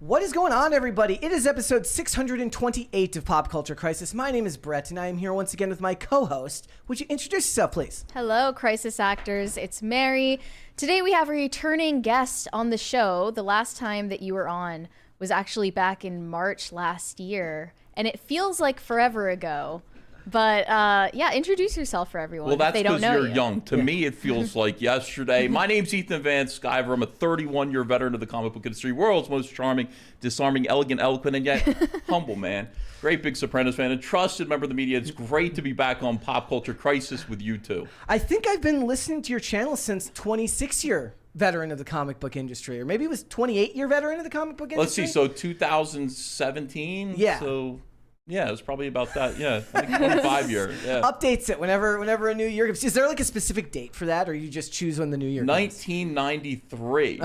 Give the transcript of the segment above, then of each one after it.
What is going on, everybody? It is episode 628 of Pop Culture Crisis. My name is Brett, and I am here once again with my co-host. Would you introduce yourself, please? Hello, Crisis Actors. It's Mary. Today we have a returning guest on the show. The last time that you were on was actually back in March last year, and it feels like forever ago. But yeah, introduce yourself for everyone. Well, that's because you're young. To me, it feels like yesterday. My name's Ethan Van Sciver. I'm a 31-year veteran of the comic book industry, world's most charming, disarming, elegant, eloquent, and yet humble man. Great big Sopranos fan and trusted member of the media. It's great to be back on Pop Culture Crisis with you two. I think I've been listening to your channel since 26-year veteran of the comic book industry, or maybe it was 28-year veteran of the comic book industry. Let's see, so 2017? Yeah. So... yeah, it was probably about that. Yeah, like 25 years. Yeah. Updates it whenever a new year comes. Is there like a specific date for that, or you just choose when the new year comes? 1993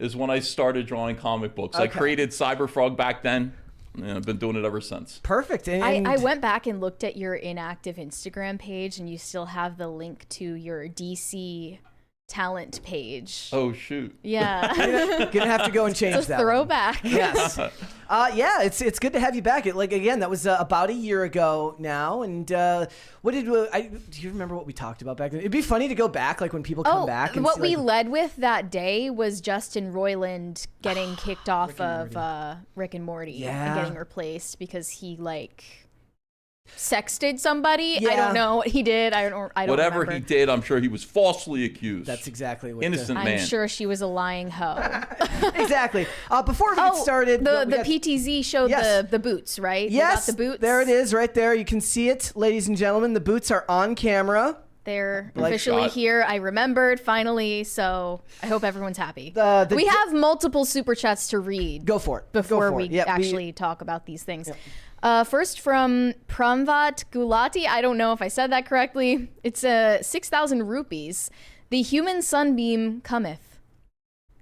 is when I started drawing comic books. Okay. I created Cyberfrog back then, and I've been doing it ever since. Perfect. I went back and looked at your inactive Instagram page, and you still have the link to your DC talent page. Oh, shoot. Yeah. Gonna have to go and change it's a that. throwback. Yes. Yeah, it's good to have you back. Again, that was about a year ago now. And what did do you remember what we talked about back then? It'd be funny to go back, like when people come back. And what we led with that day was Justin Roiland getting kicked off of Rick and Morty and getting replaced because he sexted somebody. Yeah. I don't know what he did. I don't Whatever remember. he did, I'm sure he was falsely accused. That's exactly what innocent I'm man. sure she was a lying hoe. Exactly. Before we get started, the PTZ showed the boots, right? Yes, we got the boots. There it is, right there. You can see it, ladies and gentlemen. The boots are on camera. They're Like officially shot. here. I rememred finally, so I hope everyone's happy. We have multiple super chats to read. Go for it. Before we actually talk about these things. Yep. First from Pramvat Gulati. I don't know if I said that correctly. It's 6,000 rupees. The human sunbeam cometh.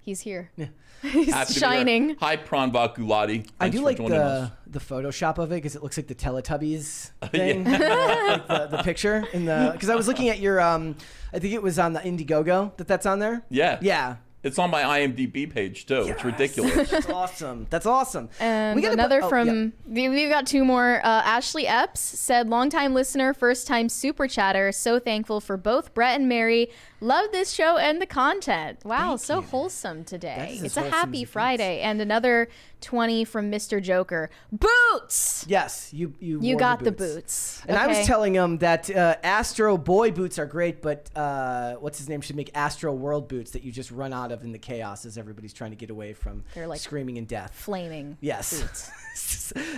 He's here. Yeah. He's shining. Hi, Pranvat Gulati. I do like the Photoshop of it because it looks like the Teletubbies thing, like the picture in the. Because I was looking at your, I think it was on the Indiegogo that's on there. Yeah. Yeah. It's on my IMDb page too. Yes. It's ridiculous. That's awesome. That's awesome. And we got another we've got two more. Ashley Epps said, longtime listener, first time super chatter. So thankful for both Brett and Mary. Love this show and the content. Wow, so wholesome today. It's a happy Friday. And another 20 from Mr. Joker. Boots! Yes, you got the boots. And I was telling him that Astro Boy boots are great, but what's his name should make Astro World boots that you just run out of in the chaos as everybody's trying to get away from screaming and death. Flaming boots.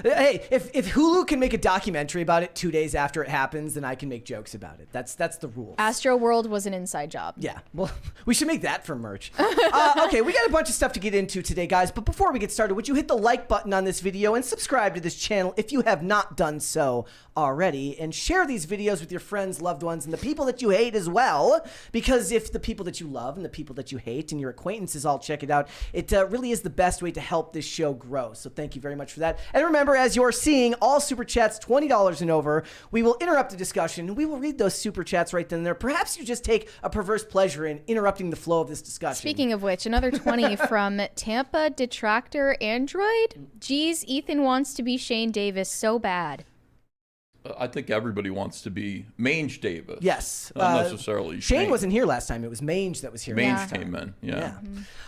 Hey, if Hulu can make a documentary about it 2 days after it happens, then I can make jokes about it. That's the rules. Astro World was an inside job. Yeah, well, we should make that for merch. Okay, we got a bunch of stuff to get into today, guys. But before we get started, would you hit the like button on this video and subscribe to this channel if you have not done so already, and share these videos with your friends, loved ones, and the people that you hate as well, because if the people that you love and the people that you hate and your acquaintances all check it out, it really is the best way to help this show grow. So thank you very much for that. And remember, as you're seeing, all super chats $20 and over, we will interrupt the discussion and we will read those super chats right then and there. Perhaps you just take a perverse pleasure in interrupting the flow of this discussion. Speaking of which, another 20 from Tampa Detractor Android. Geez, Ethan wants to be Shane Davis so bad. I think everybody wants to be Mange Davis. Yes. Not necessarily Shane wasn't here last time. It was Mange that was here. Mange came in, yeah.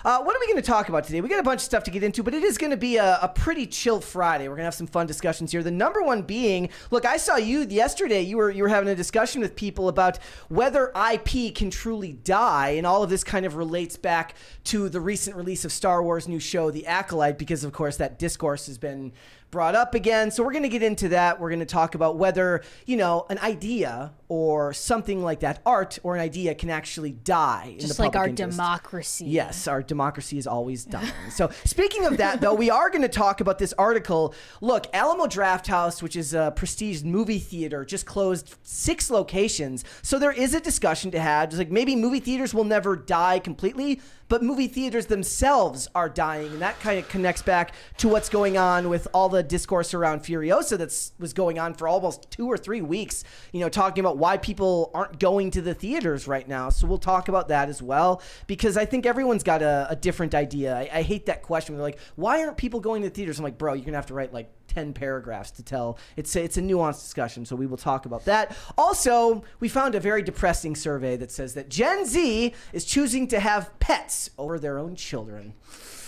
What are we going to talk about today? We got a bunch of stuff to get into, but it is going to be a pretty chill Friday. We're going to have some fun discussions here. The number one being, look, I saw you yesterday. You were having a discussion with people about whether IP can truly die, and all of this kind of relates back to the recent release of Star Wars' new show, The Acolyte, because, of course, that discourse has been brought up again. So we're going to get into that. We're going to talk about whether, an idea or something like that, art or an idea, can actually die in the public our interest. Democracy. Yes, our democracy is always dying. So speaking of that, though, we are going to talk about this article. Look, Alamo Drafthouse, which is a prestige movie theater, just closed 6 locations. So there is a discussion to have. Just like maybe movie theaters will never die completely, but movie theaters themselves are dying. And that kind of connects back to what's going on with all the discourse around Furiosa that was going on for almost 2 or 3 weeks, talking about why people aren't going to the theaters right now. So we'll talk about that as well, because I think everyone's got a different idea. I hate that question. They're like, why aren't people going to the theaters? I'm like, bro, you're gonna have to write like 10 paragraphs to tell. It's a nuanced discussion, so we will talk about that. Also, we found a very depressing survey that says that Gen Z is choosing to have pets over their own children.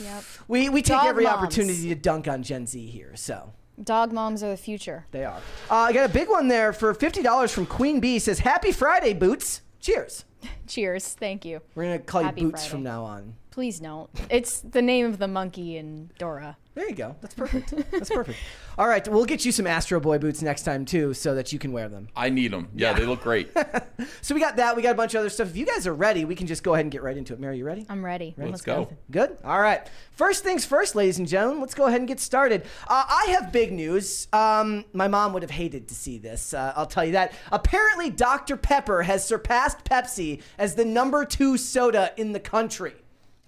Yep. We take Dog every moms. opportunity to dunk on Gen Z here, so. Dog moms are the future. They are. I got a big one there for $50 from Queen Bee. Says, Happy Friday, Boots. Cheers. Cheers. Thank you. We're going to call Happy you Boots Friday. from now on. Please don't. It's the name of the monkey in Dora. There you go. That's perfect. That's perfect. All right. We'll get you some Astro Boy boots next time, too, so that you can wear them. I need them. Yeah, they look great. So we got that. We got a bunch of other stuff. If you guys are ready, we can just go ahead and get right into it. Mary, you ready? I'm ready. Let's go. Good. All right. First things first, ladies and gentlemen, let's go ahead and get started. I have big news. My mom would have hated to see this. I'll tell you that. Apparently, Dr. Pepper has surpassed Pepsi as the #2 soda in the country.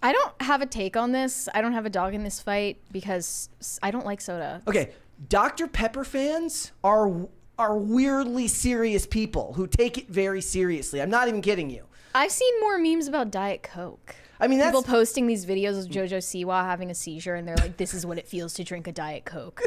I don't have a take on this. I don't have a dog in this fight because I don't like soda. Okay, Dr. Pepper fans are weirdly serious people who take it very seriously. I'm not even kidding you. I've seen more memes about Diet Coke. I mean, that's People posting these videos of JoJo Siwa having a seizure, and they're like, "This is what it feels to drink a Diet Coke."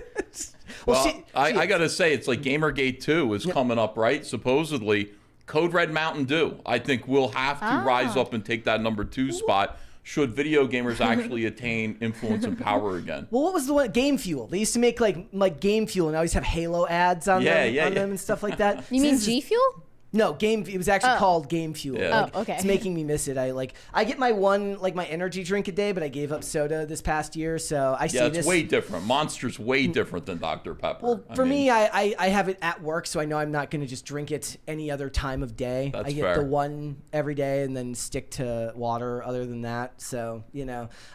Well, I got to say, it's like Gamergate 2 is coming up, right? Supposedly, Code Red Mountain Dew. I think we'll have to rise up and take that #2 spot should video gamers actually attain influence and power again. Well, what was the one? Game Fuel. They used to make like Game Fuel and always have Halo ads on them and stuff like that. You mean G Fuel? No, it was actually called Game Fuel. Yeah. Like, okay. It's making me miss it. I get my my energy drink a day, but I gave up soda this past year, so I see this. Yeah, it's way different. Monster's way different than Dr. Pepper. Well, for me, I have it at work, so I know I'm not going to just drink it any other time of day. That's I get fair. the one every day and then stick to water other than that. So,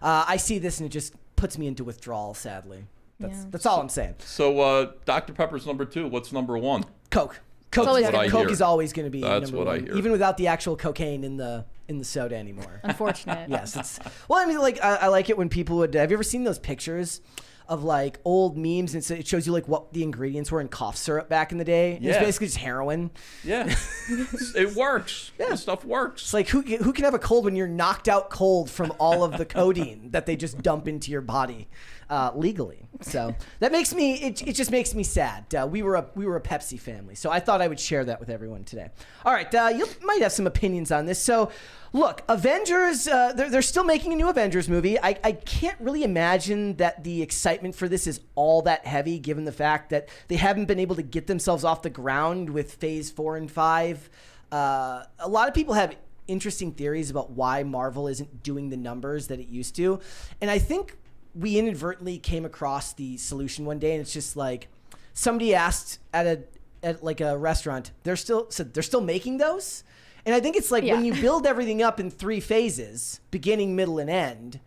I see this and it just puts me into withdrawal, sadly. That's all I'm saying. So, Dr. Pepper's #2. What's #1? Coke. always gonna be. Coke is always going to be That's number what I one, hear. even without the actual cocaine in the soda anymore. Unfortunate. Yes, well, I mean, like I like it when people would. Have you ever seen those pictures of like old memes and it shows you like what the ingredients were in cough syrup back in the day? Yeah. It's basically just heroin. Yeah, it works. Yeah. This stuff works. It's like who can have a cold when you're knocked out cold from all of the codeine that they just dump into your body legally? So that makes me it just makes me sad. We were a Pepsi family, so I thought I would share that with everyone today. All right, you might have some opinions on this. So look, Avengers, they're still making a new Avengers movie. I can't really imagine that the excitement for this is all that heavy, given the fact that they haven't been able to get themselves off the ground with Phase 4 and 5. A lot of people have interesting theories about why Marvel isn't doing the numbers that it used to, and I think we inadvertently came across the solution one day, and it's just like somebody asked at like a restaurant, they're still making those. And I think it's like when you build everything up in 3 phases, beginning, middle, and end,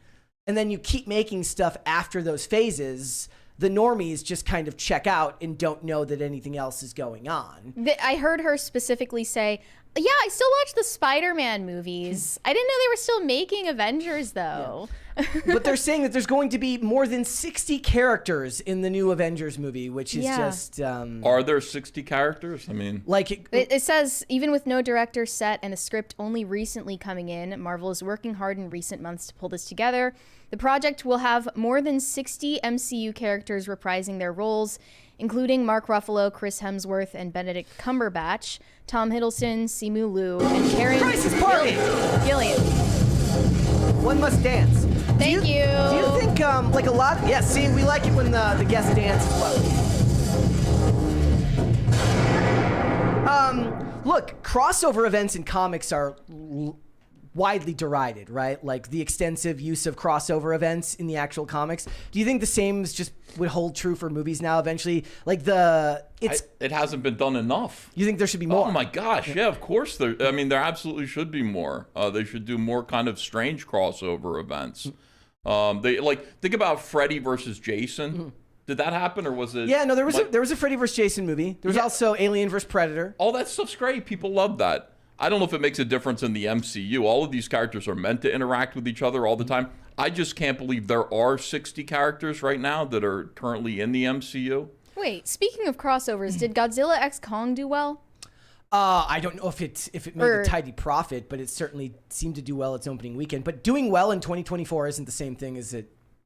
and then you keep making stuff after those phases, the normies just kind of check out and don't know that anything else is going on. I heard her specifically say, yeah, I still watch the Spider-Man movies. I didn't know they were still making Avengers, though. Yeah. But they're saying that there's going to be more than 60 characters in the new Avengers movie, which is just... Are there 60 characters? I mean... Like it says, even with no director set and the script only recently coming in, Marvel is working hard in recent months to pull this together. The project will have more than 60 MCU characters reprising their roles, including Mark Ruffalo, Chris Hemsworth, and Benedict Cumberbatch, Tom Hiddleston, Simu Liu, and Karen Gillian. One must dance. Thank you. Do you think, like a lot... Yeah, see, we like it when the guests dance as well. Look, crossover events in comics are widely derided, right? Like the extensive use of crossover events in the actual comics. Do you think the same just would hold true for movies now eventually? Like it hasn't been done enough. You think there should be more? Oh my gosh, yeah, of course there absolutely should be more. They should do more kind of strange crossover events. They think about Freddy versus Jason. Mm-hmm. Did that happen, or was it? Yeah, no, there was a Freddy versus Jason movie. There was also Alien versus Predator. All that stuff's great. People love that. I don't know if it makes a difference in the MCU. All of these characters are meant to interact with each other all the time. I just can't believe there are 60 characters right now that are currently in the MCU. Wait, speaking of crossovers, did Godzilla x Kong do well? I don't know if it made a tidy profit, but it certainly seemed to do well its opening weekend. But doing well in 2024 isn't the same thing as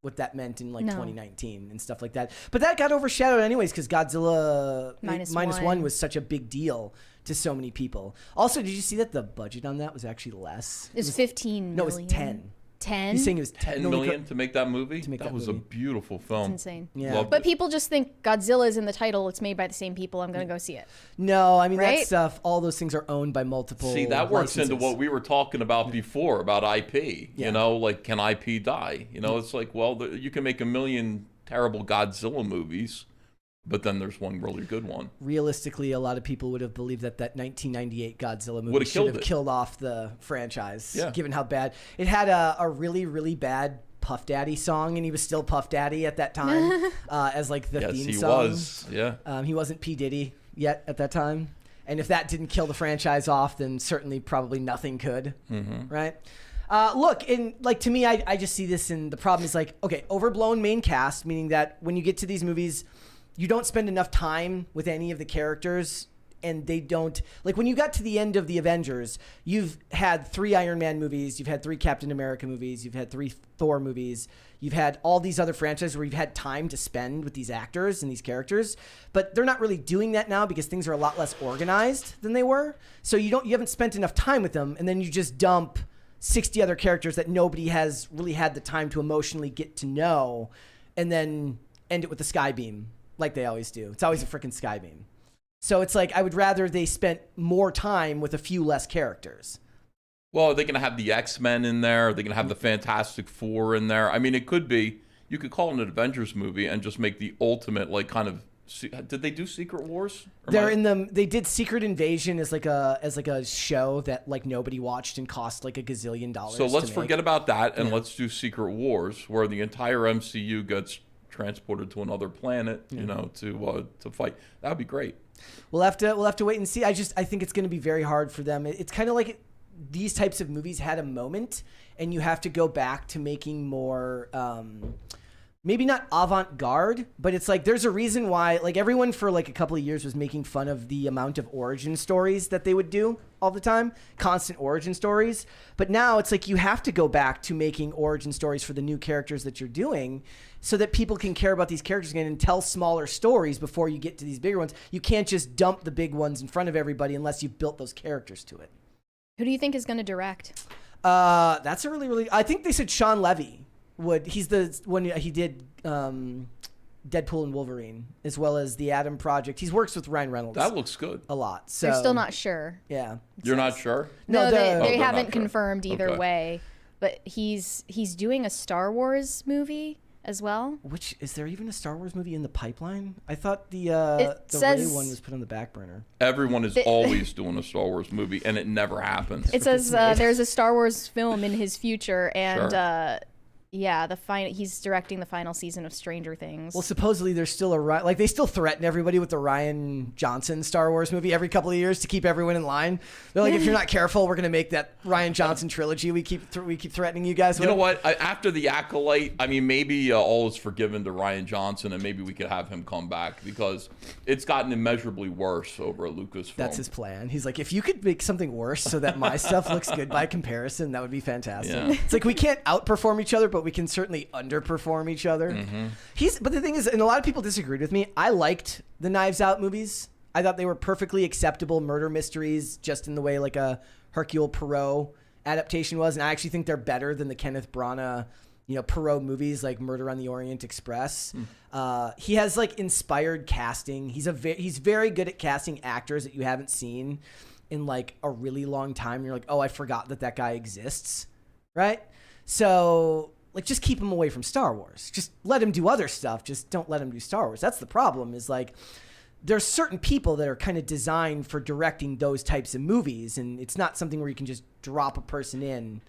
what that meant in 2019 and stuff like that. But that got overshadowed anyways because Godzilla minus one was such a big deal to so many people. Also, did you see that the budget on that was actually less? It was 15 million. No, it was 10. 10? He's saying it was 10 million to make that movie? That was a beautiful film. It's insane. Yeah. Loved But it. people just think Godzilla is in the title. It's made by the same people. I'm going to go see it. No, I mean, that Right? stuff, all those things are owned by multiple See, that works into licenses. what we were talking about before about IP. Yeah. You know, like, can IP die? You know, it's like, well, you can make a million terrible Godzilla movies, but then there's one really good one. Realistically, a lot of people would have believed that 1998 Godzilla movie Would've should have killed it. killed off the franchise, Yeah. given how bad. It had a really, really bad Puff Daddy song, and he was still Puff Daddy at that time as like the Yes, theme he song. was. Yeah. He wasn't P. Diddy yet at that time. And if that didn't kill the franchise off, then certainly probably nothing could, right? Look, to me, I just see this, and the problem is like, okay, overblown main cast, meaning that when you get to these movies, you don't spend enough time with any of the characters, and they don't, like when you got to the end of the Avengers, you've had 3 Iron Man movies, you've had 3 Captain America movies, you've had 3 Thor movies, you've had all these other franchises where you've had time to spend with these actors and these characters, but they're not really doing that now because things are a lot less organized than they were. So you haven't spent enough time with them, and then you just dump 60 other characters that nobody has really had the time to emotionally get to know, and then end it with the sky beam like they always do. It's always a freaking sky beam. So it's like, I would rather they spent more time with a few less characters. Well, are they going to have the X-Men in there? Are they going to have the Fantastic Four in there? I mean, it could be, you could call it an Avengers movie and just make the ultimate, like, kind of, did they do Secret Wars? They did Secret Invasion as like a show that like nobody watched and cost like $1 gazillion. So let's forget about that and let's do Secret Wars, where the entire MCU gets transported to another planet, you know, to fight. That would be great. We'll have to wait and see. I think it's going to be very hard for them. It's kind of like these types of movies had a moment, and you have to go back to making more. Maybe not avant-garde, but it's like there's a reason why like everyone for like a couple of years was making fun of the amount of origin stories that they would do all the time, constant origin stories. But now it's like you have to go back to making origin stories for the new characters that you're doing so that people can care about these characters again and tell smaller stories before you get to these bigger ones. You can't just dump the big ones in front of everybody unless you've built those characters to it. Who do you think is going to direct? That's a really, I think they said Sean Levy. He's the one he did Deadpool and Wolverine as well as the Adam Project. He's works with Ryan Reynolds. That looks good. A lot. So They're still not sure. Yeah. You're not sure? No, they're they not haven't sure. confirmed either Okay. way. But he's doing a Star Wars movie as well. Which is there even a Star Wars movie in the pipeline? I thought the says- Ray one was put on the back burner. Everyone is always doing a Star Wars movie, and it never happens. It says there's a Star Wars film in his future, and Sure. he's directing the final season of Stranger Things. Well, supposedly there's still they still threaten everybody with the Ryan Johnson Star Wars movie every couple of years to keep everyone in line. They're like, if you're not careful, we're gonna make that Ryan Johnson trilogy. We keep threatening you guys with. You know what? After The Acolyte, I mean, maybe all is forgiven to Ryan Johnson, and maybe we could have him come back because it's gotten immeasurably worse over at Lucasfilm. That's his plan. He's like, if you could make something worse so that my stuff looks good by comparison, that would be fantastic. Yeah. It's like we can't outperform each other, but we can certainly underperform each other. But the thing is, and a lot of people disagreed with me, I liked the Knives Out movies. I thought they were perfectly acceptable murder mysteries, just in the way like a Hercule Poirot adaptation was. And I actually think they're better than the Kenneth Branagh, Poirot movies like Murder on the Orient Express. He has like inspired casting. He's very good at casting actors that you haven't seen in like a really long time. You're like, oh, I forgot that guy exists, right? So like, just keep him away from Star Wars. Just let him do other stuff. Just don't let him do Star Wars. That's the problem, is like, there's certain people that are kind of designed for directing those types of movies, and it's not something where you can just drop a person in.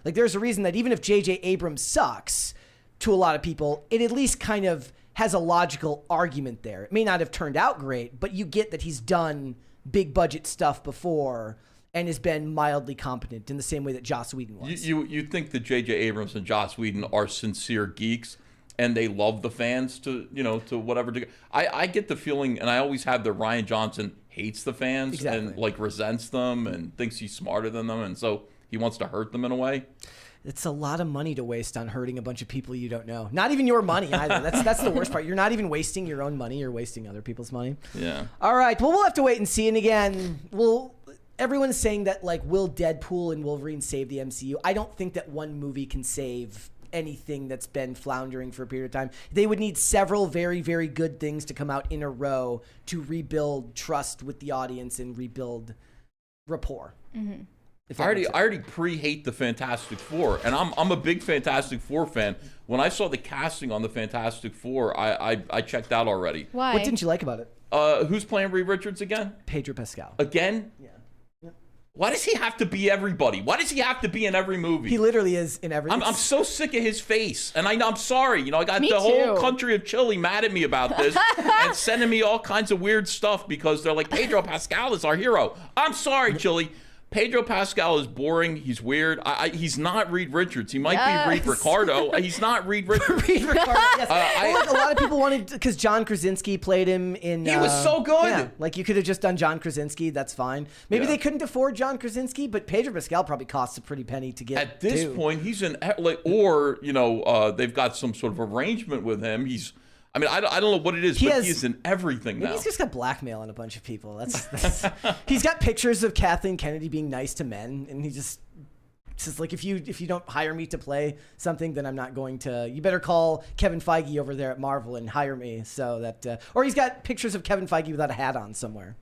Like, there's a reason that even if J.J. Abrams sucks to a lot of people, it at least kind of has a logical argument there. It may not have turned out great, but you get that he's done big budget stuff before and has been mildly competent in the same way that Joss Whedon was. You think that J.J. Abrams and Joss Whedon are sincere geeks, and they love the fans to whatever degree. I get the feeling, and I always have, that Ryan Johnson hates the fans and like resents them and thinks he's smarter than them, and so he wants to hurt them in a way. It's a lot of money to waste on hurting a bunch of people you don't know. Not even your money either. That's the worst part. You're not even wasting your own money. You're wasting other people's money. Yeah. All right. Well, we'll have to wait and see. And again, everyone's saying that, like, will Deadpool and Wolverine save the MCU? I don't think that one movie can save anything that's been floundering for a period of time. They would need several very, very good things to come out in a row to rebuild trust with the audience and rebuild rapport. Mm-hmm. I already pre-hate the Fantastic Four, and I'm a big Fantastic Four fan. When I saw the casting on the Fantastic Four, I checked out already. Why? What didn't you like about it? Who's playing Reed Richards again? Pedro Pascal. Again? Yeah. Why does he have to be everybody? Why does he have to be in every movie? He literally is in every. I'm so sick of his face, and I'm sorry. You know, I got Me the whole too. country of Chile mad at me about this and sending me all kinds of weird stuff because they're like, Pedro Pascal is our hero. I'm sorry, Chile. Pedro Pascal is boring. He's weird. He's not Reed Richards. He might be Reed Ricardo. He's not Reed Richards. Reed Ricardo, yes. A lot of people wanted, because John Krasinski played him in... He was so good. Yeah, like, you could have just done John Krasinski. That's fine. Maybe they couldn't afford John Krasinski, but Pedro Pascal probably costs a pretty penny to get. At this point, he's in... Or, you know, they've got some sort of arrangement with him. I mean, I don't know what it is, but he's in everything now. Maybe he's just got blackmail on a bunch of people. That's he's got pictures of Kathleen Kennedy being nice to men, and he just says, like, if you don't hire me to play something, then I'm not going to. You better call Kevin Feige over there at Marvel and hire me. So that, or he's got pictures of Kevin Feige without a hat on somewhere.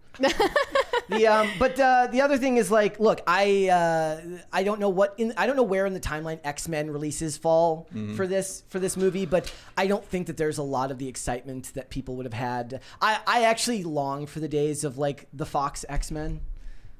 But the other thing is, like, look, I don't know where in the timeline X-Men releases fall for this movie, but I don't think that there's a lot of the excitement that people would have had. I actually long for the days of, like, the Fox X-Men.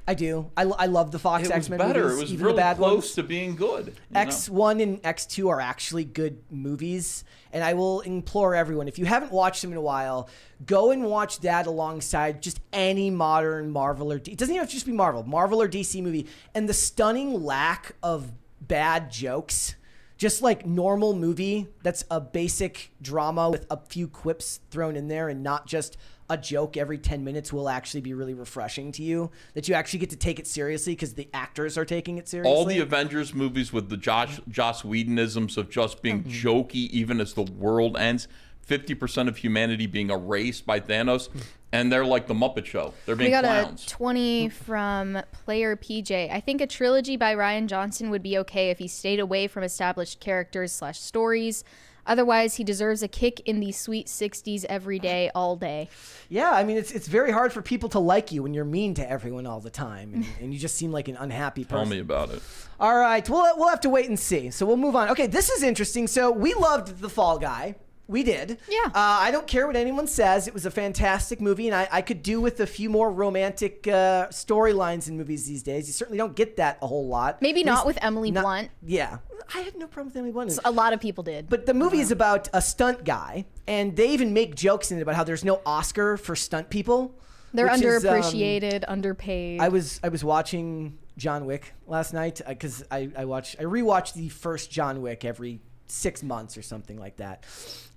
I do. I love the Fox X-Men movies. It was even really the bad close ones. to being good. X1 and X2 are actually good movies, and I will implore everyone, if you haven't watched them in a while, go and watch that alongside just any modern Marvel or it doesn't even have to just be Marvel or DC movie, and the stunning lack of bad jokes. Just like normal movie that's a basic drama with a few quips thrown in there and not just a joke every 10 minutes will actually be really refreshing to you, that you actually get to take it seriously because the actors are taking it seriously. All the Avengers movies with the Joss Whedonisms of just being jokey even as the world ends, 50% of humanity being erased by Thanos, and they're like the Muppet Show. They're being clowns. We got a 20 from Player PJ. I think a trilogy by Rian Johnson would be okay if he stayed away from established characters/stories. Otherwise, he deserves a kick in the sweet 60s every day, all day. Yeah, I mean, it's very hard for people to like you when you're mean to everyone all the time, and you just seem like an unhappy person. Tell me about it. All right, we'll have to wait and see. So we'll move on. Okay, this is interesting. So we loved The Fall Guy. We did. Yeah. I don't care what anyone says. It was a fantastic movie, and I could do with a few more romantic storylines in movies these days. You certainly don't get that a whole lot. Maybe not with Emily Blunt. Yeah. I had no problem with Emily Blunt. A lot of people did. But the movie is about a stunt guy, and they even make jokes in it about how there's no Oscar for stunt people. They're underappreciated, underpaid. I was watching John Wick last night because I rewatch the first John Wick every 6 months or something like that,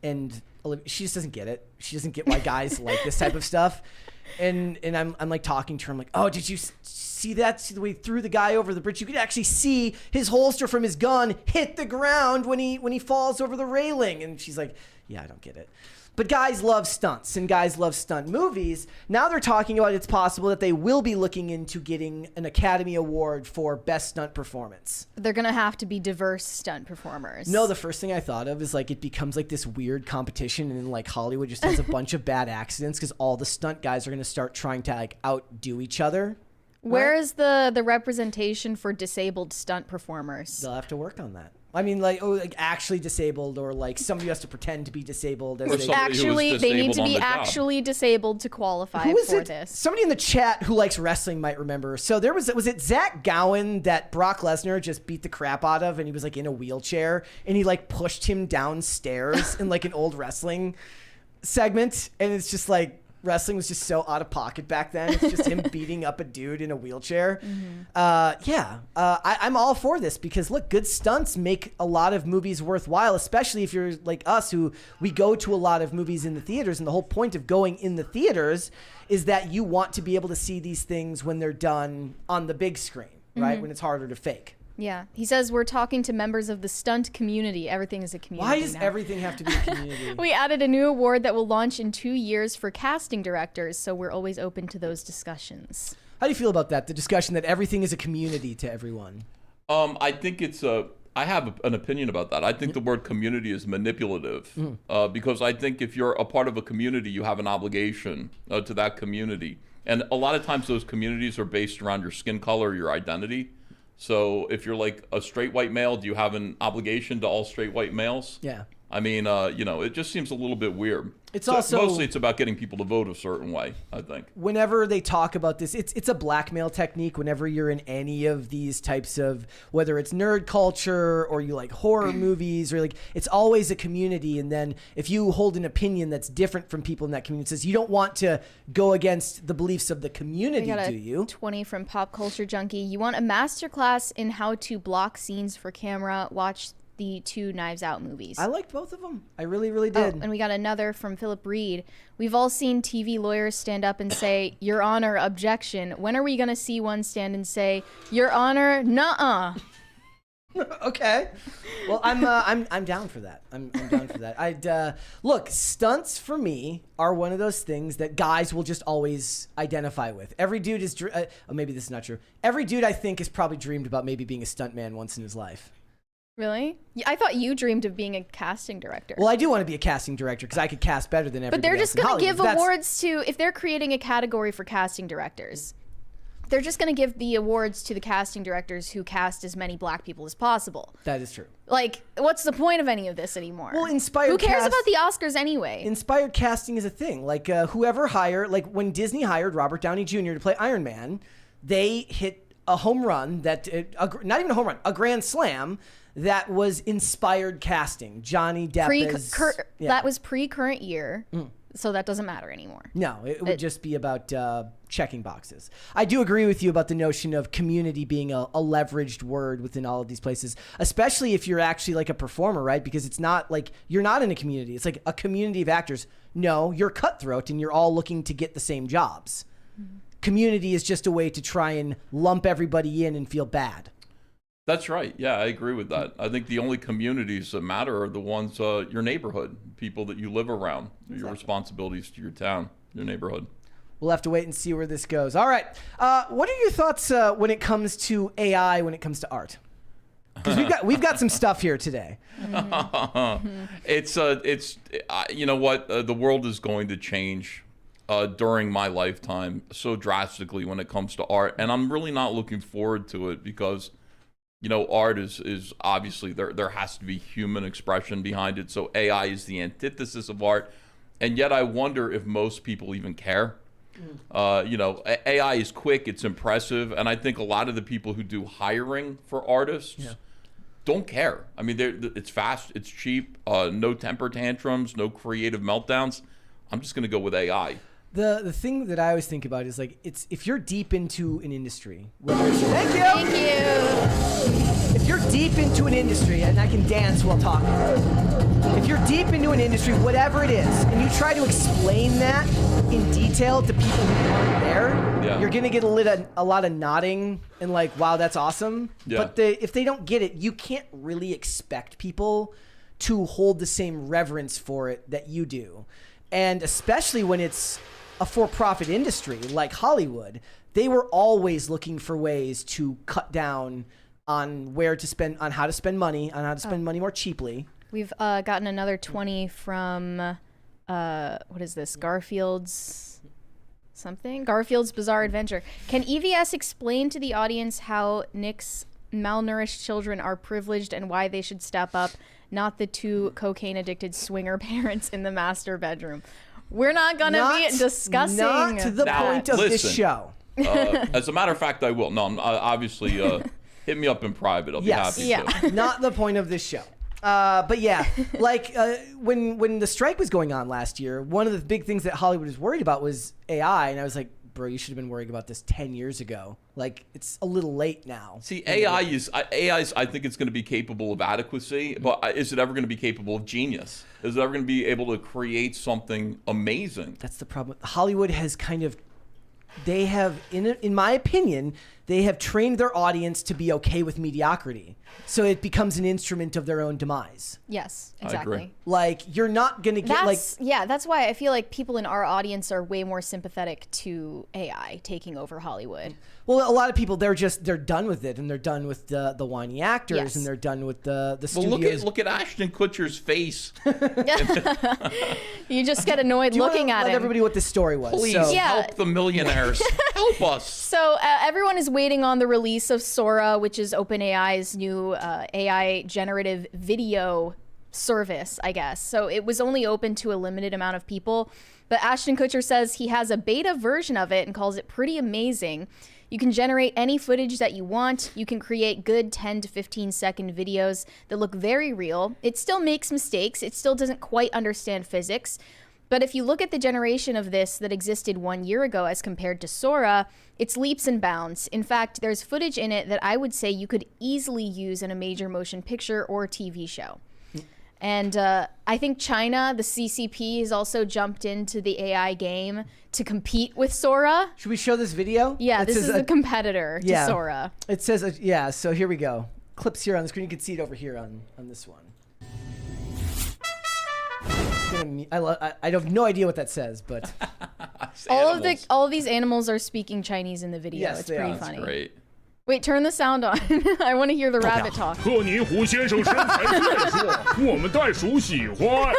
and she just doesn't get it. She doesn't get why guys like this type of stuff, and I'm like talking to her. I'm like, oh, did you see that? See the way he threw the guy over the bridge? You could actually see his holster from his gun hit the ground when he falls over the railing. And she's like, yeah, I don't get it. But guys love stunts, and guys love stunt movies. Now they're talking about it's possible that they will be looking into getting an Academy Award for Best Stunt Performance. They're going to have to be diverse stunt performers. No, the first thing I thought of is, like, it becomes like this weird competition, and like Hollywood just has a bunch of bad accidents because all the stunt guys are going to start trying to, like, outdo each other. Where is the representation for disabled stunt performers? They'll have to work on that. I mean, like, actually disabled, or like somebody has to pretend to be disabled. Actually, they need to be actually disabled to qualify for this. Somebody in the chat who likes wrestling might remember. So was it Zach Gowen that Brock Lesnar just beat the crap out of, and he was like in a wheelchair, and he like pushed him downstairs in like an old wrestling segment, and it's just like, wrestling was just so out of pocket back then. It's just him beating up a dude in a wheelchair. I'm all for this because look, good stunts make a lot of movies worthwhile, especially if you're like us who we go to a lot of movies in the theaters. And the whole point of going in the theaters is that you want to be able to see these things when they're done on the big screen, right? When it's harder to fake. Yeah. He says we're talking to members of the stunt community. Everything is a community. Why does now. everything have to be a community? We added a new award that will launch in 2 years for casting directors, so we're always open to those discussions. How do you feel about that? The discussion that everything is a community to everyone. I think it's I have an opinion about that. I think the word community is manipulative because I think if you're a part of a community, you have an obligation to that community. And a lot of times those communities are based around your skin color, your identity. So if you're like a straight white male, do you have an obligation to all straight white males? Yeah. I mean, it just seems a little bit weird. It's also mostly it's about getting people to vote a certain way, I think. Whenever they talk about this, it's a blackmail technique. Whenever you're in any of these types of, whether it's nerd culture or you like horror movies or like, it's always a community. And then if you hold an opinion that's different from people in that community, it says you don't want to go against the beliefs of the community, We got do you? 20 from Pop Culture Junkie. You want a masterclass in how to block scenes for camera? Watch the 2 Knives Out movies. I liked both of them. I really, really did. And we got another from Philip Reed. We've all seen TV lawyers stand up and say, Your Honor, objection. When are we going to see one stand and say, Your Honor, nuh-uh? Okay. Well, I'm down for that. I'm down for that. Look, stunts for me are one of those things that guys will just always identify with. Every dude is, maybe this is not true. Every dude I think has probably dreamed about maybe being a stuntman once in his life. Really? I thought you dreamed of being a casting director. Well, I do want to be a casting director because I could cast better than everybody But they're just going to give awards to, if they're creating a category for casting directors, they're just going to give the awards to the casting directors who cast as many black people as possible. That is true. Like, what's the point of any of this anymore? Well, inspired Who cares about the Oscars anyway? Inspired casting is a thing. Like, whoever hired, like when Disney hired Robert Downey Jr. to play Iron Man, they hit a home run that, not even a home run, a grand slam that was inspired casting. Johnny Depp That was pre-current year, so that doesn't matter anymore. No, it would just be about checking boxes. I do agree with you about the notion of community being a leveraged word within all of these places, especially if you're actually like a performer, right? Because it's not like you're not in a community. It's like a community of actors. No, you're cutthroat and you're all looking to get the same jobs. Community is just a way to try and lump everybody in and feel bad. That's right. Yeah, I agree with that. I think the only communities that matter are the ones, your neighborhood, people that you live around, your responsibilities to your town, your neighborhood. We'll have to wait and see where this goes. All right. What are your thoughts when it comes to AI, when it comes to art? Because we've got some stuff here today. It's you know what? The world is going to change during my lifetime so drastically when it comes to art. And I'm really not looking forward to it because art is obviously there has to be human expression behind it. So AI is the antithesis of art. And yet I wonder if most people even care. AI is quick, it's impressive. And I think a lot of the people who do hiring for artists don't care. I mean, it's fast, it's cheap, no temper tantrums, no creative meltdowns. I'm just going to go with AI. The thing that I always think about is like if you're deep into an industry, whether it's thank you. If you're deep into an industry, and I can dance while talking. If you're deep into an industry, whatever it is, and you try to explain that in detail to people who aren't there, you're gonna get a lot of nodding and like, wow, that's awesome. Yeah. But if they don't get it, you can't really expect people to hold the same reverence for it that you do. And especially when it's a for-profit industry like Hollywood, they were always looking for ways to cut down on how to spend money more cheaply. We've gotten another 20 from what is this? Garfield's Bizarre Adventure. Can EVS explain to the audience how Nick's malnourished children are privileged and why they should step up, not the 2 cocaine-addicted swinger parents in the master bedroom? We're not going to be discussing Not to the point of this show. As a matter of fact, I will. No, obviously, hit me up in private. I'll be happy to. Not the point of this show. But yeah, like when the strike was going on last year, one of the big things that Hollywood was worried about was AI, and I was like, bro, you should have been worrying about this 10 years ago. Like, it's a little late now. See, AI is, I think it's going to be capable of adequacy, but is it ever going to be capable of genius? Is it ever going to be able to create something amazing? That's the problem. Hollywood has kind of, they have, in my opinion, they have trained their audience to be okay with mediocrity. So it becomes an instrument of their own demise. Yes, I exactly. agree. Like, you're not going to get that's why I feel like people in our audience are way more sympathetic to AI taking over Hollywood. Well, a lot of people, they're done with it, and they're done with the whiny actors, Yes. and they're done with the Well, studios. look at Ashton Kutcher's face. You just get annoyed Do you looking wanna at let him. everybody what this story was? Please So, Yeah. help the millionaires. Help us. So everyone is waiting on the release of Sora, which is OpenAI's new AI generative video service, I guess. So it was only open to a limited amount of people, but Ashton Kutcher says he has a beta version of it and calls it pretty amazing. You can generate any footage that you want. You can create good 10 to 15 second videos that look very real. It still makes mistakes. It still doesn't quite understand physics. But if you look at the generation of this that existed 1 year ago as compared to Sora, it's leaps and bounds. In fact, there's footage in it that I would say you could easily use in a major motion picture or TV show. And I think China, the CCP, has also jumped into the AI game to compete with Sora. should we show this video? Yeah, It this says is a competitor to yeah. Sora. It says, yeah, so here we go. Clips here on the screen. You can see it over here on this one. I have no idea what that says, but All of these animals are speaking Chinese in the video. Yes, it's they pretty are. funny. Great. Wait, turn the sound on. I want to hear the rabbit talk. 贺您胡先生身材健硕，我们袋鼠喜欢。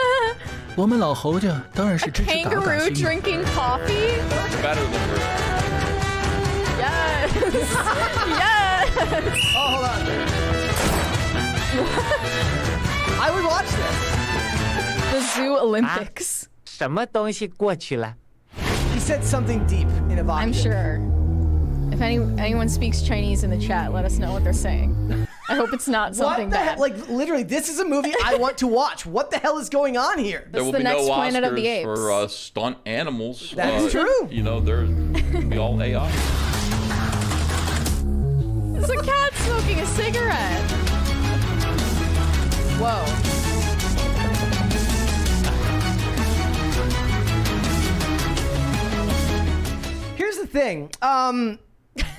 我们老侯家当然是支持嘎嘎 Kangaroo 新闻。 drinking coffee? Better than her. Yes. Yes. oh, hold on. I would watch this. The Zoo Olympics. 什么东西过去了？ He said something deep and evocative. I'm sure. If anyone speaks Chinese in the chat, let us know what they're saying. I hope it's not something What the bad. hell? Like, literally, this is a movie I want to watch. What the hell is going on here? There That's will the be next no Planet of the Oscars Apes. for stunt animals. That's true. You know, they're going to be all AI. It's a cat smoking a cigarette. Whoa. Here's the thing.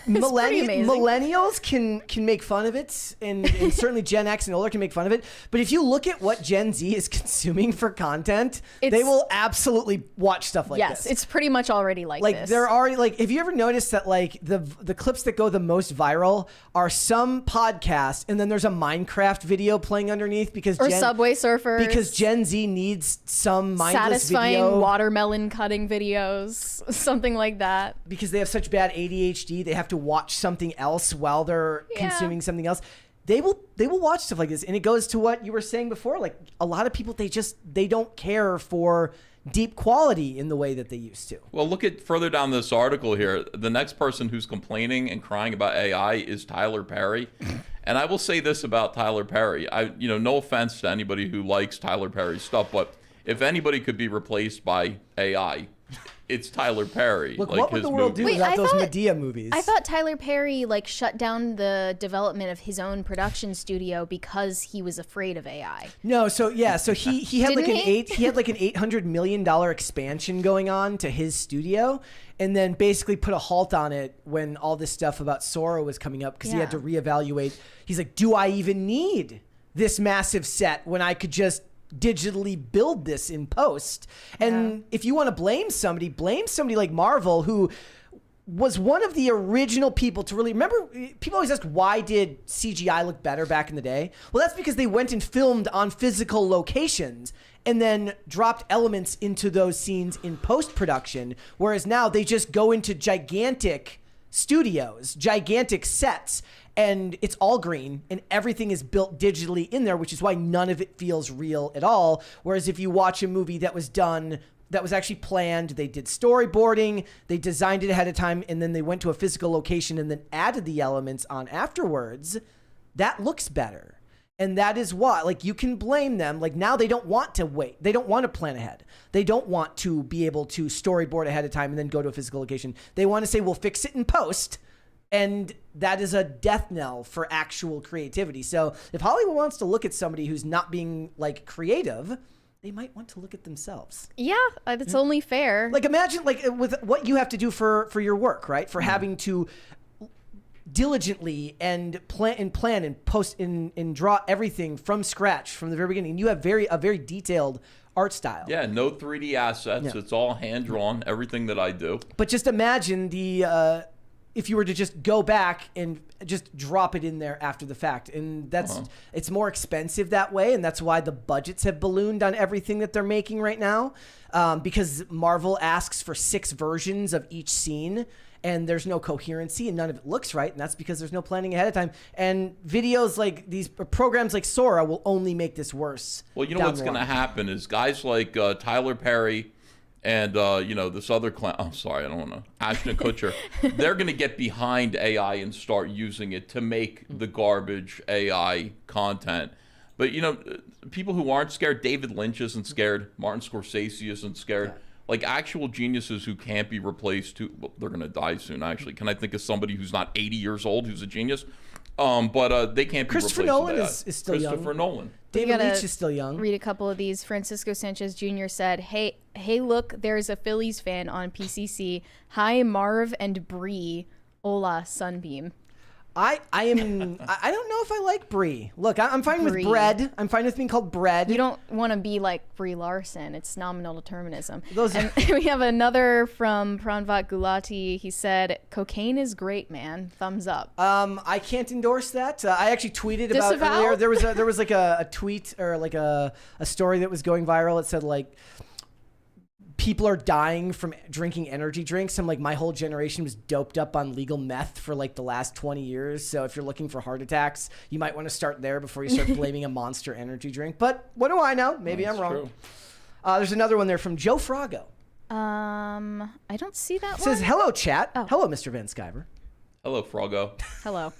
pretty amazing. Millennials can make fun of it, and certainly Gen X and older can make fun of it. But if you look at what Gen Z is consuming for content, they It's- will absolutely watch stuff like Yes, this. it's pretty much already like Like this. there are like, have you ever noticed that like the clips that go the most viral are some podcast, and then there's a Minecraft video playing underneath because or Subway Surfers. because Gen Z needs some mindless satisfying video watermelon cutting videos, something like that. because they have such bad ADHD. They have to watch something else while they're Yeah. consuming something else. They will watch stuff like this, and it goes to what you were saying before. Like a lot of people, they don't care for deep quality in the way that they used to. Well, look at further down this article here. The next person who's complaining and crying about AI is Tyler Perry. And I will say this about Tyler Perry. No offense to anybody who likes Tyler Perry's stuff, but if anybody could be replaced by AI, it's Tyler Perry. Look, like what would his the world do movies. Wait, without I those thought- Medea movies? I thought Tyler Perry shut down the development of his own production studio because he was afraid of AI. No, so he had like Didn't he? he had like an $800 million expansion going on to his studio, and then basically put a halt on it when all this stuff about Sora was coming up because he had to Yeah. reevaluate. He's like, do I even need this massive set when I could just digitally build this in post? And if you want to blame somebody like Marvel, who was one of the original people to really remember. People always ask, why did CGI look better back in the day? Well, that's because they went and filmed on physical locations and then dropped elements into those scenes in post-production, whereas now they just go into gigantic studios, gigantic sets, and it's all green and everything is built digitally in there, which is why none of it feels real at all. Whereas if you watch a movie that was done, that was actually planned, they did storyboarding, they designed it ahead of time, and then they went to a physical location and then added the elements on afterwards, that looks better. And that is why, like, you can blame them. Like, now they don't want to wait. They don't want to plan ahead. They don't want to be able to storyboard ahead of time and then go to a physical location. They want to say, we'll fix it in post. And that is a death knell for actual creativity. So if Hollywood wants to look at somebody who's not being, like, creative, they might want to look at themselves. Yeah, that's only fair. Like, imagine, like, with what you have to do for your work, right? For having to diligently and plan and post and draw everything from scratch from the very beginning. You have a very detailed art style. Yeah, no 3D assets. Yeah. It's all hand drawn. Everything that I do. But just imagine if you were to just go back and just drop it in there after the fact. And that's it's more expensive that way, and that's why the budgets have ballooned on everything that they're making right now, because Marvel asks for 6 versions of each scene, and there's no coherency and none of it looks right, and that's because there's no planning ahead of time. And videos like these, programs like Sora, will only make this worse. Well, you know what's going to happen is guys like Tyler Perry and, this other clown, I'm sorry, I don't want to, Ashton Kutcher, they're going to get behind AI and start using it to make the garbage AI content. But, people who aren't scared, David Lynch isn't scared, Martin Scorsese isn't scared. Yeah. Like, actual geniuses who can't be replaced, well, they're going to die soon, actually. Can I think of somebody who's not 80 years old who's a genius? But they can't be replaced. Christopher Nolan is still young. Christopher Nolan. David Leitch is still young. Read a couple of these. Francisco Sanchez Jr. said, hey, look, there's a Phillies fan on PCC. Hi, Marv and Bree. Hola, Sunbeam. I don't know if I like Brie. Look, I'm fine with bread. I'm fine with being called bread. You don't want to be like Brie Larson. It's nominal determinism. And we have another from Pranvat Gulati. He said, cocaine is great, man. Thumbs up. I can't endorse that. I actually tweeted about it earlier. There was like a tweet or like a story that was going viral. It said like, people are dying from drinking energy drinks. And like, my whole generation was doped up on legal meth for like the last 20 years. So if you're looking for heart attacks, you might want to start there before you start blaming a Monster energy drink. But what do I know? Maybe I'm wrong. True. There's another one there from Joe Frago. I don't see that one. It says, hello, chat. Oh. Hello, Mr. Van Sciver. Hello, Froggo. Hello.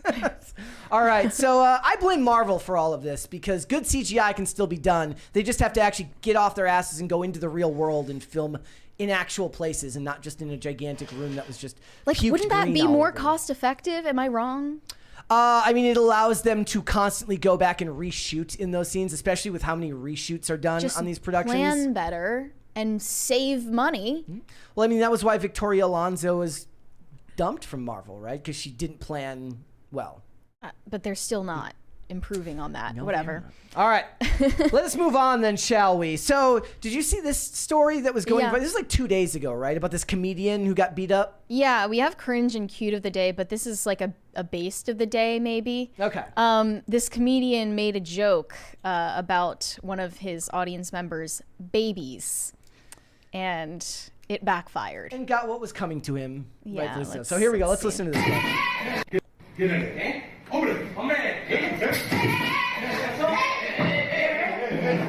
All right, so I blame Marvel for all of this because good CGI can still be done. They just have to actually get off their asses and go into the real world and film in actual places and not just in a gigantic room that was just like, wouldn't that be more cost effective? Am I wrong? I mean, it allows them to constantly go back and reshoot in those scenes, especially with how many reshoots are done on these productions. Plan better and save money. Well, I mean, that was why Victoria Alonso was dumped from Marvel, right? Because she didn't plan well. But they're still not improving on that. No, whatever. All right. Let us move on then, shall we? So, did you see this story that was going on? This is like 2 days ago, right? About this comedian who got beat up? Yeah, we have cringe and cute of the day, but this is like a based of the day, maybe. Okay. This comedian made a joke about one of his audience members' babies, and it backfired. And got what was coming to him. Yeah. So here we go. Let's listen to this. ¡Hombre!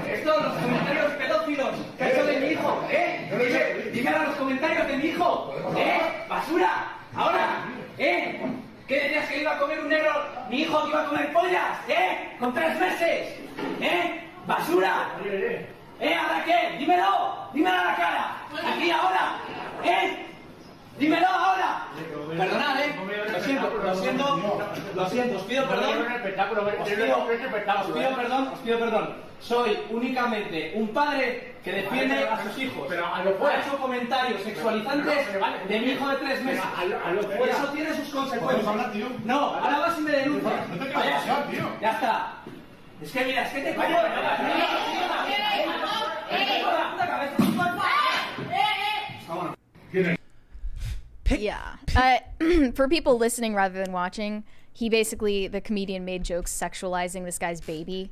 Estos los comentarios pedófilos que ha hecho de mi hijo, Dime a los comentarios de mi hijo, ¡Basura! Ahora, ¿Qué decías que iba a comer un negro? Mi hijo que iba a comer pollas, Con 3 meses, ¡Basura! ¿Ahora qué? Dímelo a la cara, aquí ahora, Dímelo ahora. Perdonad, Lo siento, os pido perdón. Os pido perdón. Soy únicamente un padre que defiende a sus hijos. Ha hecho comentarios sexualizantes de mi hijo de 3 meses. Eso tiene sus consecuencias. No, ahora vas y me denuncias. Ya está. Es que mira, es que te callo. Yeah. For people listening rather than watching, the comedian made jokes sexualizing this guy's baby.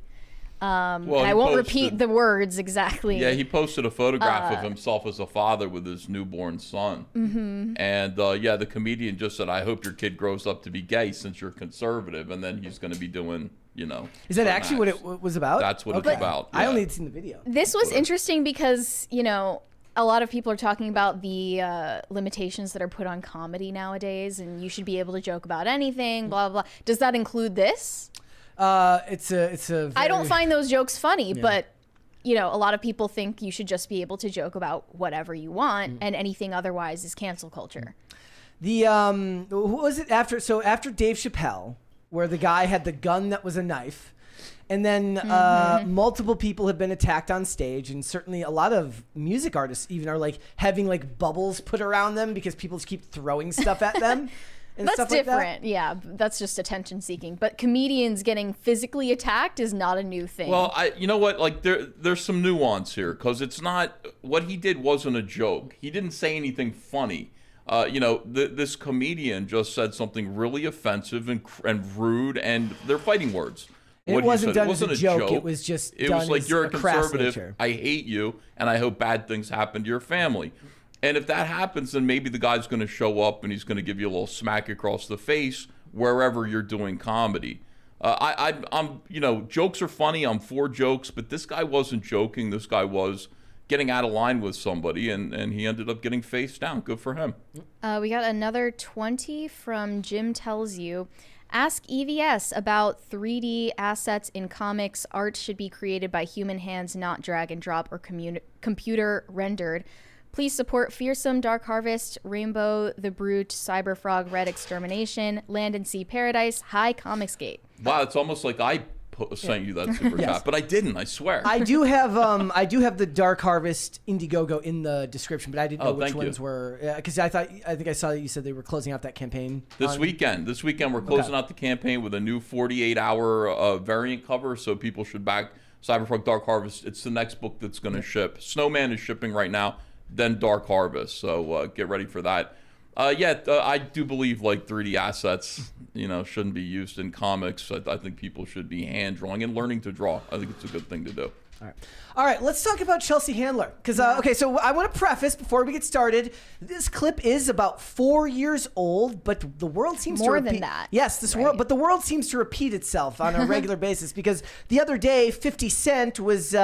And I won't repeat the words exactly. Yeah, he posted a photograph of himself as a father with his newborn son. Mm-hmm. And the comedian just said, I hope your kid grows up to be gay since you're conservative. And then he's going to be doing, Is that actually what it was about? That's what it's about. I only had seen the video. This was interesting because, a lot of people are talking about the limitations that are put on comedy nowadays, and you should be able to joke about anything, blah, blah, blah. Does that include this? It's a. I don't find those jokes funny, but you know, a lot of people think you should just be able to joke about whatever you want, and anything otherwise is cancel culture. The who was it after? So after Dave Chappelle, where the guy had the gun that was a knife, and then multiple people have been attacked on stage, and certainly a lot of music artists even are like having like bubbles put around them because people just keep throwing stuff at them. And That's stuff like different. that. Yeah, that's just attention seeking. But comedians getting physically attacked is not a new thing. Well, you know what? Like there's some nuance here because it's not what he did wasn't a joke. He didn't say anything funny. You know, this comedian just said something really offensive and rude, and they're fighting words. It wasn't done as a joke. It was just it done was like as you're a a crass conservative. nature. I hate you, and I hope bad things happen to your family. And if that happens, then maybe the guy's going to show up and he's going to give you a little smack across the face wherever you're doing comedy. I'm, you know, jokes are funny. I'm for jokes, but this guy wasn't joking. This guy was getting out of line with somebody, and he ended up getting face down. Good for him. We got another 20 from Jim Tells You. Ask EVS about 3D assets in comics. Art should be created by human hands, not drag and drop or computer rendered. Please support Fearsome, Dark Harvest, Rainbow, The Brute, Cyberfrog, Red Extermination, Land and Sea Paradise, High Comicsgate. Wow, it's almost like I sent you that super chat, but I didn't. I swear. I do have the Dark Harvest Indiegogo in the description, but I didn't know which ones were because I think I saw that you said they were closing out that campaign This weekend we're closing out the campaign with a new 48-hour variant cover, so people should back Cyberpunk Dark Harvest. It's the next book that's going to ship. Snowman is shipping right now, then Dark Harvest, so get ready for that. I do believe like 3D assets, you know, shouldn't be used in comics. I think people should be hand drawing and learning to draw. I think it's a good thing to do. All right, let's talk about Chelsea Handler. Because, okay, so I want to preface before we get started, this clip is about 4 years old, but the world seems to repeat. More than that. Yes, but the world seems to repeat itself on a regular basis because the other day, 50 Cent was,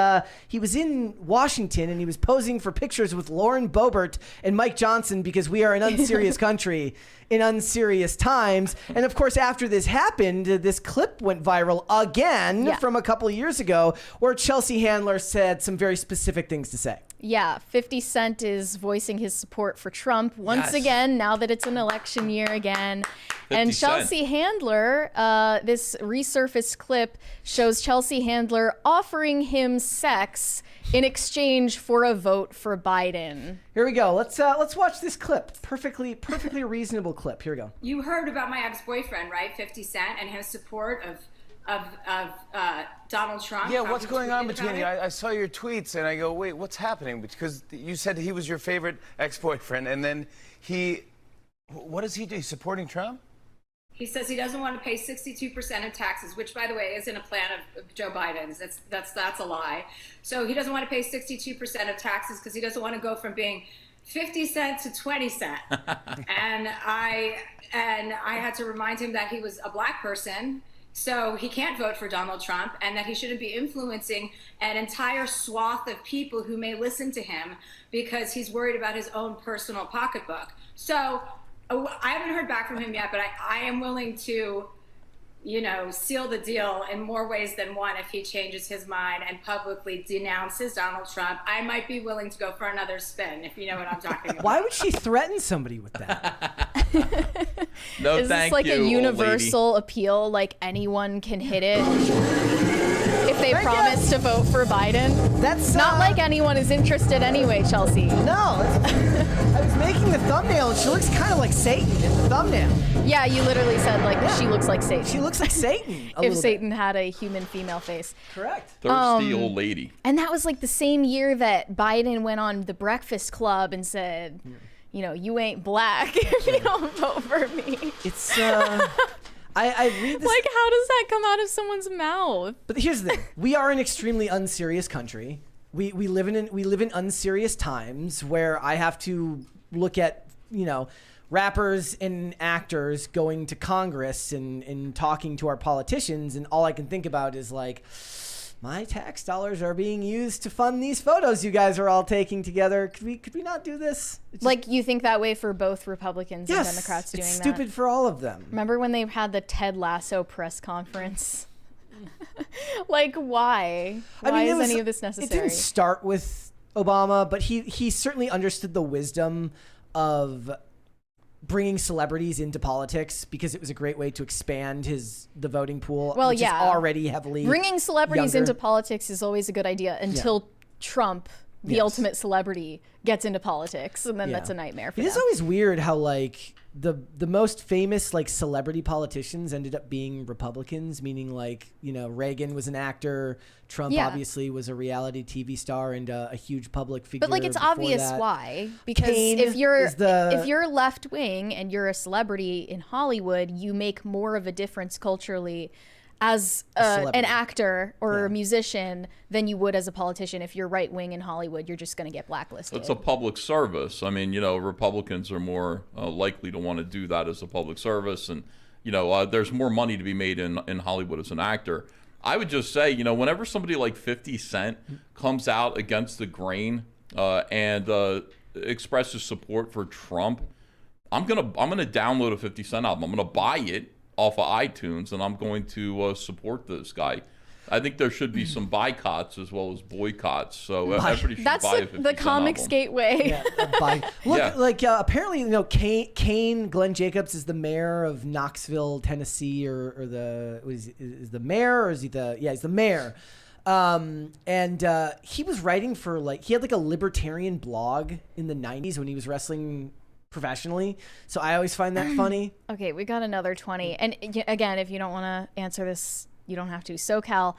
he was in Washington and he was posing for pictures with Lauren Boebert and Mike Johnson because we are an unserious country in unserious times. And of course, after this happened, this clip went viral again from a couple of years ago where Chelsea Handler said some very specific things to say. Yeah, 50 Cent is voicing his support for Trump once again, now that it's an election year again. And Chelsea Handler, this resurfaced clip shows Chelsea Handler offering him sex in exchange for a vote for Biden. Here we go. Let's watch this clip. Perfectly reasonable clip. Here we go. You heard about my ex-boyfriend, right? 50 Cent and his support of Donald Trump. Yeah, what's going on between you? I saw your tweets and I go, wait, what's happening? Because you said he was your favorite ex-boyfriend, and then what does he do? He's supporting Trump? He says he doesn't want to pay 62% of taxes, which, by the way, isn't a plan of Joe Biden's. That's a lie. So he doesn't want to pay 62% of taxes because he doesn't want to go from being 50 cent to 20 cent. and I had to remind him that he was a black person, so he can't vote for Donald Trump, and that he shouldn't be influencing an entire swath of people who may listen to him because he's worried about his own personal pocketbook. So I haven't heard back from him yet, but I am willing to, you know, seal the deal in more ways than one if he changes his mind and publicly denounces Donald Trump. I might be willing to go for another spin, if you know what I'm talking about. Why would she threaten somebody with that? No, Is this like a universal appeal, like anyone can hit it if they promise to vote for Biden? That's not like anyone is interested anyway, Chelsea. No, I was making the thumbnail and she looks kind of like Satan in the thumbnail. Yeah, you literally said like she looks like Satan. She looks like Satan. If Satan had a human female face. Correct. Thirsty old lady. And that was like the same year that Biden went on The Breakfast Club and said, you know, you ain't black if you don't vote for me. It's I read this. Like, how does that come out of someone's mouth? But here's the thing: we are an extremely unserious country. We live in unserious times where I have to look at, you know, rappers and actors going to Congress and talking to our politicians, and all I can think about is like, my tax dollars are being used to fund these photos you guys are all taking together. Could we not do this? Like, you think that way for both Republicans and Democrats doing that? It's stupid for all of them. Remember when they had the Ted Lasso press conference? Like, why? Why is any of this necessary? It didn't start with Obama, but he certainly understood the wisdom of bringing celebrities into politics because it was a great way to expand the voting pool, which is already heavily bringing celebrities younger. into politics is always a good idea until Trump, the ultimate celebrity, gets into politics, and then that's a nightmare for them. It is always weird how like the most famous like celebrity politicians ended up being Republicans, meaning like, you know, Reagan was an actor, Trump obviously was a reality TV star and a huge public figure. But like, it's obvious why, because Kane if is you're left wing and you're a celebrity in Hollywood, you make more of a difference culturally as an actor or a musician than you would as a politician. If you're right wing in Hollywood, you're just going to get blacklisted. It's a public service. I mean, you know, Republicans are more likely to want to do that as a public service, and you know, there's more money to be made in Hollywood as an actor. I would just say, you know, whenever somebody like 50 Cent comes out against the grain and expresses support for Trump, I'm gonna download a 50 Cent album. I'm gonna buy it off of iTunes, and I'm going to support this guy. I think there should be some boycotts as well as boycotts. So everybody should That's buy a 50 the Cent comics album. gateway. Look, like apparently, you know, Kane Glenn Jacobs is the mayor of Knoxville, Tennessee, or is the mayor, or is he he's the mayor. And he was writing for he had like a libertarian blog in the 90s when he was wrestling professionally. So I always find that funny. Okay, we got another 20. And again, if you don't want to answer this, you don't have to. SoCal,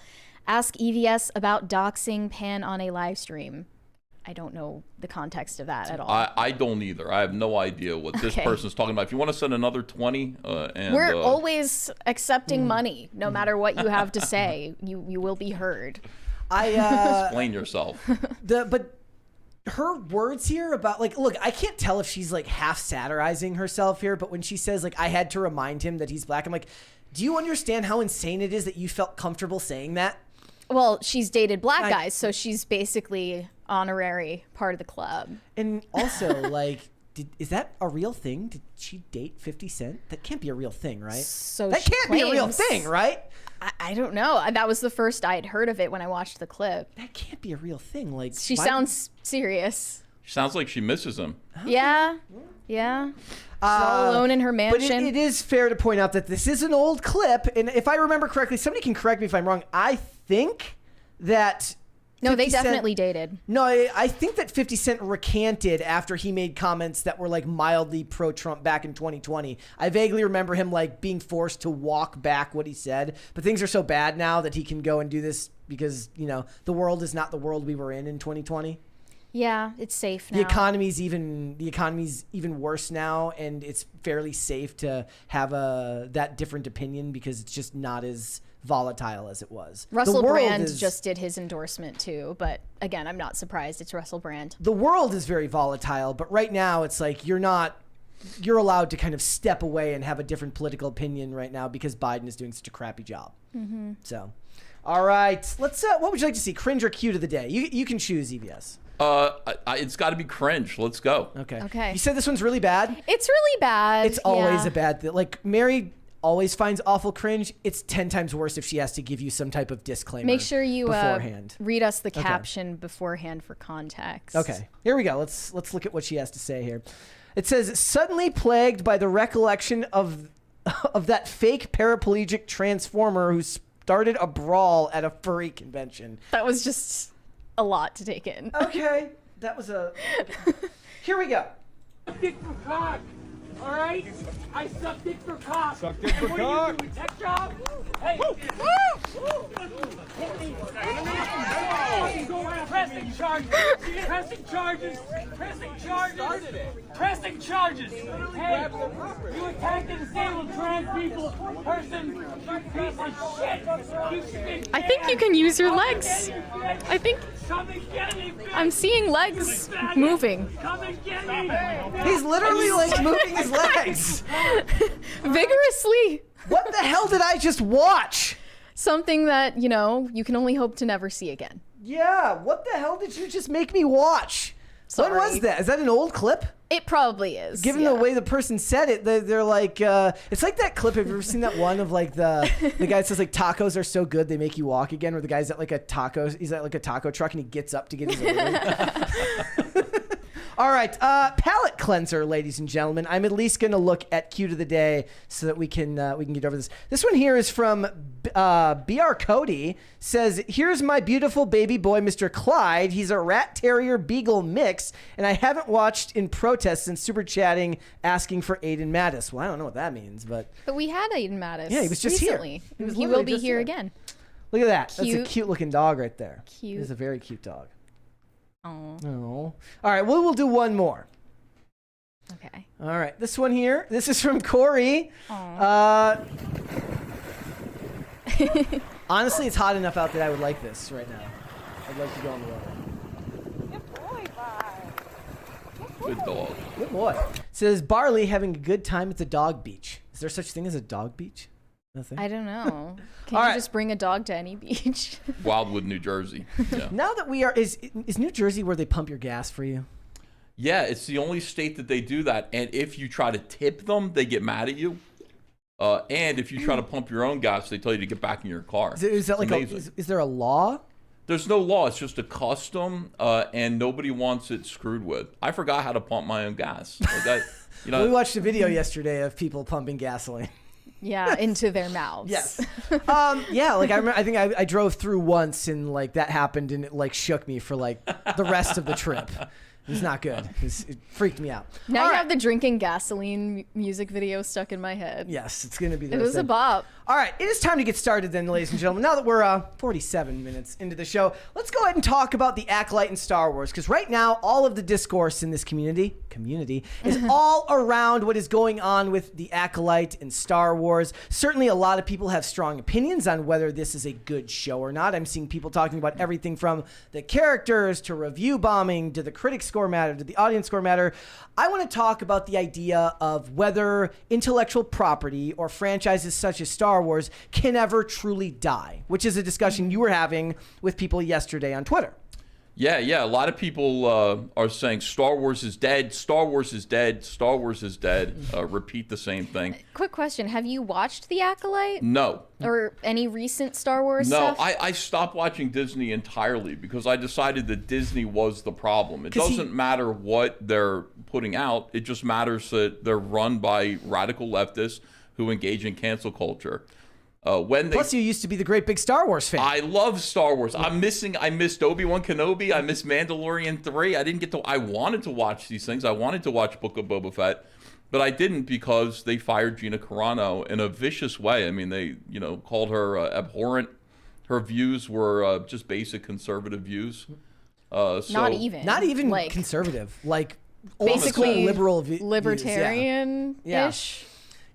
ask EVS about doxing Pan on a live stream. I don't know the context of that at all. I don't either. I have no idea what this person's talking about. If you want to send another 20, we're always accepting money, no matter what you have to say. You will be heard. Explain yourself. But her words here about look, I can't tell if she's like half satirizing herself here, but when she says like, I had to remind him that he's black, I'm like, do you understand how insane it is that you felt comfortable saying that? Well, she's dated black guys, so she's basically honorary part of the club. And also, like, is that a real thing? Did she date 50 Cent? That can't be a real thing, right? So that can't be a real thing, right? I don't know. That was the first I had heard of it when I watched the clip. That can't be a real thing. Like, she sounds serious. She sounds like she misses him. Yeah. Yeah. She's all alone in her mansion. But it is fair to point out that this is an old clip. And if I remember correctly, somebody can correct me if I'm wrong. I think that... No, they definitely dated. No, I think that 50 Cent recanted after he made comments that were like mildly pro-Trump back in 2020. I vaguely remember him like being forced to walk back what he said. But things are so bad now that he can go and do this because, you know, the world is not the world we were in 2020. Yeah, it's safe now. The economy's even worse now, and it's fairly safe to have that different opinion because it's just not as volatile as it was. Russell Brand just did his endorsement too, but again, I'm not surprised. It's Russell Brand. The world is very volatile, but right now it's like you're allowed to kind of step away and have a different political opinion right now because Biden is doing such a crappy job. Mm-hmm. So, all right, let's. What would you like to see? Cringe or cute of the day? You can choose, EVS. It's got to be cringe. Let's go. Okay. You said this one's really bad? It's really bad. It's always a bad thing. Like, Mary always finds awful cringe. It's 10 times worse if she has to give you some type of disclaimer. Make sure you beforehand. Read us the caption beforehand for context. Okay. Here we go. Let's look at what she has to say here. It says, suddenly plagued by the recollection of that fake paraplegic transformer who started a brawl at a furry convention. That was just a lot to take in. Okay. That was Here we go. Dick for cock. All right? I suck dick for cock. Suck dick for cock. What are you doing, tech job? Hey. Pressing charges. Pressing charges. Pressing charges. Pressing charges. Hey, you attacked and disabled trans people. Person. Piece of shit. I think you can use your legs. I think I'm seeing legs moving. Come and get me. He's literally like moving his legs. Vigorously. What the hell did I just watch? Something that, you know, you can only hope to never see again. Yeah, what the hell did you just make me watch? Sorry. When was that? Is that an old clip? It probably is. Given the way the person said it, they're like, it's like that clip. Have you ever seen that one of like the guy that says like tacos are so good they make you walk again? Where the guy's at like he's at like a taco truck and he gets up to get his order. All right, palate cleanser, ladies and gentlemen. I'm at least going to look at Cute of the Day so that we can get over this. This one here is from BR Cody. Says, here's my beautiful baby boy, Mr. Clyde. He's a rat terrier beagle mix, and I haven't watched in protest since super chatting asking for Aiden Mattis. Well, I don't know what that means, but we had Aiden Mattis. Yeah, he was just recently. here. He will be here again. Look at that. Cute. That's a cute looking dog right there. Cute. It's a very cute dog. Oh. Oh. All right, we'll do one more. Okay. All right, this one here. This is from Corey. Honestly, it's hot enough out that I would like this right now. I'd like to go on the water. Good dog. Good boy. It says Barley having a good time at the dog beach. Is there such thing as a dog beach? Nothing. I don't know. Can All you right. just bring a dog to any beach? Wildwood, New Jersey. Yeah. Now that we are, is New Jersey where they pump your gas for you? Yeah, it's the only state that they do that. And if you try to tip them, they get mad at you. And if you try to pump your own gas, they tell you to get back in your car. Is that It's like amazing. is there a law? There's no law. It's just a custom, and nobody wants it screwed with. I forgot how to pump my own gas. Like that, you know. We watched a video yesterday of people pumping gasoline. Yeah, into their mouths. Yes. Yeah, like I remember, I think I drove through once and like that happened and it like shook me for like the rest of the trip. It was not good. It freaked me out. Now All you right. have the drinking gasoline music video stuck in my head. Yes, it's going to be the It rest was a of- bop. All right, it is time to get started then, ladies and gentlemen. Now that we're 47 minutes into the show, let's go ahead and talk about the Acolyte in Star Wars, because right now, all of the discourse in this community is all around what is going on with the Acolyte in Star Wars. Certainly, a lot of people have strong opinions on whether this is a good show or not. I'm seeing people talking about everything from the characters to review bombing to the critic score matter to the audience score matter. I want to talk about the idea of whether intellectual property or franchises such as Star Wars can ever truly die, which is a discussion you were having with people yesterday on Twitter. Yeah. A lot of people are saying Star Wars is dead. Star Wars is dead. Star Wars is dead. Repeat the same thing. Quick question. Have you watched The Acolyte? No. Or any recent Star Wars No, stuff? I stopped watching Disney entirely because I decided that Disney was the problem. It doesn't matter what they're putting out. It just matters that they're run by radical leftists who engage in cancel culture. Plus, you used to be the great big Star Wars fan. I love Star Wars. I missed Obi-Wan Kenobi. I missed Mandalorian 3. I wanted to watch these things. I wanted to watch Book of Boba Fett, but I didn't because they fired Gina Carano in a vicious way. I mean, they, called her abhorrent. Her views were just basic conservative views. Not even like, conservative. Like basically liberal libertarian-ish.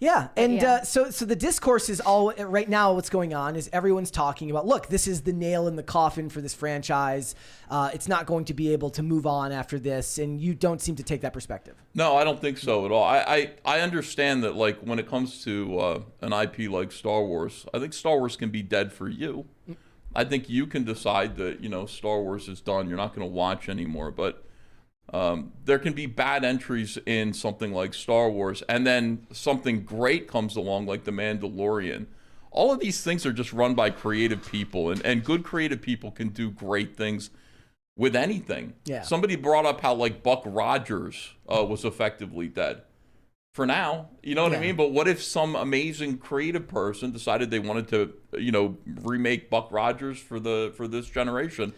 Yeah, and so the discourse is all right now. What's going on is everyone's talking about, look, this is the nail in the coffin for this franchise. It's not going to be able to move on after this, and you don't seem to take that perspective. No, I don't think so at all. I understand that, like, when it comes to an IP like Star Wars, I think Star Wars can be dead for you. I think you can decide that, Star Wars is done. You're not going to watch anymore, but there can be bad entries in something like Star Wars, and then something great comes along like The Mandalorian. All of these things are just run by creative people, and good creative people can do great things with anything. Yeah. Somebody brought up how, like, Buck Rogers was effectively dead. For now, you know what I mean? But what if some amazing creative person decided they wanted to, remake Buck Rogers for this generation?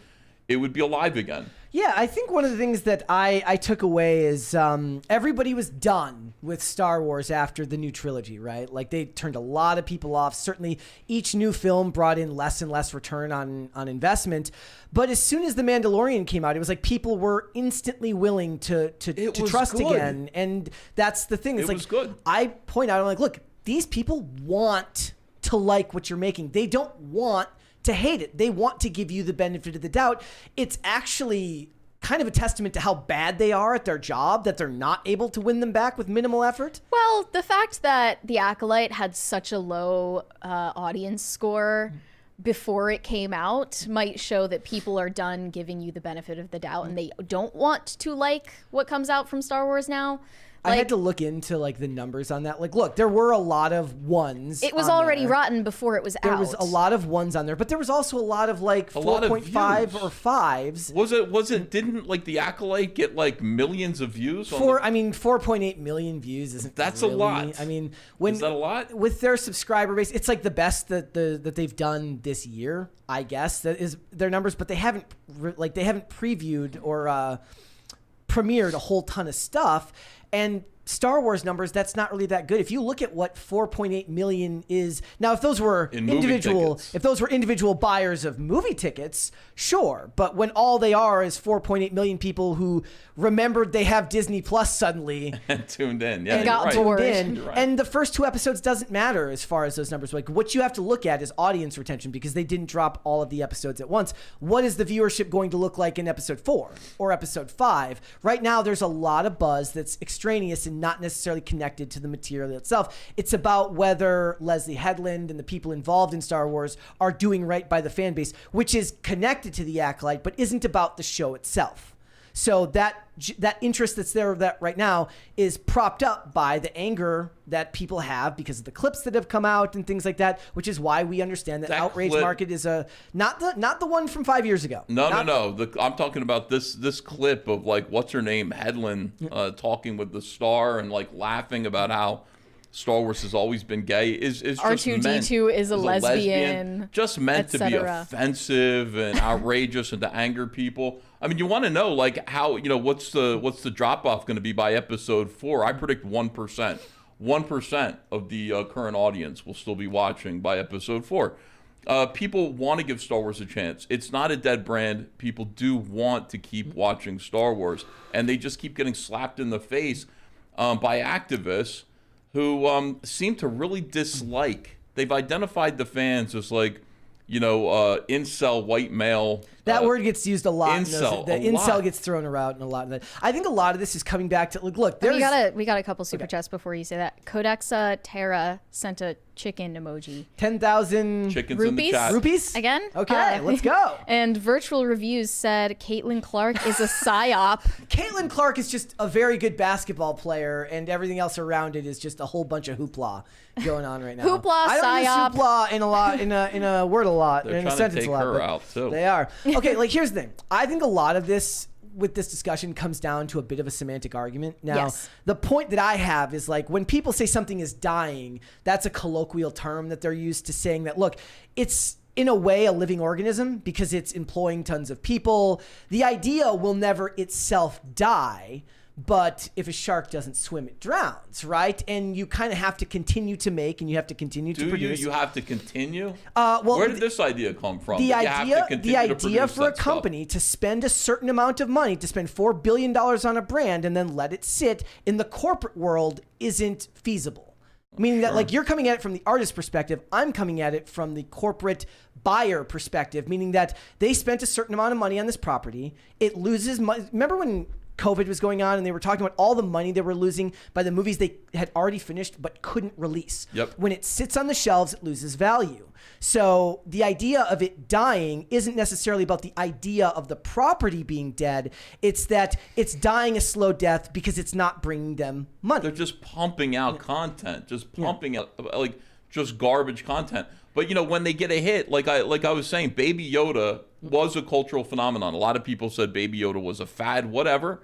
It would be alive again. Yeah, I think one of the things that I took away is everybody was done with Star Wars after the new trilogy, right? Like, they turned a lot of people off. Certainly, each new film brought in less and less return on investment. But as soon as The Mandalorian came out, it was like people were instantly willing to trust good. again. And that's the thing. It's It like, was good. I point out, I'm like, look, these people want to like what you're making. They don't want to hate it. They want to give you the benefit of the doubt. It's actually kind of a testament to how bad they are at their job that they're not able to win them back with minimal effort. Well, the fact that The Acolyte had such a low audience score before it came out might show that people are done giving you the benefit of the doubt and they don't want to like what comes out from Star Wars now. I had to look into like the numbers on that. Like, look, there were a lot of ones. It was already rotten before it was out. There was a lot of ones on there, but there was also a lot of like 4.5 or 5s. Was it? Didn't like the Acolyte get like millions of views? 4.8 million views isn't. That's really, a lot. I mean, is that a lot? With their subscriber base? It's like the best that they've done this year. I guess that is their numbers, but they haven't previewed or premiered a whole ton of stuff. And Star Wars numbers, that's not really that good. If you look at what 4.8 million is now, if those were individual buyers of movie tickets, sure. But when all they are is 4.8 million people who remembered they have Disney Plus suddenly and tuned in, and got bored. And the first 2 episodes doesn't matter as far as those numbers. Like what you have to look at is audience retention because they didn't drop all of the episodes at once. What is the viewership going to look like in episode 4 or episode 5? Right now, there's a lot of buzz that's extraneous and not necessarily connected to the material itself. It's about whether Leslie Headland and the people involved in Star Wars are doing right by the fan base, which is connected to the Acolyte, but isn't about the show itself. So that interest that's there that right now is propped up by the anger that people have because of the clips that have come out and things like that, which is why we understand that outrage market is not the one from 5 years ago. No. I'm talking about this clip of like what's her name Headland talking with the star and like laughing about how Star Wars has always been gay is just R2-D2 is a lesbian, just meant to be offensive and outrageous and to anger people. I mean, you want to know like how, what's the drop off going to be by episode 4? I predict 1%. 1% of the current audience will still be watching by episode 4. People want to give Star Wars a chance. It's not a dead brand. People do want to keep watching Star Wars, and they just keep getting slapped in the face by activists who seem to really dislike. They've identified the fans as like, incel white male. That word gets used a lot. Incel gets thrown around in a lot of that. I think a lot of this is coming back to look. We got a couple super chats before you say that. Codexa Terra sent a chicken emoji. 10,000 chickens rupees? In the chat. Rupees again. Okay, let's go. And Virtual Reviews said Caitlin Clark is a psyop. Caitlin Clark is just a very good basketball player, and everything else around it is just a whole bunch of hoopla going on right now. Hoopla, I don't psyop. use hoopla in a word a lot. They're in a trying sentence to take a lot. her out too. They are. Okay, like here's the thing. I think a lot of this with this discussion comes down to a bit of a semantic argument. Now, the point that I have is like when people say something is dying, that's a colloquial term that they're used to saying that, look, it's in a way a living organism because it's employing tons of people. The idea will never itself die. But if a shark doesn't swim, it drowns, right? And you kind of have to continue to make, and you have to continue to produce. You have to continue? Well, where did this idea come from? The idea for a company to spend a certain amount of money, to spend $4 billion on a brand and then let it sit in the corporate world isn't feasible. Meaning that like you're coming at it from the artist perspective, I'm coming at it from the corporate buyer perspective, meaning that they spent a certain amount of money on this property. It loses money. Remember when COVID was going on and they were talking about all the money they were losing by the movies they had already finished but couldn't release. Yep. When it sits on the shelves, it loses value. So the idea of it dying isn't necessarily about the idea of the property being dead. It's that it's dying a slow death because it's not bringing them money. They're just pumping out content, just pumping out like just garbage content. But when they get a hit, like I was saying, Baby Yoda was a cultural phenomenon. A lot of people said Baby Yoda was a fad, whatever.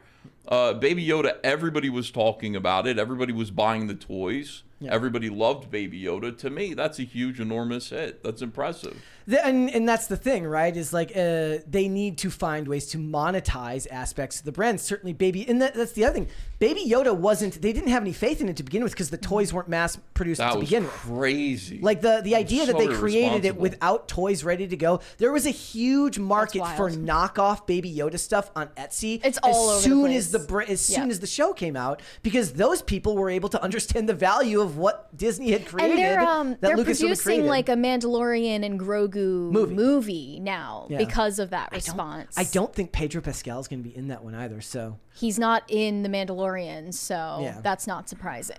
Baby Yoda, everybody was talking about it. Everybody was buying the toys. Yeah. Everybody loved Baby Yoda. To me, that's a huge, enormous hit. That's impressive. And that's the thing, right? Is like they need to find ways to monetize aspects of the brand. Certainly, and that's the other thing. Baby Yoda they didn't have any faith in it to begin with because the toys weren't mass produced to begin with. Crazy. Like the idea that they created it without toys ready to go. There was a huge market for knockoff Baby Yoda stuff on Etsy. It's all over the place. As soon as the show came out, because those people were able to understand the value of of what Disney had created. And that they're Lucasfilm had producing created. like a Mandalorian and Grogu movie now because of that response. I don't think Pedro Pascal is going to be in that one either. So he's not in the Mandalorian, so that's not surprising.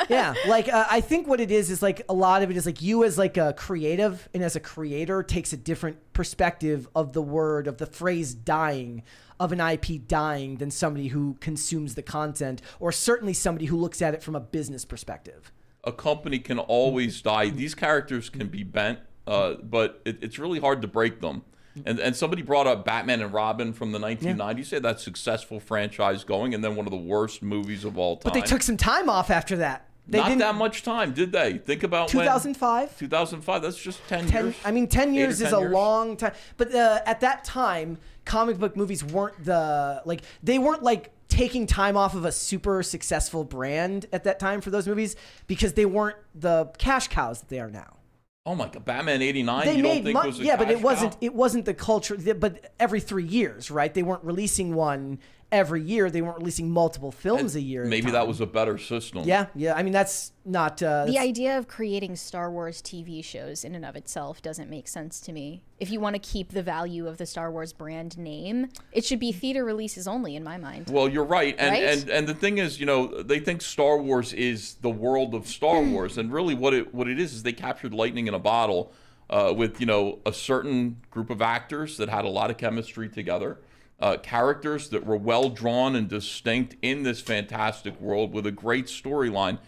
yeah, like I think what it is like a lot of it is like you as like a creative and as a creator takes a different perspective of the phrase dying, of an IP dying, than somebody who consumes the content, or certainly somebody who looks at it from a business perspective. A company can always die. These characters can be bent, but it's really hard to break them. And somebody brought up Batman and Robin from the 1990s. Said that successful franchise going, and then one of the worst movies of all time. But they took some time off after that. Not that much time, did they? Think about 2005. 2005. That's just 10 years. I mean, 10 years is a long time. But at that time, comic book movies weren't they weren't like taking time off of a super successful brand at that time for those movies, because they weren't the cash cows that they are now. Oh my God, Batman '89. They you made don't think was a but cash cow? it wasn't the culture. But every 3 years, right? They weren't releasing one every year. They weren't releasing multiple films a year. Maybe that was a better system. Yeah. I mean, that's not the idea of creating Star Wars TV shows in and of itself doesn't make sense to me. If you want to keep the value of the Star Wars brand name, it should be theater releases only, in my mind. Well, you're right. And the thing is, they think Star Wars is the world of Star Wars, and really what it is they captured lightning in a bottle with a certain group of actors that had a lot of chemistry together. Characters that were well drawn and distinct in this fantastic world with a great storyline.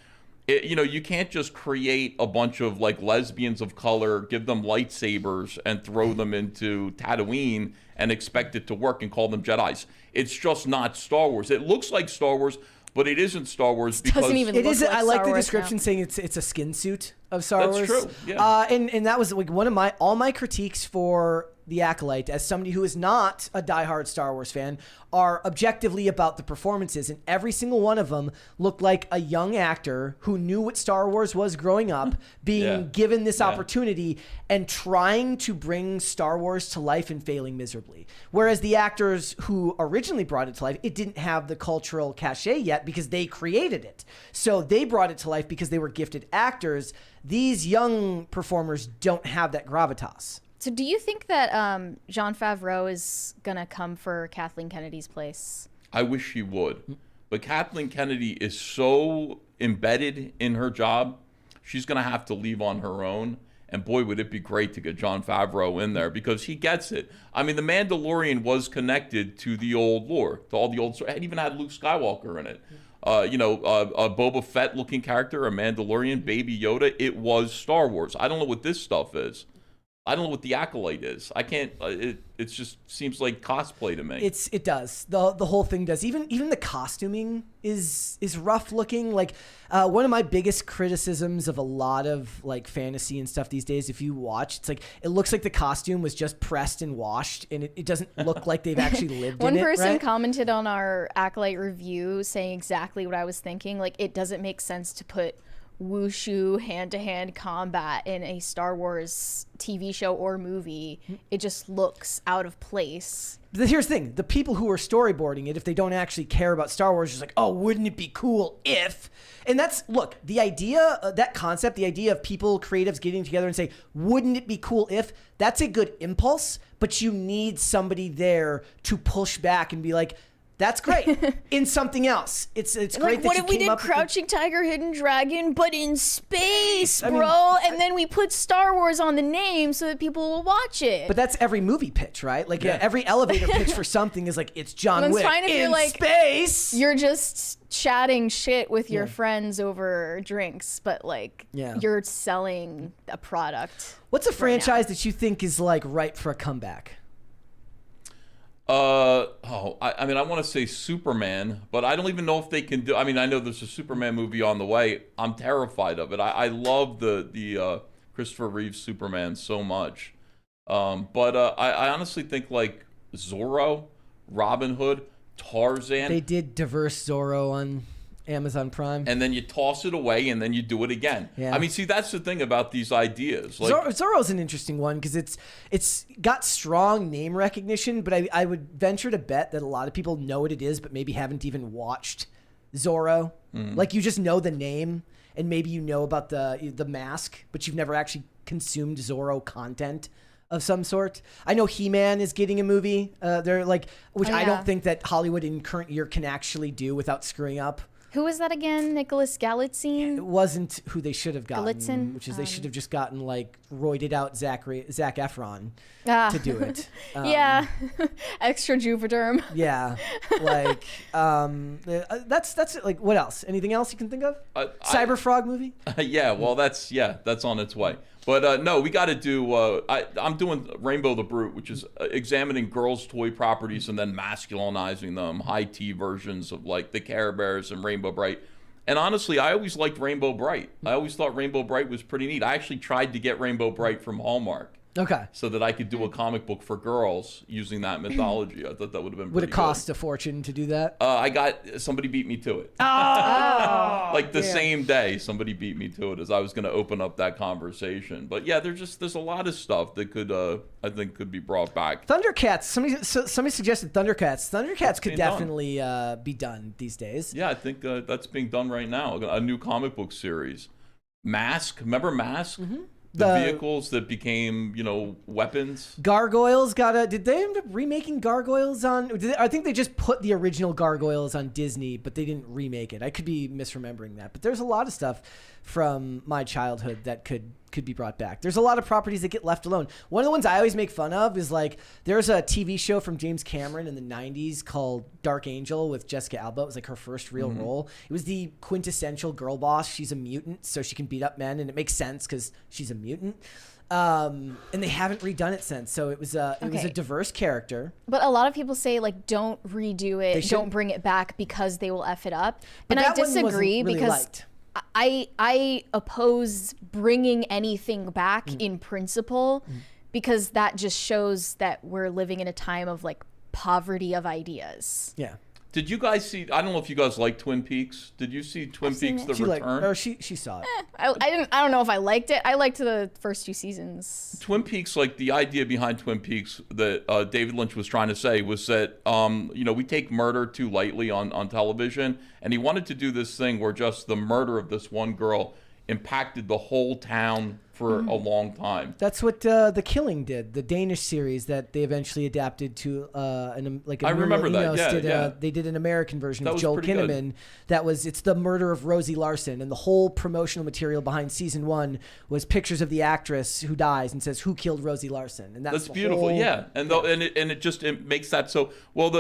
You can't just create a bunch of like lesbians of color, give them lightsabers, and throw them into Tatooine and expect it to work and call them Jedis. It's just not Star Wars. It looks like Star Wars, but it isn't Star Wars because doesn't even look like I like Star the Wars description now. saying it's a skin suit of Star Wars. That's true. Yeah. And that was like one of all my critiques for The Acolyte, as somebody who is not a diehard Star Wars fan, are objectively about the performances, and every single one of them looked like a young actor who knew what Star Wars was growing up, being given this opportunity and trying to bring Star Wars to life and failing miserably. Whereas the actors who originally brought it to life, it didn't have the cultural cachet yet because they created it. So they brought it to life because they were gifted actors. These young performers don't have that gravitas. So do you think that Jon Favreau is going to come for Kathleen Kennedy's place? I wish he would. But Kathleen Kennedy is so embedded in her job, she's going to have to leave on her own. And boy, would it be great to get Jon Favreau in there because he gets it. I mean, The Mandalorian was connected to the old lore, to all the old story. It even had Luke Skywalker in it. A Boba Fett-looking character, a Mandalorian, Baby Yoda. It was Star Wars. I don't know what this stuff is. I don't know what The Acolyte is. I can't. It just seems like cosplay to me. It does. The whole thing does. Even the costuming is rough looking. Like one of my biggest criticisms of a lot of like fantasy and stuff these days, if you watch, it's like it looks like the costume was just pressed and washed, and it doesn't look like they've actually lived in it. One person right? commented on our Acolyte review saying exactly what I was thinking. Like, it doesn't make sense to put wushu hand-to-hand combat in a Star Wars TV show or movie. It just looks out of place. But here's the thing. The people who are storyboarding it, if they don't actually care about Star Wars, just like, oh, wouldn't it be cool if... And that's, look, the idea, that concept, the idea of people, creatives getting together and say, wouldn't it be cool if... That's a good impulse, but you need somebody there to push back and be like, that's great. In something else. It's great like, that what you if we came did up with Crouching Tiger, Hidden Dragon, but in space, bro? And then we put Star Wars on the name so that people will watch it. But that's every movie pitch, right? Like every elevator pitch for something is like, it's John Wick fine if in you're like, space. You're just chatting shit with your friends over drinks, but you're selling a product. What's a franchise that you think is like ripe for a comeback? I mean, I want to say Superman, but I don't even know if they can do. I mean, I know there's a Superman movie on the way. I'm terrified of it. I love the Christopher Reeves Superman so much, but I honestly think like Zorro, Robin Hood, Tarzan. They did diverse Zorro on Amazon Prime. And then you toss it away, and then you do it again. Yeah. I mean, see, that's the thing about these ideas. Like, Zorro's an interesting one because it's got strong name recognition, but I would venture to bet that a lot of people know what it is, but maybe haven't even watched Zorro. Like you just know the name, and maybe you know about the mask, but you've never actually consumed Zorro content of some sort. I know He-Man is getting a movie. They're like, which I don't think that Hollywood in current year can actually do without screwing up. Who was that again? Nicholas Galitzine? It wasn't who they should have gotten, Galitzine? which is they should have just gotten like roided out Zac Efron to do it. Yeah, extra Juvederm. Yeah, like that's like what else? Anything else you can think of? Cyber Frog movie? Yeah, well, that's on its way. But no, we got to do. I'm doing Rainbow the Brute, which is examining girls' toy properties and then masculinizing them, high tea versions of like the Care Bears and Rainbow Bright. And honestly, I always liked Rainbow Bright. I always thought Rainbow Bright was pretty neat. I actually tried to get Rainbow Bright from Hallmark. Okay. So that I could do a comic book for girls using that mythology. I thought that would have been Would pretty it cost a fortune to do that? Somebody beat me to it. Oh! Like the same day, somebody beat me to it as I was going to open up that conversation. But yeah, there's a lot of stuff that could, I think, could be brought back. Thundercats. Somebody suggested Thundercats. Thundercats could definitely be done these days. Yeah, I think that's being done right now. A new comic book series. Mask. Remember Mask? Mm-hmm. The vehicles that became, weapons. Gargoyles did they end up remaking Gargoyles on? I think they just put the original Gargoyles on Disney, but they didn't remake it. I could be misremembering that. But there's a lot of stuff from my childhood that could be brought back. There's a lot of properties that get left alone. One of the ones I always make fun of is like, there's a TV show from James Cameron in the 90s called Dark Angel with Jessica Alba. It was like her first real role. It was the quintessential girl boss. She's a mutant, so she can beat up men, and it makes sense because she's a mutant. And they haven't redone it since. So it was a diverse character. But a lot of people say like, don't redo it, don't bring it back because they will F it up. But and I disagree really because liked. I oppose bringing anything back in principle because that just shows that we're living in a time of like poverty of ideas. Yeah. Did you guys see? I don't know if you guys like Twin Peaks. Did you see Twin Peaks: The Return? She saw it. I don't know if I liked it. I liked the first 2 seasons. Twin Peaks, like the idea behind Twin Peaks that David Lynch was trying to say was that we take murder too lightly on television, and he wanted to do this thing where just the murder of this one girl impacted the whole town for a long time. That's what The Killing did, the Danish series that they eventually adapted to I remember that. They did an American version That with was Joel pretty good. Kinnaman. It's the murder of Rosie Larson, and the whole promotional material behind season 1 was pictures of the actress who dies and says who killed Rosie Larson, and that's beautiful. It makes that so well.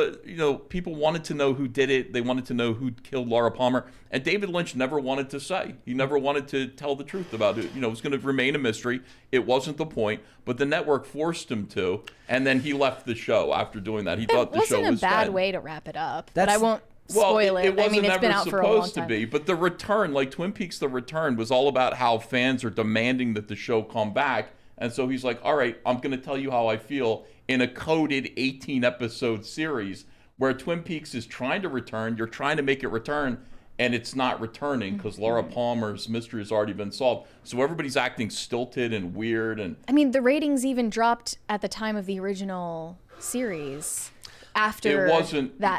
People wanted to know who did it. They wanted to know who killed Laura Palmer, and David Lynch never wanted to say. He never wanted to tell the truth about it. It was going to remain a mystery. It wasn't the point, but the network forced him to, and then he left the show after doing that. He thought the show was wasn't a bad dead. way to wrap it up. But I won't spoil it. It wasn't it's been out for a long supposed time. to be. But The Return, like Twin Peaks: The Return, was all about how fans are demanding that the show come back, and so he's like, "All right, I'm going to tell you how I feel in a coded 18-episode series where Twin Peaks is trying to return. You're trying to make it return." And it's not returning because Laura Palmer's mystery has already been solved. So everybody's acting stilted and weird. And I mean, the ratings even dropped at the time of the original series after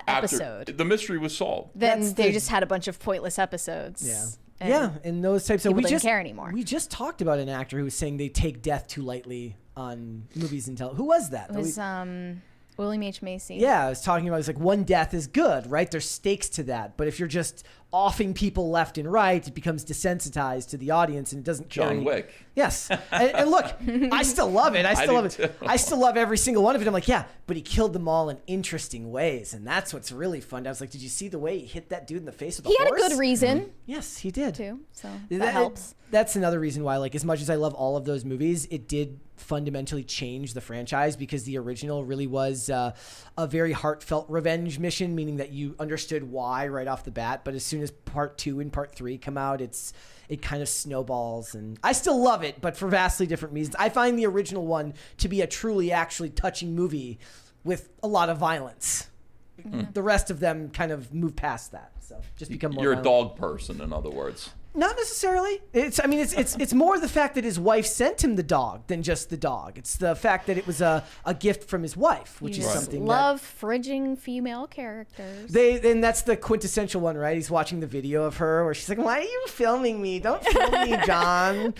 episode. The mystery was solved. Then they just had a bunch of pointless episodes. Yeah. And those types of people didn't care anymore. We just talked about an actor who was saying they take death too lightly on movies and television. Who was that? It was William H. Macy. Yeah, I was talking about, it's like one death is good, right? There's stakes to that. But if you're just offing people left and right, it becomes desensitized to the audience and it doesn't carry. John Wick. Yes. And look, I still love it. I still love it. Too. I still love every single one of it. I'm like, yeah, but he killed them all in interesting ways. And that's what's really fun. I was like, did you see the way he hit that dude in the face with a horse? He had a good reason. Yes, he did. Too. So that helps. That's another reason why, like, as much as I love all of those movies, it did fundamentally change the franchise because the original really was a very heartfelt revenge mission, meaning that you understood why right off the bat. But as soon as part 2 and part 3 come out, it kind of snowballs, and I still love it, but for vastly different reasons. I find the original one to be a truly actually touching movie with a lot of violence. The rest of them kind of move past that, so just become more You're violent. a dog person, in other words. Not necessarily. It's more the fact that his wife sent him the dog than just the dog. It's the fact that it was a gift from his wife, which is something love fridging female characters. And that's the quintessential one, right? He's watching the video of her where she's like, "Why are you filming me? Don't film me, John."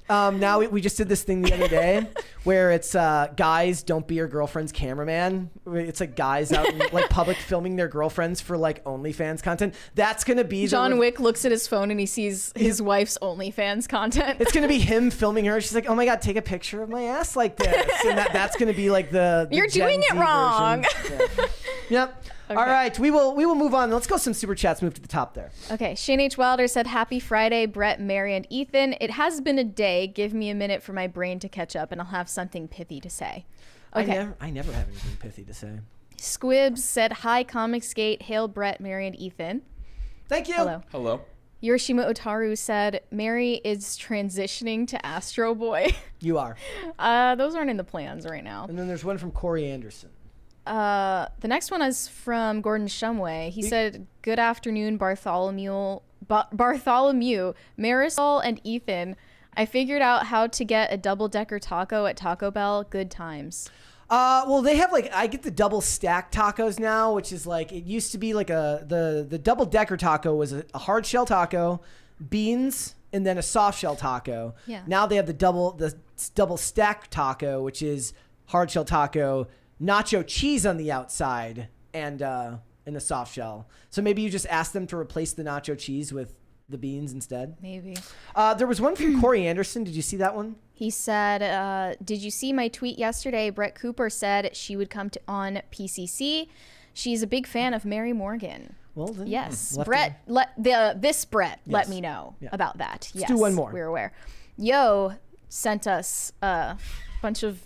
Now we just did this thing the other day where it's guys, don't be your girlfriend's cameraman. It's like guys out in like public filming their girlfriends for like OnlyFans content. That's gonna be John Wick looks at his phone and he sees his wife's OnlyFans content. It's gonna be him filming her. She's like, "Oh my god, take a picture of my ass like this," and that's gonna be like the You're Gen doing Z it wrong. version. Yep. Okay. All right, we will move on. Let's go some super chats. Move to the top there. Okay, Shane H. Wilder said, "Happy Friday, Brett, Mary, and Ethan. It has been a day. Give me a minute for my brain to catch up, and I'll have something pithy to say." Okay. I never have anything pithy to say. Squibs said, "Hi, Comicsgate. Hail, Brett, Mary, and Ethan." Thank you. Hello. Yorishima Otaru said, "Mary is transitioning to Astro Boy." You are. Those aren't in the plans right now. And then there's one from Corey Anderson. The next one is from Gordon Shumway. He said, "Good afternoon, Bartholomew, Marisol, and Ethan. I figured out how to get a double-decker taco at Taco Bell. Good times." Well, they have like, I get the double stack tacos now, which is like, it used to be like the double decker taco was a hard shell taco, beans, and then a soft shell taco. Yeah. Now they have the double stack taco, which is hard shell taco, nacho cheese on the outside, and a soft shell. So maybe you just ask them to replace the nacho cheese with the beans instead. Maybe. There was one from Corey Anderson. Did you see that one? He said, "Did you see my tweet yesterday? Brett Cooper said she would come on PCC. She's a big fan of Mary Morgan." Well, then, yes, Brett. Let me know about that. Let's do one more. We're aware. Yo sent us a bunch of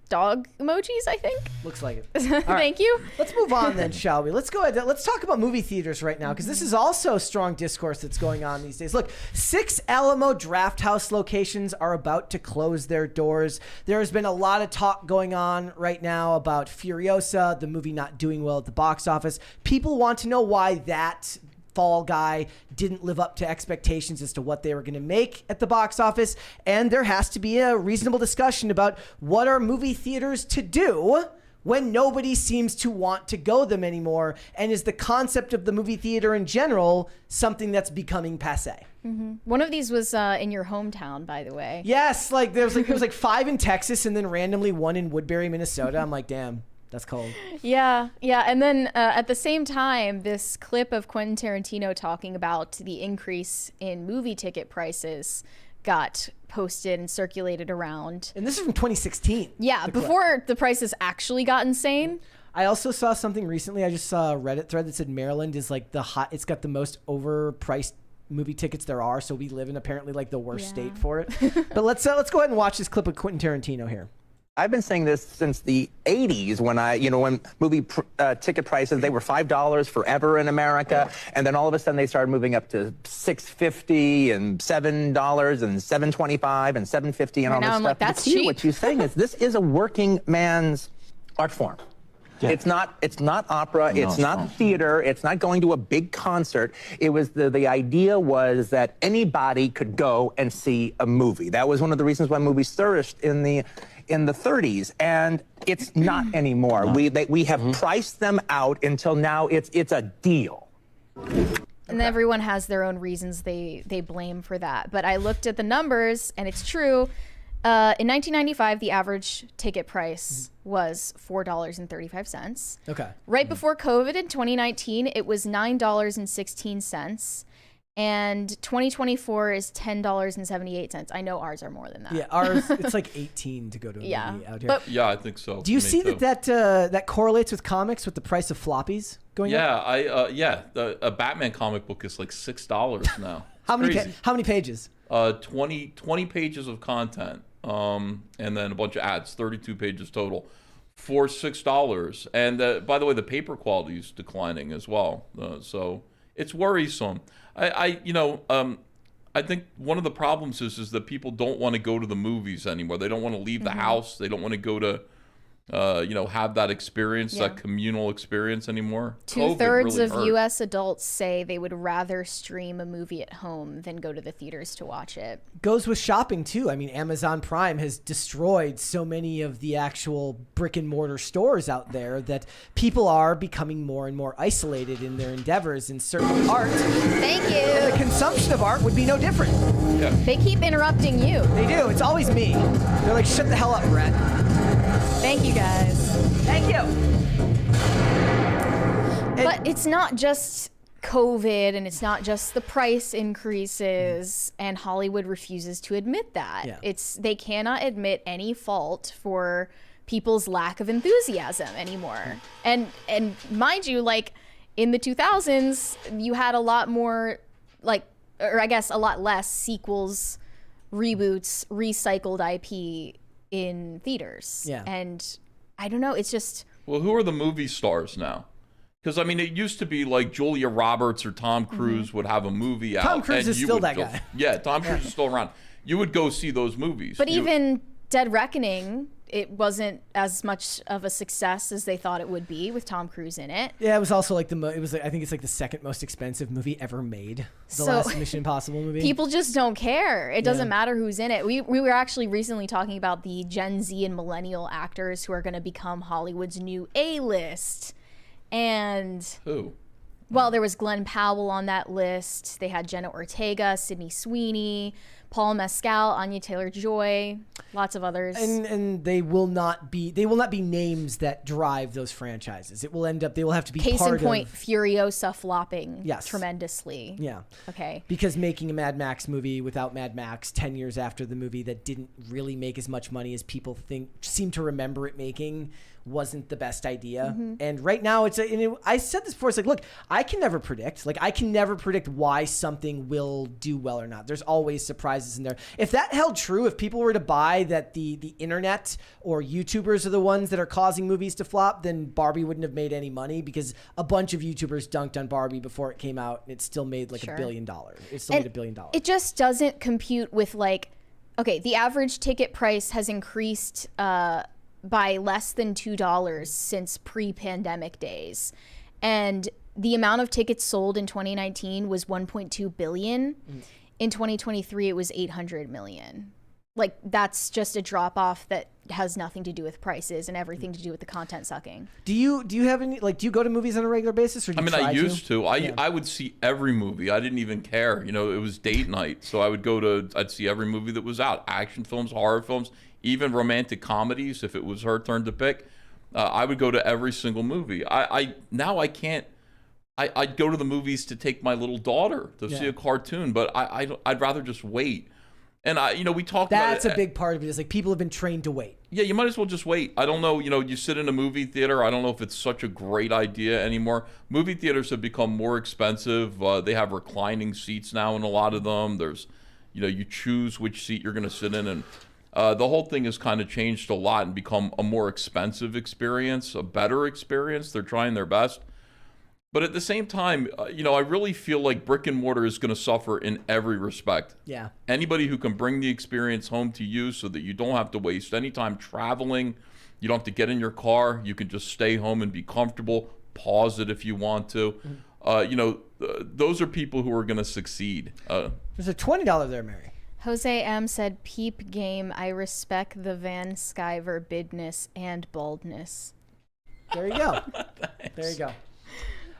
dog emojis, I think. Looks like it. Thank you. Let's move on then, shall we? Let's go ahead. Let's talk about movie theaters right now, because this is also strong discourse that's going on these days. Look, 6 Alamo Drafthouse locations are about to close their doors. There has been a lot of talk going on right now about Furiosa, the movie not doing well at the box office. People want to know why that Fall Guy didn't live up to expectations as to what they were going to make at the box office, and there has to be a reasonable discussion about what are movie theaters to do when nobody seems to want to go them anymore, and is the concept of the movie theater in general something that's becoming passé. Mm-hmm. One of these was in your hometown, by the way. Yes, like there was like, it was like 5 in Texas and then randomly 1 in Woodbury, Minnesota. I'm like, damn. That's cold. Yeah. And then at the same time, this clip of Quentin Tarantino talking about the increase in movie ticket prices got posted and circulated around. And this is from 2016. Yeah, before the prices actually got insane. I also saw something recently. I just saw a Reddit thread that said Maryland is like it's got the most overpriced movie tickets there are. So we live in apparently like the worst state for it. But let's go ahead and watch this clip of Quentin Tarantino here. I've been saying this since the 80s when movie ticket prices, they were $5 forever in America. And then all of a sudden they started moving up to $6.50 and $7 and $7.25 and $7.50 and all this stuff. Like, that's cheap. cheap. What you're saying is this is a working man's art form. Yeah. It's not opera. No, it's not theater. It's not going to a big concert. It was the idea was that anybody could go and see a movie. That was one of the reasons why movies flourished in the 30s, and it's not anymore. We have priced them out until now. It's a deal. And everyone has their own reasons they blame for that. But I looked at the numbers, and it's true. In 1995, the average ticket price was $4.35. Okay. Right before COVID in 2019, it was $9.16. And 2024 is $10.78. I know ours are more than that. Yeah, ours, it's like 18 to go to a movie out here. Yeah, I think so. Do you see that correlates with comics with the price of floppies going up? A Batman comic book is like $6 now. How many pages? 20 pages of content, and then a bunch of ads, 32 pages total, for $6. And by the way, the paper quality is declining as well, so it's worrisome. I think one of the problems is that people don't want to go to the movies anymore. They don't want to leave the house. They don't want to go to have that experience, Yeah. that communal experience anymore. 2/3 really of hurt. U.S. adults say they would rather stream a movie at home than go to the theaters to watch it. Goes with shopping too. I mean, Amazon Prime has destroyed so many of the actual brick and mortar stores out there that people are becoming more and more isolated in their endeavors in certain art. Thank you. And the consumption of art would be no different. Yeah. They keep interrupting you. They do. It's always me. They're like, shut the hell up, Brett. Thank you, guys. Thank you. But it's not just COVID and it's not just the price increases, and Hollywood refuses to admit that. Yeah. They cannot admit any fault for people's lack of enthusiasm anymore. And mind you, like in the 2000s, you had a lot more or I guess a lot less sequels, reboots, recycled IP in theaters. Yeah. And I don't know, it's just... Well, who are the movie stars now? Because, I mean, it used to be like Julia Roberts or Tom Cruise would have a movie out. Tom Cruise and is you still would that go- guy. Yeah, Tom Cruise is still around. You would go see those movies. But even Dead Reckoning, it wasn't as much of a success as they thought it would be with Tom Cruise in it. Yeah, it was also like I think it's like the second most expensive movie ever made. The last Mission Impossible movie. People just don't care. It doesn't matter who's in it. We were actually recently talking about the Gen Z and millennial actors who are going to become Hollywood's new A-list. And Who? well, there was Glenn Powell on that list. They had Jenna Ortega, Sydney Sweeney, Paul Mescal, Anya Taylor-Joy, lots of others. And they will not be names that drive those franchises. They will have to be Case part in point, of, Furiosa flopping Yes. tremendously. Yeah. Okay. Because making a Mad Max movie without Mad Max 10 years after the movie that didn't really make as much money as people seem to remember it making wasn't the best idea. And right now I said this before, it's like, look, I can never predict why something will do well or not. There's always surprises in there. If that held true, if people were to buy that the internet or YouTubers are the ones that are causing movies to flop, then Barbie wouldn't have made any money, because a bunch of YouTubers dunked on Barbie before it came out and it still made like $1 billion. It still made $1 billion. It just doesn't compute with the average ticket price has increased by less than $2 since pre-pandemic days. And the amount of tickets sold in 2019 was 1.2 billion. In 2023, it was 800 million. Like, that's just a drop off that has nothing to do with prices and everything to do with the content sucking. Do you have any, do you go to movies on a regular basis, or do you I try used to. I would see every movie. I didn't even care. It was date night. So I'd see every movie that was out. Action films, horror films, even romantic comedies. If it was her turn to pick, I would go to every single movie. Now I can't. I'd go to the movies to take my little daughter to see a cartoon, but I'd rather just wait. And we talked about it. That's a big part of it. Is like people have been trained to wait. Yeah, you might as well just wait. I don't know, you sit in a movie theater. I don't know if it's such a great idea anymore. Movie theaters have become more expensive. They have reclining seats now in a lot of them. There's, you choose which seat you're going to sit in, and the whole thing has kind of changed a lot and become a more expensive experience, a better experience. They're trying their best. But at the same time, I really feel like brick and mortar is going to suffer in every respect. Yeah. Anybody who can bring the experience home to you so that you don't have to waste any time traveling, you don't have to get in your car, you can just stay home and be comfortable, pause it if you want to. Those are people who are going to succeed. There's a $20 there, Mary. Jose M said, peep game, I respect the Van Sciver bidness and baldness. There you go. There you go.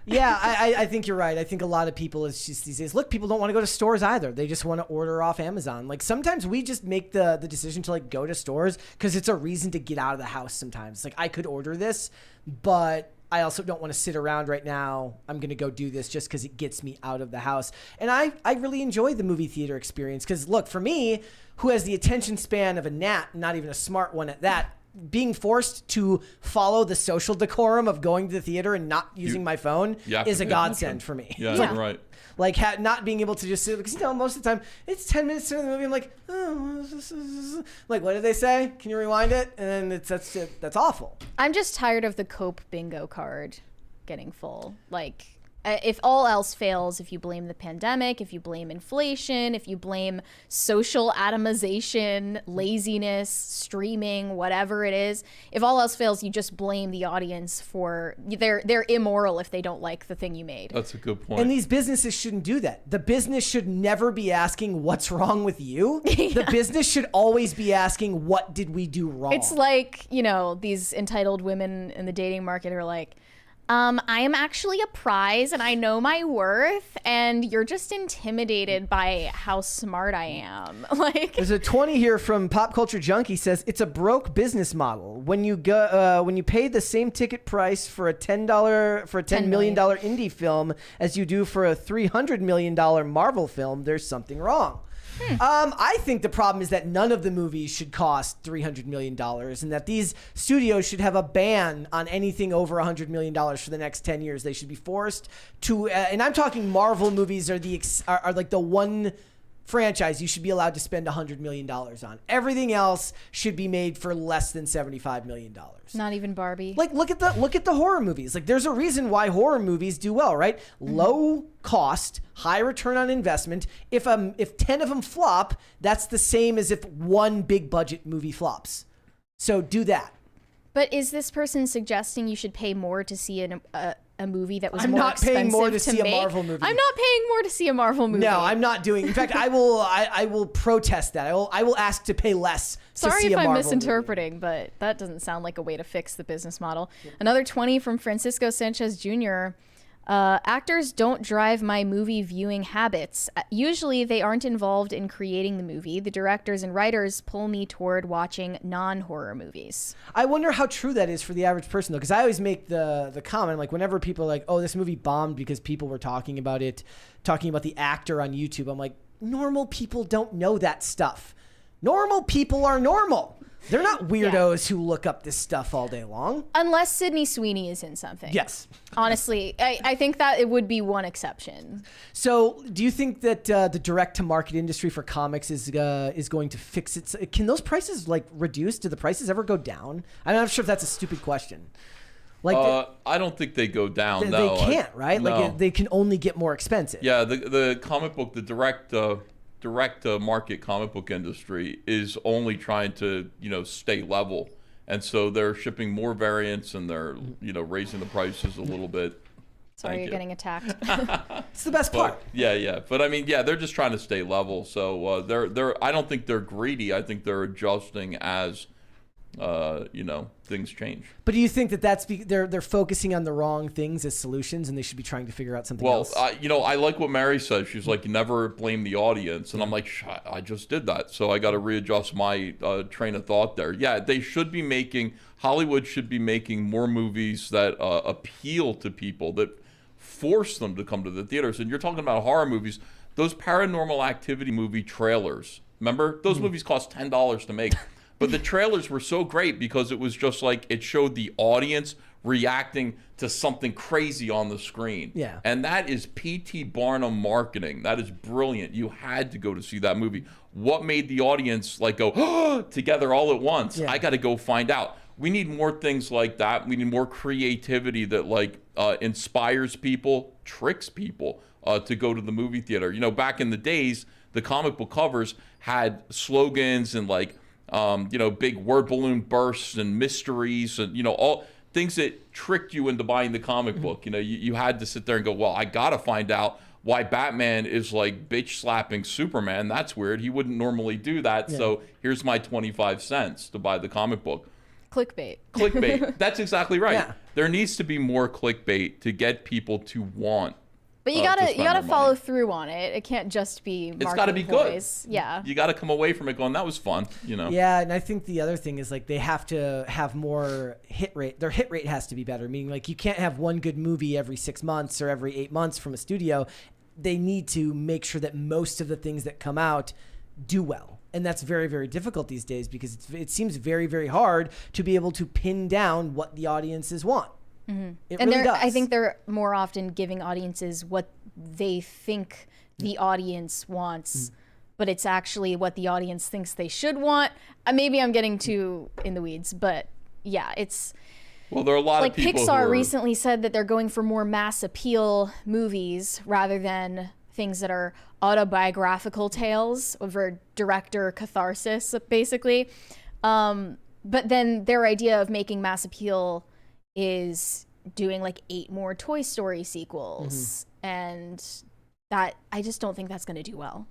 Yeah, I think you're right. I think a lot of people, it's just these days, look, people don't want to go to stores either. They just want to order off Amazon. Like, sometimes we just make the decision to go to stores because it's a reason to get out of the house sometimes. Like, I could order this, but I also don't want to sit around right now. I'm going to go do this just because it gets me out of the house. And I really enjoy the movie theater experience because, look, for me, who has the attention span of a gnat, not even a smart one at that, being forced to follow the social decorum of going to the theater and not using my phone is a godsend for me. Yeah, you're right. Like, not being able to just sit, because most of the time it's 10 minutes into the movie. I'm like, like, what did they say? Can you rewind it? And then that's awful. I'm just tired of the Cope bingo card getting full. Like, if all else fails, if you blame the pandemic, if you blame inflation, if you blame social atomization, laziness, streaming, whatever it is, if all else fails, you just blame the audience for they're immoral if they don't like the thing you made. That's a good point. And these businesses shouldn't do that. The business should never be asking what's wrong with you. The business should always be asking, what did we do wrong? It's like, you know, these entitled women in the dating market are like, I am actually a prize and I know my worth, and you're just intimidated by how smart I am. Like, there's a 20 here from Pop Culture Junkie says it's a broke business model. When you pay the same ticket price for a $10 $10 million indie film as you do for a $300 million Marvel film, there's something wrong. I think the problem is that none of the movies should cost $300 million, and that these studios should have a ban on anything over $100 million for the next 10 years. They should be forced to, and I'm talking Marvel movies are like the one franchise you should be allowed to spend $100 million on. Everything else should be made for less than $75 million. Not even Barbie. Like, look at the horror movies. Like, there's a reason why horror movies do well, right? Low cost, high return on investment. If 10 of them flop, that's the same as if one big budget movie flops. So do that. But is this person suggesting you should pay more to see a movie that was I'm more not expensive paying more to see make? a Marvel movie. I'm not paying more to see a Marvel movie. No, I'm not doing. In fact, I will protest that. I will ask to pay less. Sorry to see if a I'm Marvel misinterpreting, but that doesn't sound like a way to fix the business model. Another 20 from Francisco Sanchez Jr. Actors don't drive my movie viewing habits. Usually they aren't involved in creating the movie. The directors and writers pull me toward watching non-horror movies. I wonder how true that is for the average person, though, because I always make the comment, like, whenever people are like, oh, this movie bombed because people were talking about the actor on YouTube, I'm like, normal people don't know that stuff. Normal people are normal. They're not weirdos who look up this stuff all day long. Unless Sydney Sweeney is in something. Yes. Honestly, I think that it would be one exception. So do you think that the direct-to-market industry for comics is going to fix it? Can those prices, like, reduce? Do the prices ever go down? I'm not sure if that's a stupid question. Like, I don't think they go down. They can't, right? No. Like, they can only get more expensive. Yeah, the comic book, the direct market comic book industry is only trying to, stay level, and so they're shipping more variants and they're raising the prices a little bit. Sorry, you're getting attacked. It's the best part. Yeah, but I mean, they're just trying to stay level. So they're I don't think they're greedy. I think they're adjusting as things change. But do you think that they're focusing on the wrong things as solutions, and they should be trying to figure out something else? Well, I like what Mary says. She's like, never blame the audience, and I'm like, I just did that, so I got to readjust my train of thought there. Yeah, they should be Hollywood should be making more movies that appeal to people, that force them to come to the theaters. And you're talking about horror movies, those Paranormal Activity movie trailers. Remember, those movies cost $10 to make. But the trailers were so great because it was just like, it showed the audience reacting to something crazy on the screen. Yeah. And that is P.T. Barnum marketing. That is brilliant. You had to go to see that movie. What made the audience like go together all at once? Yeah. I got to go find out. We need more things like that. We need more creativity that inspires people, tricks people to go to the movie theater. Back in the days, the comic book covers had slogans and big word balloon bursts and mysteries and, all things that tricked you into buying the comic book. You had to sit there and go, well, I got to find out why Batman is like bitch slapping Superman. That's weird. He wouldn't normally do that. Yeah. So here's my 25 cents to buy the comic book. Clickbait. That's exactly right. Yeah. There needs to be more clickbait to get people to want. But you gotta follow through on it. It can't just be marketing. It's gotta be ploys. good. Yeah. You gotta come away from it going, that was fun. Yeah, and I think the other thing is they have to have more hit rate. Their hit rate has to be better. Meaning you can't have one good movie every 6 months or every 8 months from a studio. They need to make sure that most of the things that come out do well. And that's very, very difficult these days because it seems very, very hard to be able to pin down what the audiences want. Mm-hmm. It really does. I think they're more often giving audiences what they think the audience wants, but it's actually what the audience thinks they should want. Maybe I'm getting too in the weeds, but yeah, it's... Well, there are a lot of people Pixar who are... recently said that they're going for more mass appeal movies rather than things that are autobiographical tales over director catharsis, basically. But then their idea of making mass appeal is doing like 8 more Toy Story sequels, and that I just don't think that's going to do well.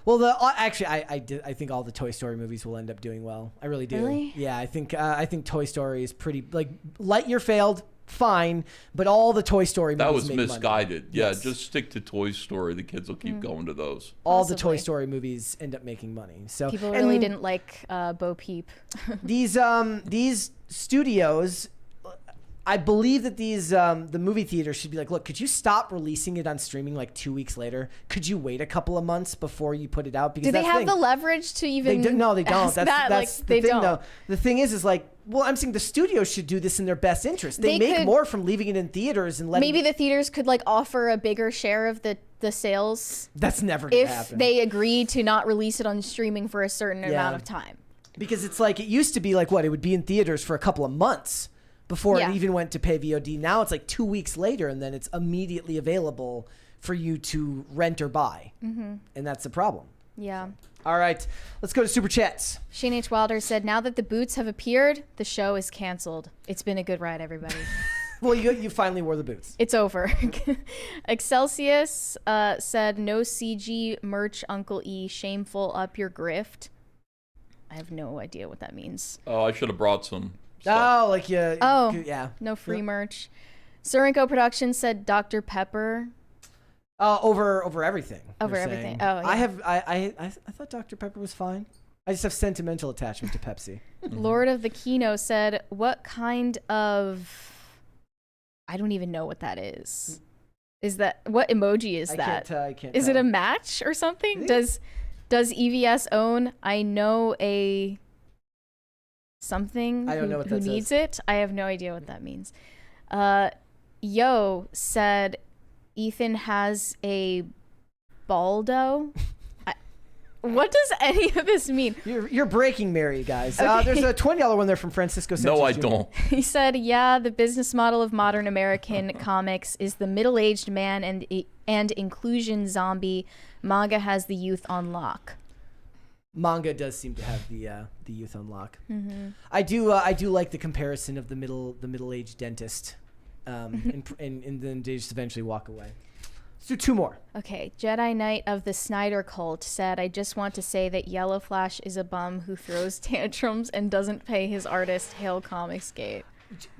Well, actually, I think all the Toy Story movies will end up doing well. I really do. Really? Yeah, I think Toy Story is pretty, like, Lightyear failed, fine, but all the Toy Story movies That was make money. misguided. Yeah, Yes. just stick to Toy Story. The kids will keep going to those. All the Toy Possibly. Story movies end up making money. So People really didn't like Bo Peep. these studios, I believe that these the movie theaters should be like, look, could you stop releasing it on streaming like 2 weeks later? Could you wait a couple of months before you put it out? Because Do they that's have thing. the leverage to even? No, they don't. ask That's that? that's Like, the they thing, don't. though. The thing is like, well, I'm saying the studios should do this in their best interest. They They make could- more from leaving it in theaters and letting. Maybe the theaters could like offer a bigger share of the sales That's never gonna if happen. they agree to not release it on streaming for a certain Yeah. amount of time. Because it's like, it used to be like, what, it would be in theaters for a couple of months before Yeah. it even went to pay VOD. Now it's like 2 weeks later, and then it's immediately available for you to rent or buy. And that's the problem. Yeah. All right, let's go to Super Chats. Shane H. Wilder said, "Now that the boots have appeared, the show is canceled. It's been a good ride, everybody." Well, you finally wore the boots. It's over. Excelsius said, "No CG merch, Uncle E. Shameful up your grift." I have no idea what that means. Oh, I should have brought some stuff. Oh, like yeah. Oh, yeah. no free merch. Surenko Productions said Dr. Pepper. Over everything. Over you're everything. saying. Oh, yeah. I thought Dr. Pepper was fine. I just have sentimental attachment to Pepsi. Lord of the Kino said, "What kind of?" I don't even know what that is. Is that what emoji is that? I can't. Is tell. it a match or something? Does EVS own I know a something I don't know what who that says. needs it? I have no idea what that means. Yo said Ethan has a baldo. What does any of this mean? You're breaking Mary, guys. Okay. There's a $20 one there from Francisco Sanchez No, I Jr. don't. He said, "Yeah, the business model of modern American comics is the middle-aged man and inclusion zombie. Manga has the youth on lock." Manga does seem to have the youth on lock. I do like the comparison of the middle-aged dentist, and then they just eventually walk away. Let's do 2 more. Okay, Jedi Knight of the Snyder Cult said, "I just want to say that Yellow Flash is a bum who throws tantrums and doesn't pay his artist. Hail Comicsgate."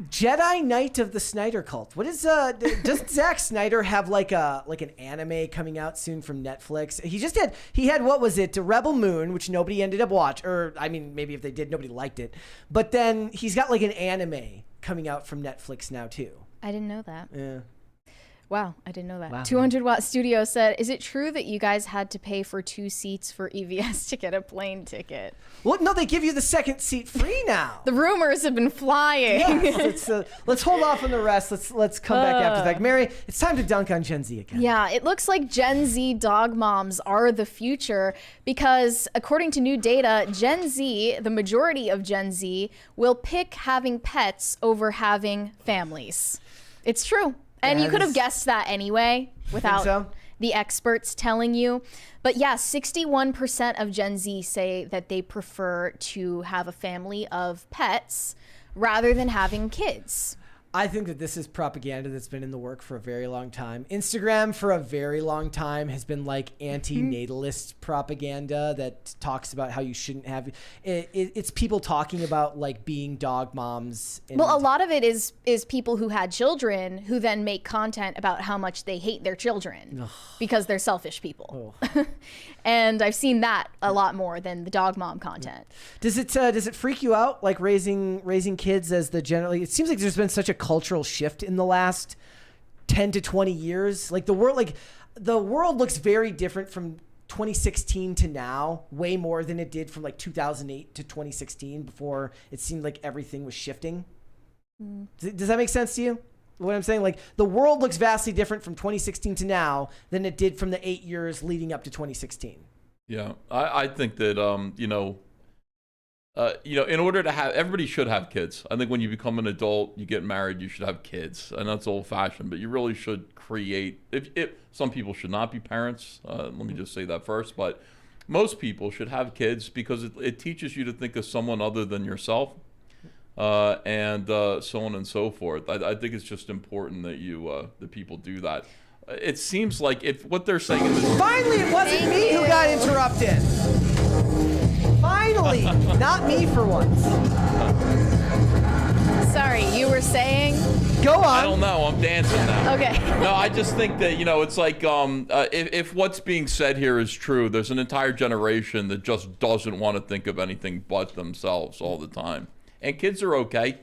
Jedi Knight of the Snyder Cult. What is does Zack Snyder have like an anime coming out soon from Netflix? He had what was it? Rebel Moon, which nobody ended up watching, or I mean maybe if they did, nobody liked it. But then he's got like an anime coming out from Netflix now too. I didn't know that. Yeah. Wow, I didn't know that. Wow. 200 Watt Studio said, "Is it true that you guys had to pay for 2 seats for EVS to get a plane ticket?" Well, no, they give you the second seat free now. The rumors have been flying. Yes, let's hold off on the rest. Let's come back after that. Mary, it's time to dunk on Gen Z again. Yeah, it looks like Gen Z dog moms are the future because according to new data, Gen Z, the majority of Gen Z, will pick having pets over having families. It's true. And you could have guessed that anyway without so? the experts telling you. But yeah, 61% of Gen Z say that they prefer to have a family of pets rather than having kids. I think that this is propaganda that's been in the work for a very long time. Instagram for a very long time has been like anti-natalist propaganda that talks about how you shouldn't have it's people talking about like being dog moms. Well, a lot of it is people who had children who then make content about how much they hate their children because they're selfish people. And I've seen that a lot more than the dog mom content. Does it freak you out like raising kids as the generally? It seems like there's been such a cultural shift in the last 10 to 20 years. Like the world looks very different from 2016 to now, way more than it did from like 2008 to 2016 before it seemed like everything was shifting. Does that make sense to you? What I'm saying, like the world looks vastly different from 2016 to now than it did from the 8 years leading up to 2016. Yeah, I think that in order to have, everybody should have kids. I think when you become an adult, you get married, you should have kids. And that's old fashioned, but you really should create, if some people should not be parents. Let me just say that first, but most people should have kids because it teaches you to think of someone other than yourself, and so on and so forth. I think it's just important that that people do that. It seems like if what they're saying is finally it wasn't me who got interrupted. Finally, not me for once. Sorry, you were saying? Go on. I don't know. I'm dancing now. Okay. No, I just think that, it's like if what's being said here is true, there's an entire generation that just doesn't want to think of anything but themselves all the time. And kids are okay.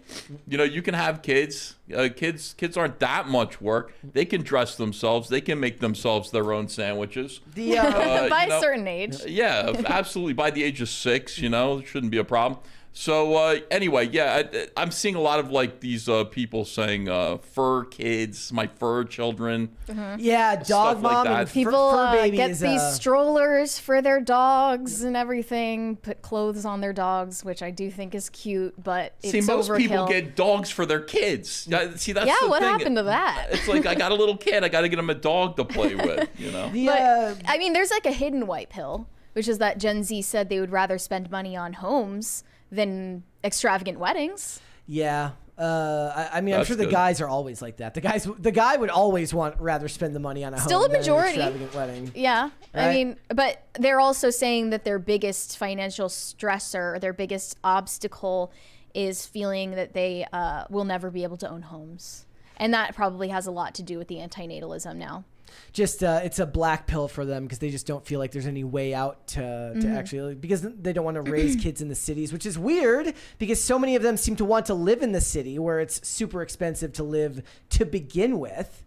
You can have kids. Kids aren't that much work. They can dress themselves. They can make themselves their own sandwiches. By a certain age. Yeah, absolutely. By the age of 6, it shouldn't be a problem. So anyway, yeah, I'm seeing a lot of like these people saying fur kids, my fur children. Yeah, dog mom like and people fur baby get is, these strollers for their dogs and everything, put clothes on their dogs, which I do think is cute, but it's most overkill. people get dogs for their kids. See, that's the what thing. happened to that? It's like I got a little kid, I got to get him a dog to play with. But I mean, there's like a hidden white pill, which is that Gen Z said they would rather spend money on homes than extravagant weddings. Yeah. I mean, I'm That's sure the good. guys are always like that. The guy would always rather spend the money on a Still home a than an majority. extravagant wedding. Yeah. I Right? mean, but they're also saying that their biggest financial stressor, their biggest obstacle is feeling that they will never be able to own homes. And that probably has a lot to do with the antinatalism now. Just it's a black pill for them because they just don't feel like there's any way out to actually, because they don't want to raise kids in the cities, which is weird because so many of them seem to want to live in the city where it's super expensive to live to begin with.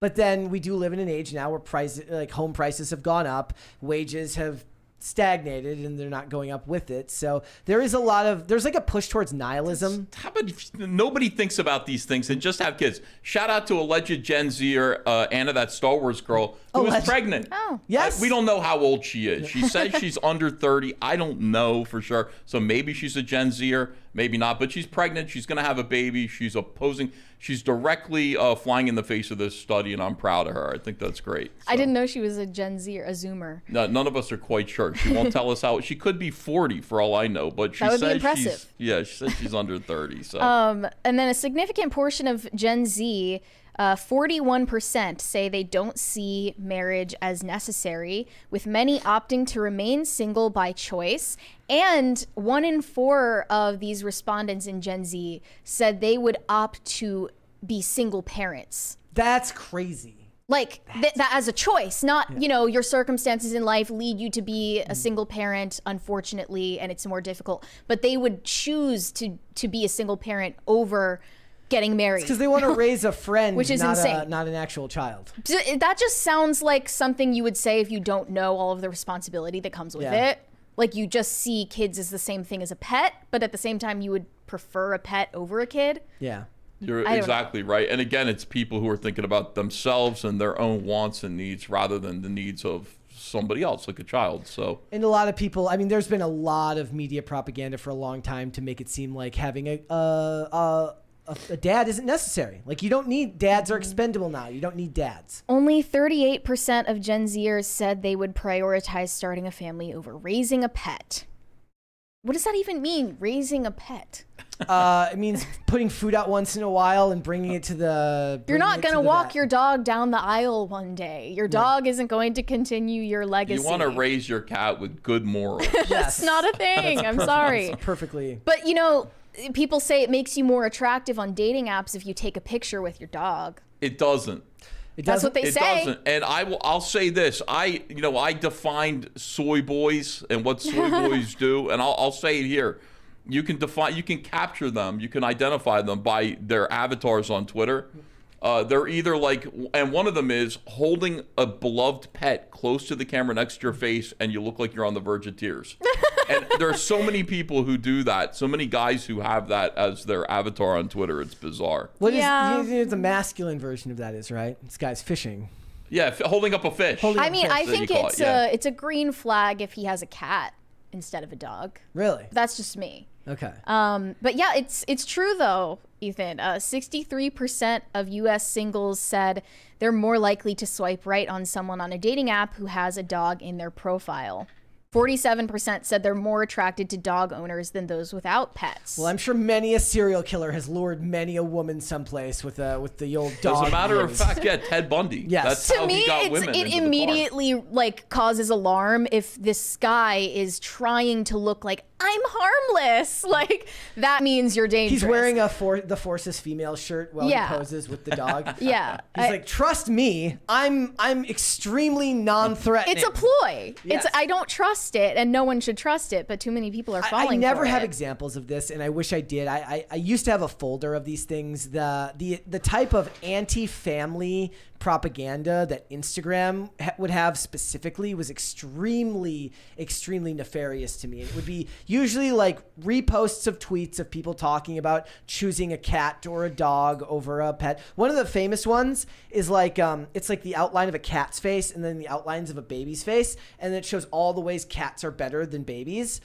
But then we do live in an age now where home prices have gone up, wages have stagnated, and they're not going up with it. So there's like a push towards nihilism. How about if nobody thinks about these things and just have kids? Shout out to alleged Gen Zer Anna, that Star Wars girl who was pregnant. Oh, yes. We don't know how old she is. She says she's under 30. I don't know for sure. So maybe she's a Gen Zer, maybe not. But she's pregnant. She's going to have a baby. She's opposing. She's directly flying in the face of this study, and I'm proud of her. I think that's great. So. I didn't know she was a Gen Z or a Zoomer. No, none of us are quite sure. She won't tell us how. She could be 40 for all I know, but she That would be says impressive. she says she's under 30. So. And then a significant portion of Gen Z, 41% say they don't see marriage as necessary, with many opting to remain single by choice. And 1 in 4 of these respondents in Gen Z said they would opt to be single parents. That's crazy. Like that as a choice, not, your circumstances in life lead you to be a single parent, unfortunately, and it's more difficult. But they would choose to be a single parent over getting married. Because they want to raise a friend, which is insane. Not an actual child. That just sounds like something you would say if you don't know all of the responsibility that comes with it. Like you just see kids as the same thing as a pet, but at the same time you would prefer a pet over a kid. Yeah. You're exactly right. And again, it's people who are thinking about themselves and their own wants and needs rather than the needs of somebody else, like a child. So, and a lot of people, I mean, there's been a lot of media propaganda for a long time to make it seem like having a dad isn't necessary. Like you don't need dads are expendable now. You don't need dads. Only 38% of Gen Zers said they would prioritize starting a family over raising a pet. What does that even mean, raising a pet? It means putting food out once in a while and bringing it to the... You're not going to walk your dog down the aisle one day. Your dog isn't going to continue your legacy. You want to raise your cat with good morals. That's not a thing. I'm sorry. Perfectly. But, people say it makes you more attractive on dating apps if you take a picture with your dog. It doesn't. That's what they say. It doesn't. And I'll say this. I defined soy boys and what soy boys do, and I'll say it here. You can capture them, you can identify them by their avatars on Twitter. They're either and one of them is holding a beloved pet close to the camera next to your face, and you look like you're on the verge of tears. And there are so many people who do that, so many guys who have that as their avatar on Twitter. It's bizarre. What is the masculine version of that is, right? This guy's fishing. Yeah, holding up a fish. I think it's a green flag if he has a cat. instead of a dog. Really? That's just me. Okay. But yeah, it's true though, Ethan. 63% of U.S. singles said they're more likely to swipe right on someone on a dating app who has a dog in their profile. 47% said they're more attracted to dog owners than those without pets. Well, I'm sure many a serial killer has lured many a woman someplace with the old dog. As a matter of years. fact, yeah, Ted Bundy. Yes. That's To how me, he got women it into the immediately like causes alarm if this guy is trying to look like I'm harmless. Like that means you're dangerous. He's wearing the Forces female shirt while he poses with the dog. Yeah. He's like, trust me, I'm extremely non-threatening. It's a ploy. Yes. I don't trust it, and no one should trust it, but too many people are falling for it. I never have examples of this, and I wish I did. I used to have a folder of these things. The type of anti-family propaganda that Instagram would have specifically was extremely nefarious to me. It would be usually like reposts of tweets of people talking about choosing a cat or a dog over a pet. One of the famous ones is like it's like the outline of a cat's face and then the outlines of a baby's face, and it shows all the ways cats are better than babies.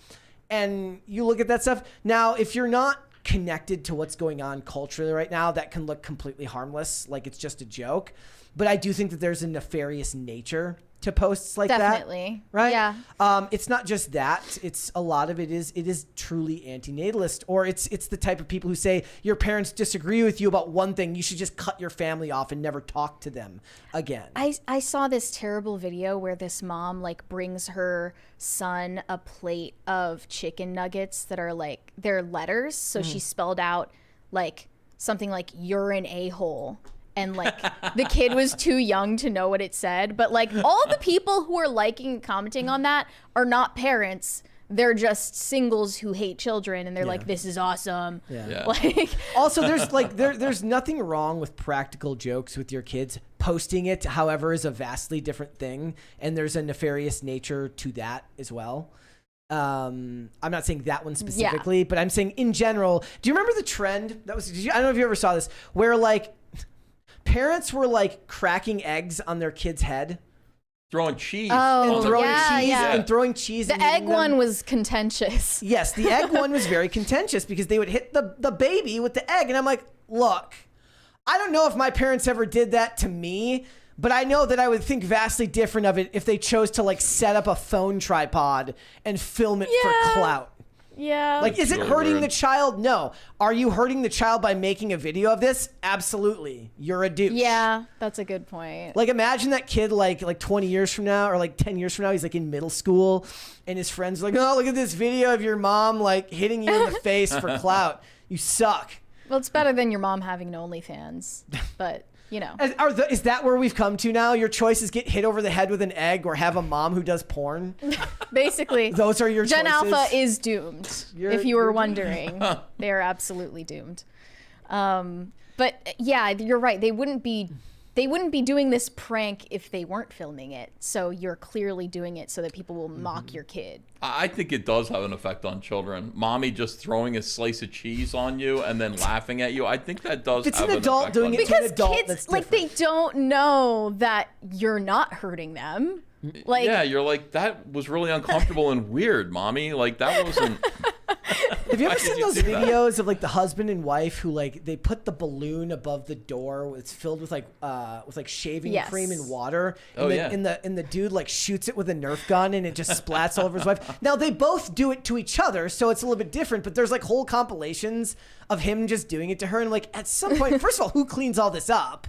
And you look at that stuff. Now, if you're not connected to what's going on culturally right now, that can look completely harmless, like it's just a joke. But I do think that there's a nefarious nature to posts like Definitely. that. Right? Yeah. It's not just that. It's a lot of it is truly antinatalist, or it's the type of people who say your parents disagree with you about one thing, you should just cut your family off and never talk to them again. I saw this terrible video where this mom like brings her son a plate of chicken nuggets that are like they're letters, so she spelled out like something like "you're an a-hole." And like the kid was too young to know what it said, but like all the people who are liking and commenting on that are not parents. They're just singles who hate children, and they're like, "This is awesome." Yeah. Like, also, there's like there's nothing wrong with practical jokes with your kids. Posting it, however, is a vastly different thing, and there's a nefarious nature to that as well. I'm not saying that one specifically, but I'm saying in general. Do you remember the trend that was? I don't know if you ever saw this, where like parents were like cracking eggs on their kid's head. Throwing cheese. Oh, and throwing yeah, cheese yeah. and throwing cheese. The egg one was contentious. Yes, the egg one was very contentious because they would hit the baby with the egg. And I'm like, look, I don't know if my parents ever did that to me, but I know that I would think vastly different of it if they chose to like set up a phone tripod and film it for clout. Yeah. Like, is it really hurting weird. the child? No. Are you hurting the child by making a video of this? Absolutely. You're a douche. Yeah, that's a good point. Like, imagine that kid like 20 years from now or like 10 years from now, he's like in middle school and his friends are like, oh, look at this video of your mom like hitting you in the face for clout. You suck. Well, it's better than your mom having an OnlyFans, but you know. Is that where we've come to now? Your choices get hit over the head with an egg or have a mom who does porn? Basically, those are your Gen choices. Alpha is doomed. If you were wondering, they are absolutely doomed. But yeah, you're right. They wouldn't be doing this prank if they weren't filming it. So you're clearly doing it so that people will mock your kid. I think it does have an effect on children. Mommy just throwing a slice of cheese on you and then laughing at you. I think that does It's have an adult effect doing on it children. to an adult. Kids, That's like, they different. don't know that you're not hurting them. Like, Yeah, you're like, that was really uncomfortable and weird, Mommy. Like, that wasn't... Have you ever Why did seen you those do that? videos of like the husband and wife who like they put the balloon above the door? It's filled with like shaving Yes. cream and water. Oh, yeah. And the dude like shoots it with a Nerf gun and it just splats all over his wife. Now they both do it to each other, so it's a little bit different. But there's like whole compilations of him just doing it to her, and like at some point, first of all, who cleans all this up?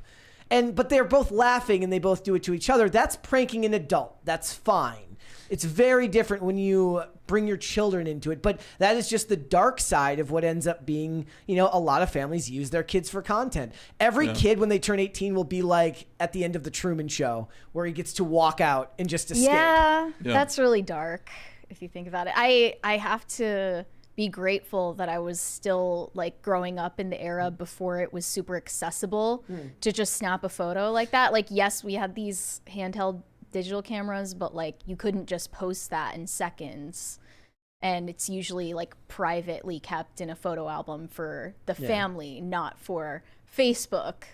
But they're both laughing and they both do it to each other. That's pranking an adult. That's fine. It's very different when you bring your children into it. But that is just the dark side of what ends up being, a lot of families use their kids for content. Every kid, when they turn 18, will be like at the end of the Truman Show, where he gets to walk out and just escape. yeah, that's really dark if you think about it. I have to be grateful that I was still like growing up in the era before it was super accessible to just snap a photo like that. Like, yes, we had these handheld digital cameras, but like you couldn't just post that in seconds, and it's usually like privately kept in a photo album for the family, not for Facebook.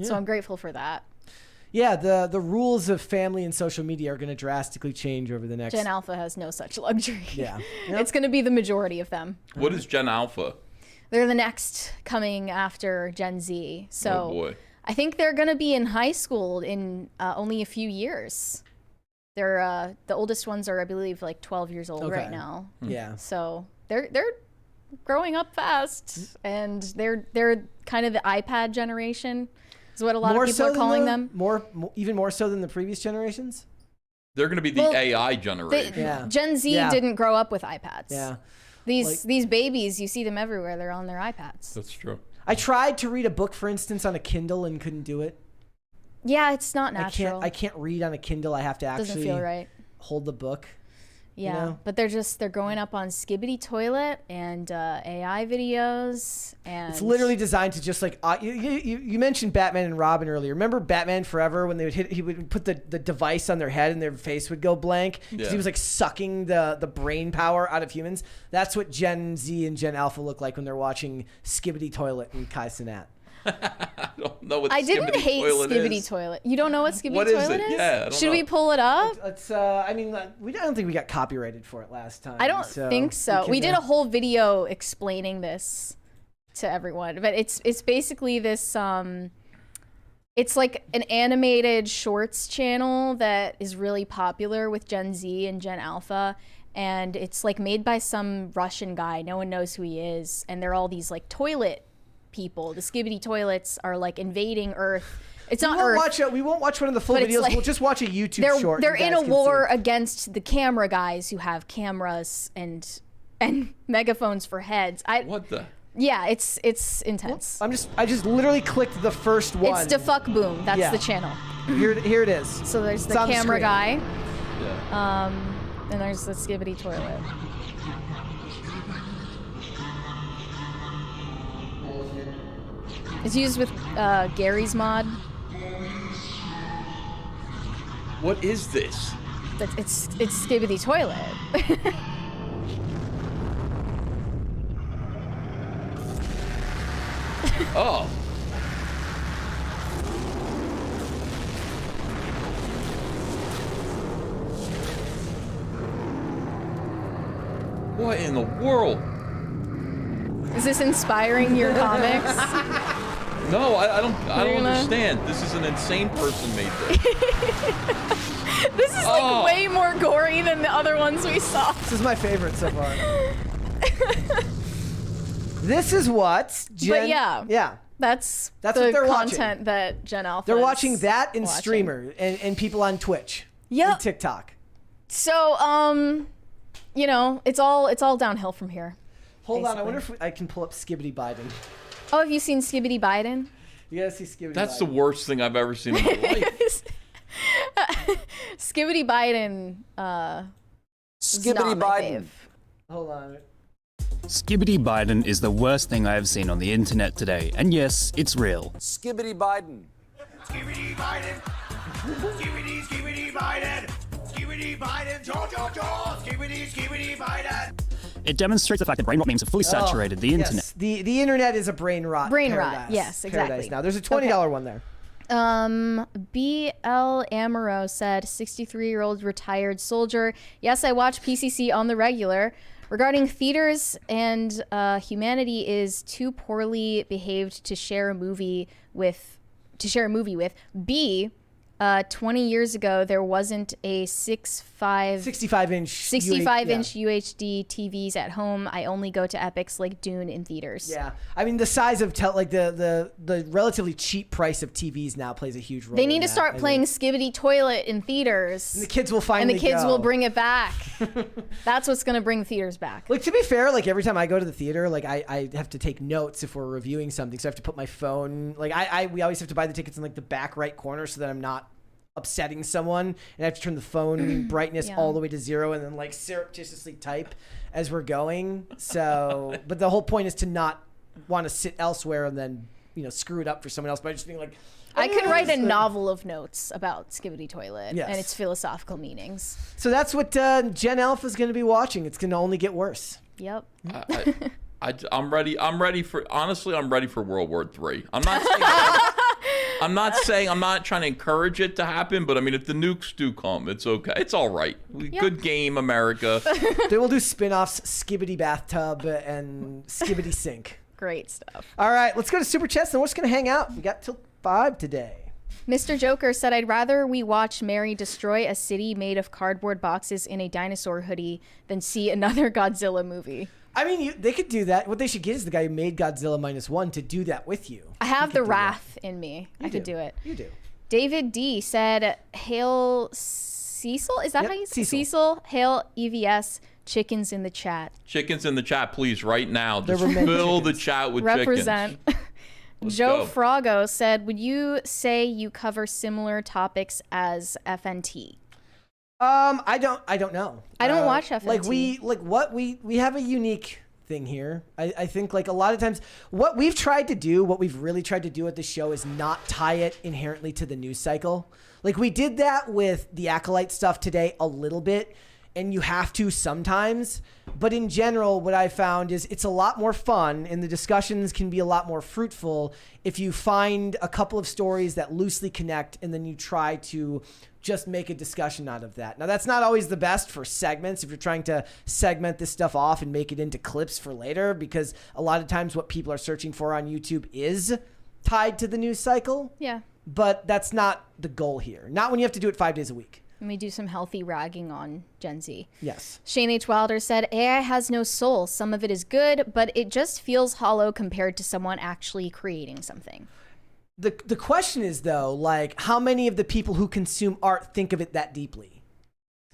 So I'm grateful for that. Yeah, the rules of family and social media are going to drastically change over the next. Gen Alpha has no such luxury. Yeah. It's going to be the majority of them. What is Gen Alpha? They're the next coming after Gen Z. So Oh boy. I think they're going to be in high school in only a few years. They're the oldest ones are, I believe, like 12 years old right now. Yeah. So they're growing up fast, and they're kind of the iPad generation, is what a lot of people are calling them. Even more so than the previous generations. They're going to be the AI generation. Gen Z didn't grow up with iPads. Yeah. These babies, you see them everywhere. They're on their iPads. That's true. I tried to read a book, for instance, on a Kindle and couldn't do it. Yeah, it's not natural. I can't read on a Kindle. I have to actually Doesn't feel right. hold the book. Yeah, you know? but they're growing up on Skibbity Toilet and AI videos, and It's literally designed to just like you mentioned Batman and Robin earlier. Remember Batman Forever when they would he would put the device on their head and their face would go blank because he was like sucking the brain power out of humans. That's what Gen Z and Gen Alpha look like when they're watching Skibbity Toilet and Kai Cenat. I don't know what I didn't hate Skibbity is. Toilet. You don't know what Skibbity What is Toilet it? is? Yeah, I don't Should know. we pull it up? It's I don't think we got copyrighted for it last time. I don't think so. We did a whole video explaining this to everyone, but it's basically this it's like an animated shorts channel that is really popular with Gen Z and Gen Alpha, and it's like made by some Russian guy. No one knows who he is, and they're all these like toilet people. The Skibbity Toilets are like invading Earth. It's not Earth. We won't watch one of the full but it's videos. like- We'll just watch a YouTube short. They're you in guys a can war see. against the camera guys who have cameras and megaphones for heads. What the? Yeah, it's intense. I just literally clicked the first one. It's Defuck Boom. That's the channel. Here it is. So there's It's the on the camera screen. guy. Yeah. And there's the Skibbity Toilet. It's used with Gary's mod. What is this? It's Skibbity Toilet. Oh. What in the world? Is this inspiring your comics? No, I don't understand. This is an insane person made this. This is like way more gory than the other ones we saw. This is my favorite so far. This is what But yeah. That's what the they're content watching. that Gen Alpha They're is watching that and watching. streamer and people on Twitch. Yep. And TikTok. So, you know, it's all downhill from here. Hold on, I basically. wonder if I can pull up Skibbity Biden. Oh, have you seen Skibbity Biden? You gotta see Skibbity That's Biden. the worst thing I've ever seen in my life. Skibbity Biden. Skibbity Biden. Hold on. Skibbity Biden is the worst thing I have seen on the internet today, and yes, it's real. Skibbity Biden. Skibbity Biden. Skibbity, skibbity Biden. Skibbity Biden. Skibbity Biden. It demonstrates the fact that brain rot memes have fully saturated the internet. Yes, the internet is a brain rot. Brain rot, paradise. yes, exactly. Paradise now. There's a $20 one there. BL Amaro said, 63-year-old retired soldier. Yes, I watch PCC on the regular. Regarding theaters and humanity is too poorly behaved to share a movie with. B, 20 years ago there wasn't a 65-inch UHD TVs at home. I only go to epics like Dune in theaters. Yeah, I mean the size of the relatively cheap price of TVs now plays a huge role. They need to start playing Skibbity Toilet in theaters. And the kids will finally And the kids go. will bring it back. That's what's going to bring theaters back. Like, to be fair, like every time I go to the theater, like I have to take notes if we're reviewing something, so I have to put my phone. Like we always have to buy the tickets in like the back right corner so that I'm not upsetting someone, and I have to turn the phone brightness all the way to 0 and then like surreptitiously type as we're going. So, but the whole point is to not want to sit elsewhere and then screw it up for someone else by just being like. I could write a novel of notes about Skibbity Toilet Yes. and its philosophical meanings. So that's what Gen Alpha is going to be watching. It's going to only get worse. Yep. I'm ready. I'm ready for World War III. I'm I'm not trying to encourage it to happen, but I mean, if the nukes do come, it's okay. It's all right. Good game, America. They will do spin-offs, Skibbity Bathtub and Skibbity Sink. Great stuff. All right, let's go to Super Chats, and we're just going to hang out. We got till 5 today. Mr. Joker said, I'd rather we watch Mary destroy a city made of cardboard boxes in a dinosaur hoodie than see another Godzilla movie. I mean, they could do that. What they should get is the guy who made Godzilla -1 to do that with you. I have the wrath in me. I could do it. You do. David D said, Hail Cecil? Is that Yep, how you say Cecil. Cecil? Hail EVS. Chickens in the chat. Chickens in the chat, please, right now. Just There were many fill the chickens. chat with Represent. chickens. Joe go. Frago said, would you say you cover similar topics as FNT? I don't know. I don't watch FNT. We have a unique thing here. I think like a lot of times what we've really tried to do at the show is not tie it inherently to the news cycle. Like we did that with the Acolyte stuff today a little bit, and you have to sometimes. But in general, what I found is it's a lot more fun and the discussions can be a lot more fruitful if you find a couple of stories that loosely connect and then you try to just make a discussion out of that. Now, that's not always the best for segments if you're trying to segment this stuff off and make it into clips for later, because a lot of times what people are searching for on YouTube is tied to the news cycle. Yeah. But that's not the goal here. Not when you have to do it 5 days a week. And we do some healthy ragging on Gen Z. Yes. Shane H. Wilder said, AI has no soul. Some of it is good, but it just feels hollow compared to someone actually creating something. The question is, though, like, how many of the people who consume art think of it that deeply?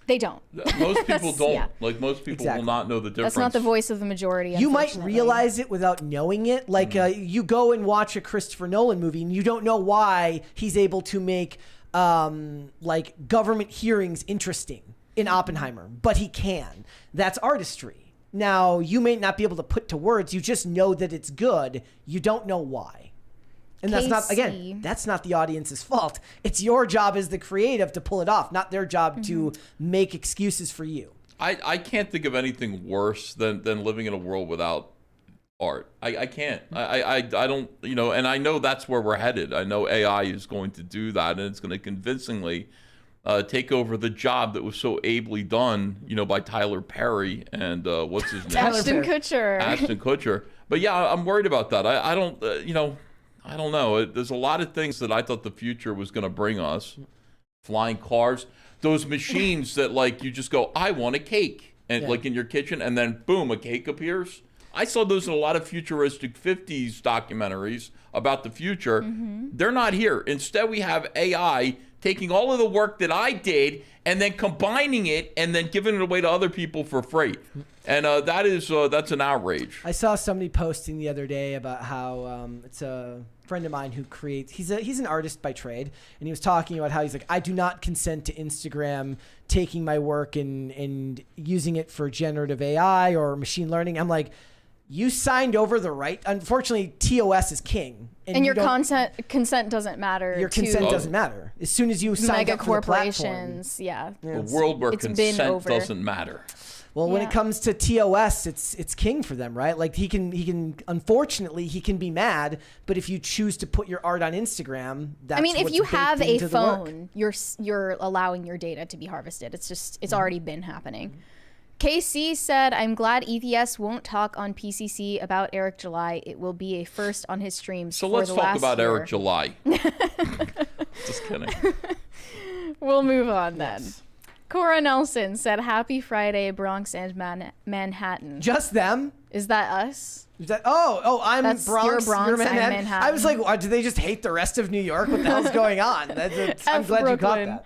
They don't. Most people don't. Yeah. Like, most people Exactly. will not know the difference. That's not the voice of the majority. You might unfortunately. realize it without knowing it. Like, you go and watch a Christopher Nolan movie, and you don't know why he's able to make like government hearings interesting in Oppenheimer, but he can. That's artistry. Now, you may not be able to put to words. You just know that it's good. You don't know why. And that's not, again, that's not the audience's fault. It's your job as the creative to pull it off, not their job to make excuses for you. I can't think of anything worse than living in a world without art. I can't. I don't, you know, and I know that's where we're headed. I know AI is going to do that, and it's going to convincingly take over the job that was so ably done, you know, by Tyler Perry and what's his name? Ashton Kutcher. Ashton Kutcher. But yeah, I'm worried about that. I don't, you know, I don't know. There's a lot of things that I thought the future was going to bring us. Flying cars, those machines that like you just go, I want a cake, and like in your kitchen, and then boom, a cake appears. I saw those in a lot of futuristic 50s documentaries about the future. They're not here. Instead, we have AI taking all of the work that I did and then combining it and then giving it away to other people for free. And that's an outrage. I saw somebody posting the other day about how it's a friend of mine who creates, he's an artist by trade, and he was talking about how he's like, I do not consent to Instagram taking my work and using it for generative AI or machine learning. I'm like, you signed over the right. Unfortunately, TOS is king. And your consent doesn't matter. Your consent doesn't matter. As soon as you sign up for the platform. Corporations, yeah. A world where consent doesn't matter. Well, when it comes to TOS, it's king for them, right? Like he can unfortunately he can be mad, but if you choose to put your art on Instagram, that's I mean, if what's you baked have a into the work. phone, you're allowing your data to be harvested. It's already been happening. KC said, I'm glad EVS won't talk on PCC about Eric July. It will be a first on his streams. So let's talk about Eric July. Just kidding. We'll move on then. Cora Nelson said, Happy Friday, Bronx and Manhattan. Just them? Is that us? Is that, I'm That's Bronx, your Bronx, you're I'm Manhattan. Manhattan. I was like, do they just hate the rest of New York? What the hell's going on? I'm glad you caught that.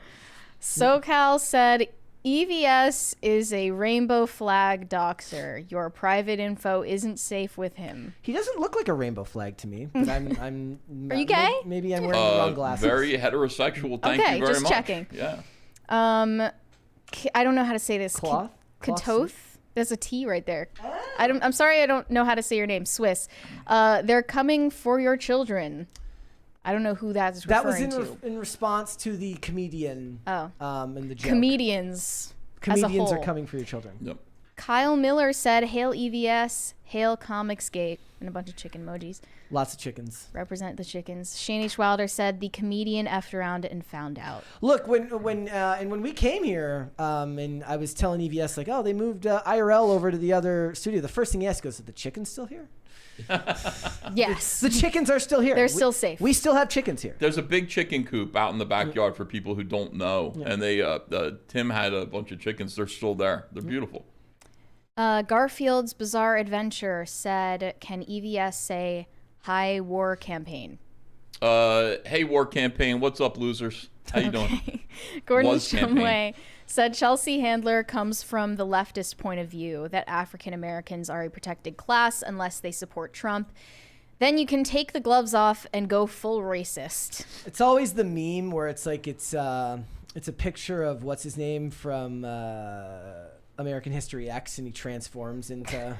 SoCal said, EVS is a rainbow flag doxer. Your private info isn't safe with him. He doesn't look like a rainbow flag to me, but I'm Are you gay? Maybe I'm wearing the wrong glasses. Very heterosexual. Thank you very much. just checking. Yeah. I don't know how to say this. Cloth? Katoth? There's a T right there. I'm sorry, I don't know how to say your name. Swiss. They're coming for your children. I don't know who that's referring to. That was in response to the comedian. Oh. In the joke. Comedians. Comedians as a are whole. coming for your children. Yep. Kyle Miller said, "Hail EVS, hail Comicsgate," and a bunch of chicken emojis. Lots of chickens. Represent the chickens. Shane H. Wilder said, "The comedian effed around and found out." Look, when we came here, and I was telling EVS like, oh, they moved IRL over to the other studio. The first thing he asked goes, "Are the chickens still here?" Yes. The chickens are still here. They're still safe. We still have chickens here. There's a big chicken coop out in the backyard for people who don't know, and they Tim had a bunch of chickens. They're still there. They're beautiful. Garfield's Bizarre Adventure said, "Can EVS say hi war campaign?" Hey, war campaign. What's up, losers? How you doing? Gordon Was campaign. Shumway said, "Chelsea Handler comes from the leftist point of view that African Americans are a protected class unless they support Trump. Then you can take the gloves off and go full racist." It's always the meme where it's like it's a picture of what's his name from American History X, and he transforms into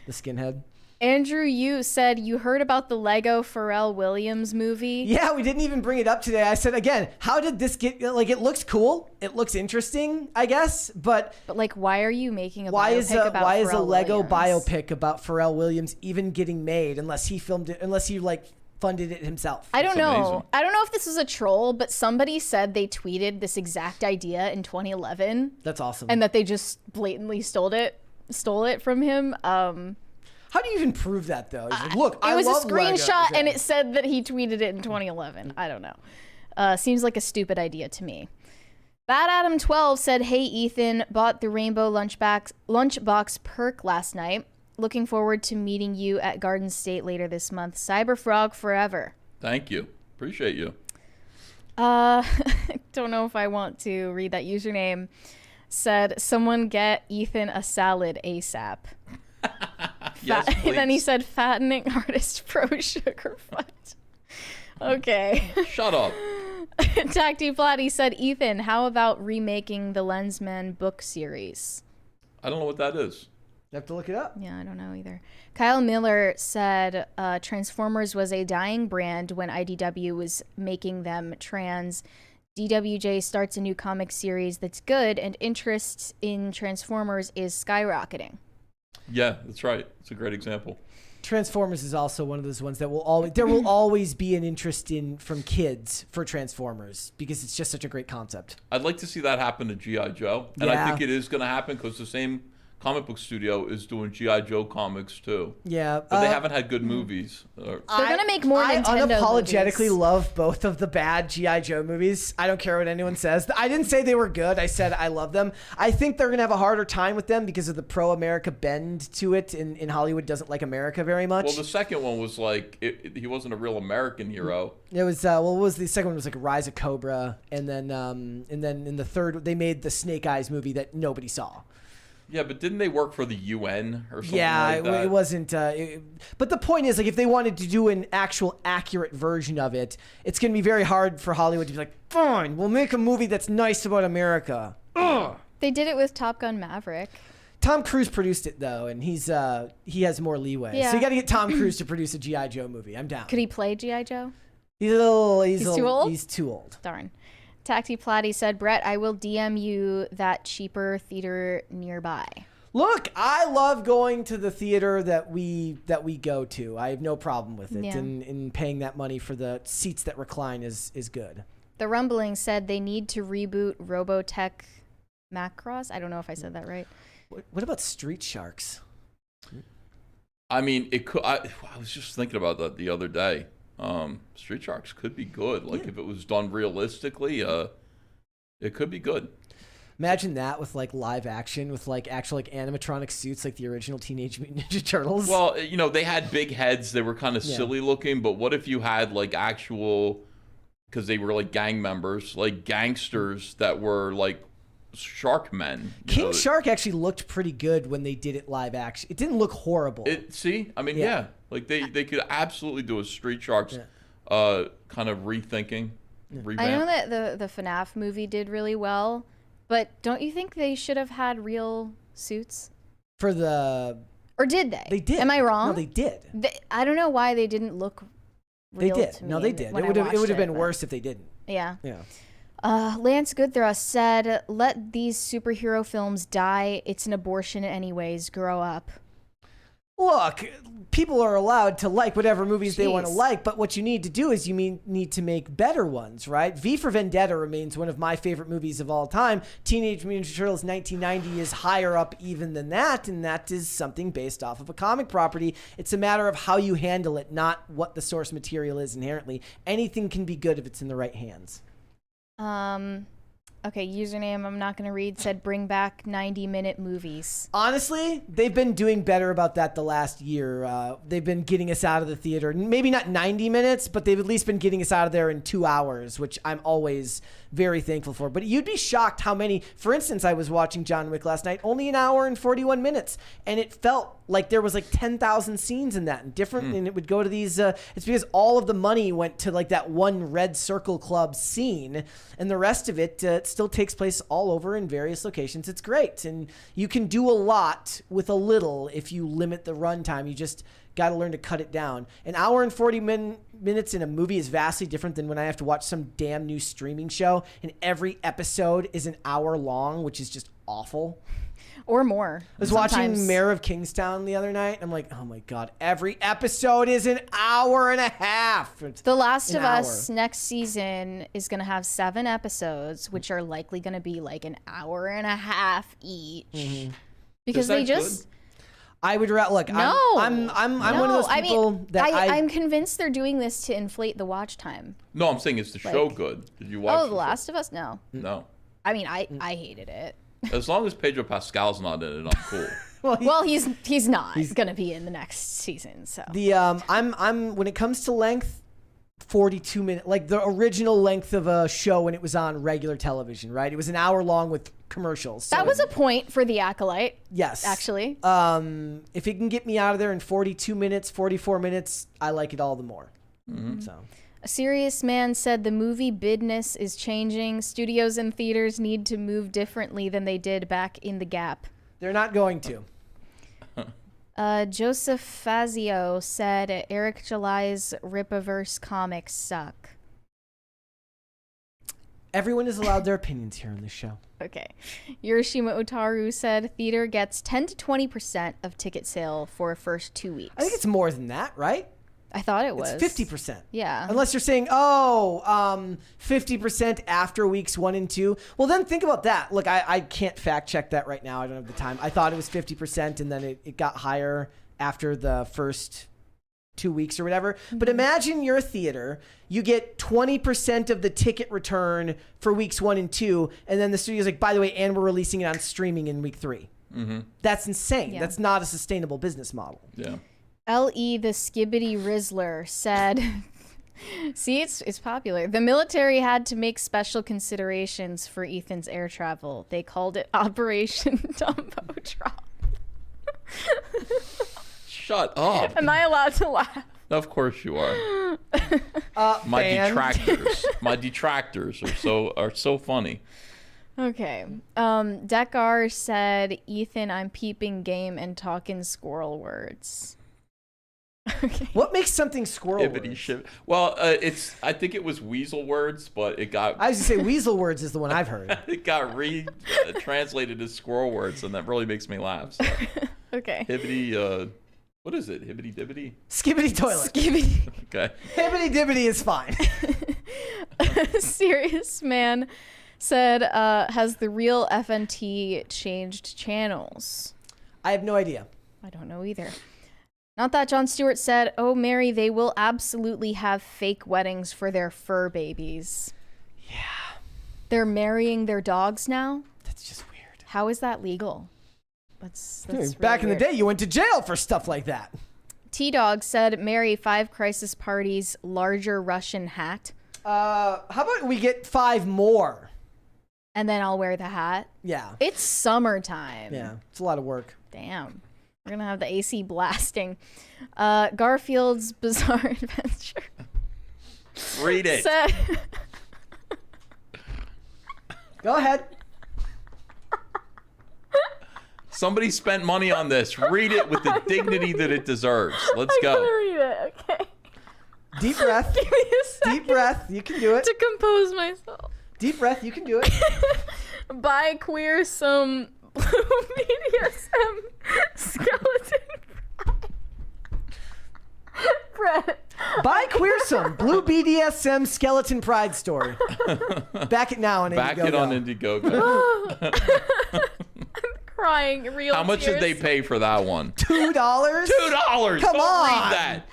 the skinhead. Andrew Yu said, "You heard about the Lego Pharrell Williams movie?" Yeah, we didn't even bring it up today. I said, again, how did this get, like, it looks cool. It looks interesting, I guess, but like, why are you making a why biopic is about why is a Pharrell Lego Williams? biopic about Pharrell Williams even getting made unless he filmed it, unless he like funded it himself? I don't That's know. amazing. I don't know if this was a troll, but somebody said they tweeted this exact idea in 2011 That's awesome. and that they just blatantly stole it from him. How do you even prove that though? He's like, look, It was a love screenshot Legos. and it said that he tweeted it in 2011. I don't know. Seems like a stupid idea to me. Bad Adam 12 said, "Hey Ethan, bought the rainbow lunchbox perk last night. Looking forward to meeting you at Garden State later this month. Cyberfrog forever." Thank you. Appreciate you. Don't know if I want to read that username. Said, "Someone get Ethan a salad ASAP." Yes, And then he please. said, "Fattening artist pro sugar fight." Okay. Shut up. Tacti Platty said, "Ethan, how about remaking the Lensman book series?" I don't know what that is. You have to look it up. Yeah, I don't know either. Kyle Miller said, Transformers was a dying brand when IDW was making them trans. DWJ starts a new comic series that's good, and interest in Transformers is skyrocketing." Yeah, that's right. It's a great example. Transformers is also one of those ones that will always be an interest in from kids for Transformers because it's just such a great concept. I'd like to see that happen to G.I. Joe. And I Yeah. think it is going to happen because the same comic book studio is doing G.I. Joe comics too. Yeah. But they haven't had good movies. They're going to make more I Nintendo unapologetically movies. love both of the bad G.I. Joe movies. I don't care what anyone says. I didn't say they were good. I said I love them. I think they're going to have a harder time with them because of the pro-America bend to it, and Hollywood doesn't like America very much. Well, the second one was like, he wasn't a real American hero. It was what was the second one? Was like Rise of Cobra, and then in the third they made the Snake Eyes movie that nobody saw. Yeah, but didn't they work for the UN or something Yeah, like that? it wasn't. But the point is, like, if they wanted to do an actual accurate version of it, it's going to be very hard for Hollywood to be like, fine, we'll make a movie that's nice about America. Ugh. They did it with Top Gun Maverick. Tom Cruise produced it though, and he has more leeway. Yeah. So you got to get Tom Cruise to produce a G.I. Joe movie. I'm down. Could he play G.I. Joe? He's too old? He's too old. Darn. Tacti Platty said, "Brett, I will DM you that cheaper theater nearby." Look, I love going to the theater that we go to. I have no problem with it, Yeah. and paying that money for the seats that recline is good. The Rumbling said they need to reboot Robotech Macross. I don't know if I said that right. What about Street Sharks? I mean, it could. I was just thinking about that the other day. Street Sharks could be good. Like if it was done realistically, it could be good. Imagine that with like live action, with like actual like animatronic suits, like the original Teenage Mutant Ninja Turtles. Well, you know, they had big heads. They were kind of silly looking. But what if you had like actual, because they were like gang members, like gangsters that were like shark men. King Shark actually looked pretty good when they did it live action. It didn't look horrible. See, I mean, yeah, like they could absolutely do a Street Sharks kind of rethinking, revamp. I know that the FNAF movie did really well, but don't you think they should have had real suits? For the... Or did they? They did. Am I wrong? No, they did. I don't know why they didn't look real They did. to No, me they did. when It would I have watched been but- worse if they didn't. Yeah. Yeah. Lance Goodthrust said, let these superhero films die. It's an abortion anyways. Grow up. Look, people are allowed to like whatever movies they want to Jeez. like, but what you need to do is need to make better ones, right? V for Vendetta remains one of my favorite movies of all time. Teenage Mutant Ninja Turtles 1990 is higher up even than that, and that is something based off of a comic property. It's a matter of how you handle it, not what the source material is inherently. Anything can be good if it's in the right hands. Okay, username I'm not going to read said bring back 90-minute movies. Honestly, they've been doing better about that the last year. They've been getting us out of the theater. Maybe not 90 minutes, but they've at least been getting us out of there in 2 hours, which I'm always very thankful for. But you'd be shocked how many, for instance, I was watching John Wick last night, only an hour and 41 minutes. And it felt like there was like 10,000 scenes in that and different. And it would go to these, it's because all of the money went to like that one Red Circle Club scene. And the rest of it, it still takes place all over in various locations. It's great. And you can do a lot with a little if you limit the runtime. You just got to learn to cut it down. An hour and 40 minutes in a movie is vastly different than when I have to watch some damn new streaming show and every episode is an hour long, which is just awful. Or more. I was watching Mayor of Kingstown the other night. I'm like, oh my God, every episode is an hour and a half. The Last of Us next season is going to have 7 episodes, which are likely going to be like an hour and a half each. Because they just... I would look. No, I'm one of those people I'm convinced they're doing this to inflate the watch time. No, I'm saying is the show good? Did you watch? The Last of Us? No. No. I mean, I hated it. As long as Pedro Pascal's not in it, I'm cool. Well, he's not. He's gonna be in the next season. So I'm when it comes to length, 42 minutes, like the original length of a show when it was on regular television, right? It was an hour long with commercials. So that was a point for The Acolyte. Yes. Actually. If it can get me out of there in 42 minutes, 44 minutes, I like it all the more. So. A serious man said the movie business is changing. Studios and theaters need to move differently than they did back in the gap. They're not going to. Joseph Fazio said Eric July's Ripaverse comics suck. Everyone is allowed their opinions here on this show. Okay. Hiroshima Otaru said theater gets 10 to 20% of ticket sale for first 2 weeks. I think it's more than that, right? I thought it was. It's 50%. Yeah. Unless you're saying, 50% after weeks 1 and 2. Well, then think about that. Look, I can't fact check that right now. I don't have the time. I thought it was 50% and then it got higher after the first 2 weeks or whatever. But imagine you're a theater. You get 20% of the ticket return for weeks 1 and 2. And then the studio's like, by the way, and we're releasing it on streaming in week 3. That's insane. Yeah. That's not a sustainable business model. Yeah. L.E. the Skibbity Rizzler said, see, it's popular. The military had to make special considerations for Ethan's air travel. They called it Operation Dumbo Drop. Shut up. Am I allowed to laugh? Of course you are. My detractors are so funny. Okay. Dekar said, Ethan, I'm peeping game and talking squirrel words. Okay. What makes something squirrel words? Well, I think it was weasel words, but it got... I was going to say weasel words is the one I've heard. It got translated as squirrel words, and that really makes me laugh. So. Okay. Hibbity, what is it? Hibbity dibbity? Skibbity toilet. Skibbity. Okay. Hibbity dibbity is fine. Serious man said, has the real FNT changed channels? I have no idea. I don't know either. Not that Jon Stewart said, oh, Mary, they will absolutely have fake weddings for their fur babies. Yeah. They're marrying their dogs now? That's just weird. How is that legal? That's really back in the weird. day, you went to jail for stuff like that. T-Dog said, Mary, 5 crisis parties, larger Russian hat. How about we get 5 more? And then I'll wear the hat? Yeah. It's summertime. Yeah, it's a lot of work. Damn. We're going to have the AC blasting. Garfield's Bizarre Adventure. Read it. Said, go ahead. Somebody spent money on this. Read it with the dignity that it deserves. Let's go. I'm going to read it, okay. Deep breath. Give me a second. Deep breath. You can do it. To compose myself. Deep breath. You can do it. Buy queer some blue BDSM skeleton bread. Buy Queersome Blue BDSM Skeleton Pride story. Back it now on Indiegogo. Back it on Indiegogo. I'm crying. Real How much did they pay for that one? $2? $2. Come Come Don't on. read that.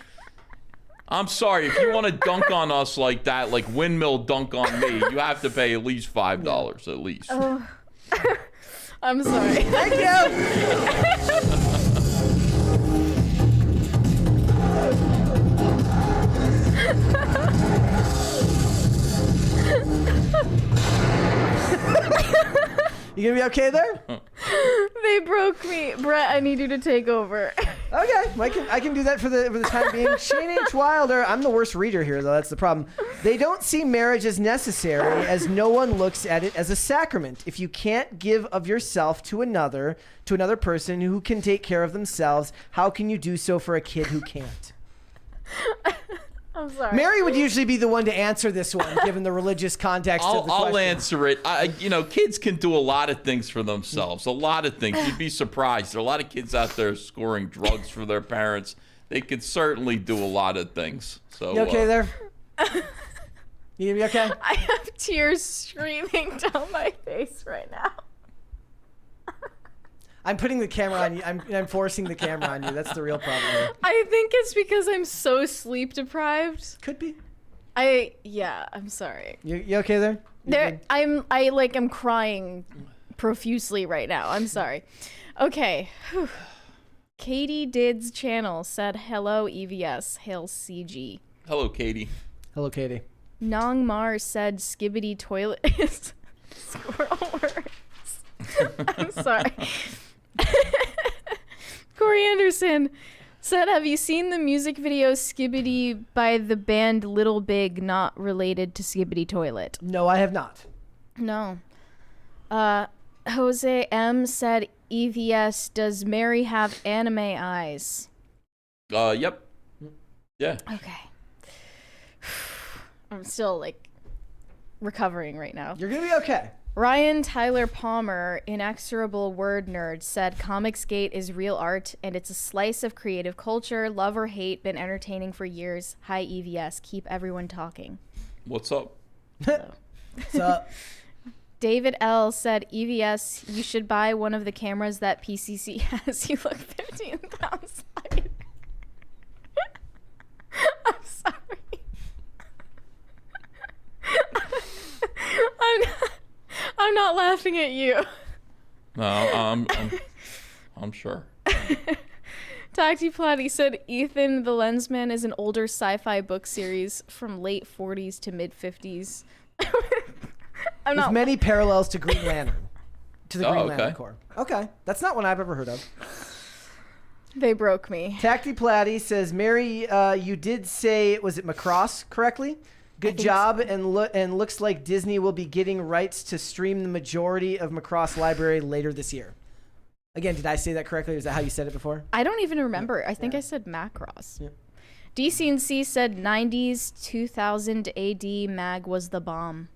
I'm sorry. If you want to dunk on us like that, like windmill dunk on me, you have to pay at least $5 at least. Oh. I'm sorry. Thank you. You gonna be okay there? They broke me. Brett, I need you to take over. Okay, I can do that for the time being. Shane H. Wilder, I'm the worst reader here, though. That's the problem. They don't see marriage as necessary, as no one looks at it as a sacrament. If you can't give of yourself to another person who can take care of themselves, how can you do so for a kid who can't? I'm sorry. Mary would usually be the one to answer this one, given the religious context of the question. I'll answer it. Kids can do a lot of things for themselves. A lot of things. You'd be surprised. There are a lot of kids out there scoring drugs for their parents. They could certainly do a lot of things. So you okay there? You gonna be okay? I have tears streaming down my face right now. I'm putting the camera on you. I'm forcing the camera on you. That's the real problem here. I think it's because I'm so sleep deprived. Could be. I'm sorry. You okay there? I'm crying profusely right now. I'm sorry. Okay. Whew. Katie Did's channel said hello EVS, hail CG. Hello, Katie. Hello, Katie. Nong Mar said skibbity toilet is squirrel words. I'm sorry. Corey Anderson said, have you seen the music video Skibbity by the band Little Big, not related to Skibbity Toilet? No, I have not. No. Jose M said, EVS, does Mary have anime eyes? Yep. Yeah. Okay. I'm still, recovering right now. You're gonna be okay. Ryan Tyler Palmer, inexorable word nerd, said Comicsgate is real art and it's a slice of creative culture. Love or hate, been entertaining for years. Hi EVS, keep everyone talking. What's up? What's up? David L said EVS, you should buy one of the cameras that PCC has. You look 15 pounds lighter. I'm sorry. I'm not laughing at you. No, I'm sure. Tacti Platy said Ethan the Lensman is an older sci-fi book series from late 40s to mid 50s. With many parallels to Green Lantern. To the Green Lantern Corps. Okay. That's not one I've ever heard of. They broke me. Tacti Platy says, Mary, you did say, was it Macross correctly? Good job, so. and looks like Disney will be getting rights to stream the majority of Macross Library later this year. Again, did I say that correctly? Is that how you said it before? I don't even remember. I think I said Macross. Yeah. DCNC said 90s 2000 AD mag was the bomb.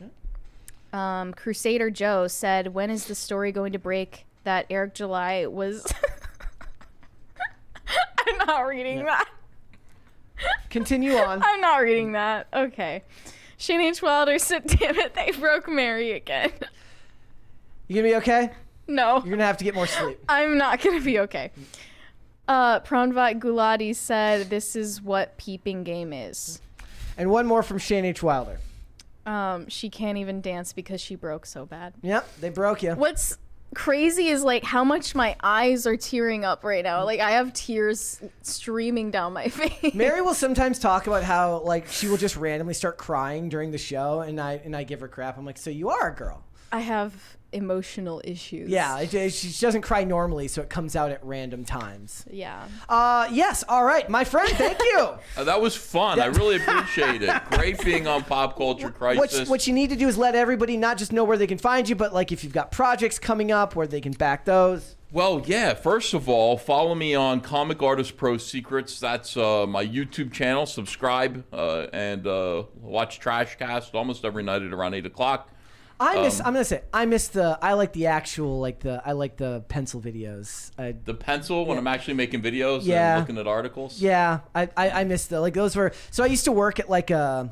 Okay. Crusader Joe said, when is the story going to break that Eric July was... I'm not reading that. Continue on. I'm not reading that. Okay. Shane H. Wilder said, damn it, they broke Mary again. You gonna be okay? No. You're gonna have to get more sleep. I'm not gonna be okay. Pranvat Gulati said, this is what peeping game is. And one more from Shane H. Wilder. She can't even dance because she broke so bad. Yep, they broke you. What's crazy is how much my eyes are tearing up right now. I have tears streaming down my face. Mary will sometimes talk about how she will just randomly start crying during the show, and I give her crap. I'm like, so you are a girl. I have emotional issues. Yeah, she doesn't cry normally, so it comes out at random times. Yeah. Yes. All right, my friend. Thank you. That was fun. I really appreciate it. Great being on Pop Culture Crisis. What you need to do is let everybody not just know where they can find you, but like if you've got projects coming up, where they can back those. Well, yeah. First of all, follow me on Comic Artist Pro Secrets. That's my YouTube channel. Subscribe and watch Trashcast almost every night at around 8 o'clock. I like the pencil videos. The pencil when I'm actually making videos and looking at articles. Yeah, I miss those were. So I used to work at like an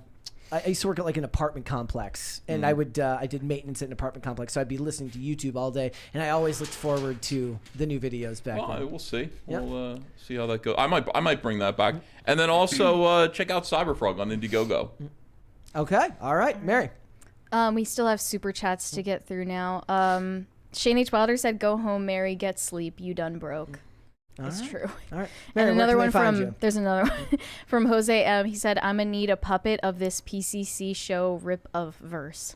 apartment complex, and I did maintenance at an apartment complex. So I'd be listening to YouTube all day, and I always looked forward to the new videos back then. We'll see. Yep. We'll see how that goes. I might bring that back, and then also check out Cyberfrog on Indiegogo. Okay, all right, Mary. We still have super chats to get through now. Shane H. Wilder said, "Go home, Mary. Get sleep. You done broke." It's true. All right. Mary, and another one there's another one from Jose M. He said, "I'm gonna need a puppet of this PCC show rip of verse."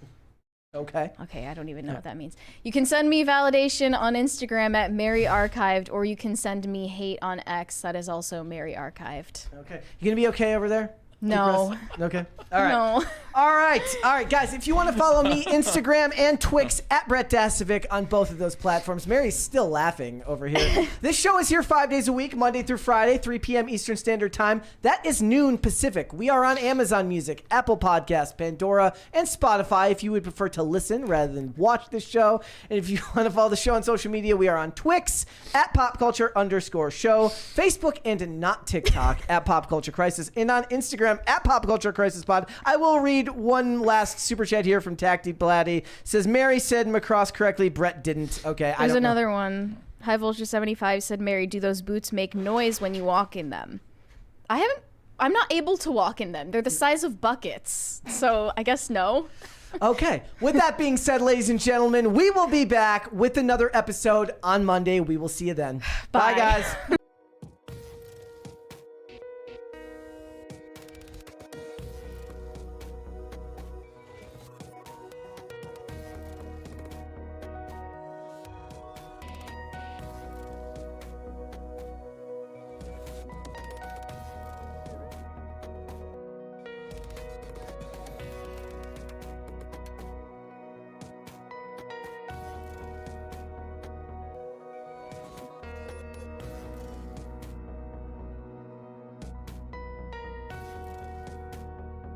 Okay. Okay, I don't even know what that means. You can send me validation on Instagram at Mary Archived, or you can send me hate on X. That is also Mary Archived. Okay. You gonna be okay over there? No. Okay. All right. No. All right, guys. If you want to follow me, Instagram and Twix at Brett Dasovic on both of those platforms. Mary's still laughing over here. This show is here 5 days a week, Monday through Friday, 3 p.m. Eastern Standard Time. That is noon Pacific. We are on Amazon Music, Apple Podcasts, Pandora, and Spotify if you would prefer to listen rather than watch this show. And if you want to follow the show on social media, we are on Twix at popculture_show, Facebook and not TikTok at Pop Culture Crisis, and on Instagram at Pop Culture Crisis Pod. I will read one last super chat here from Tacty Blatty. Says Mary said Macross correctly, Brett didn't. Okay, There's another one. High Voltage 75 said, "Mary, do those boots make noise when you walk in them?" I'm not able to walk in them. They're the size of buckets, so I guess no. Okay. With that being said, ladies and gentlemen, we will be back with another episode on Monday. We will see you then. Bye guys.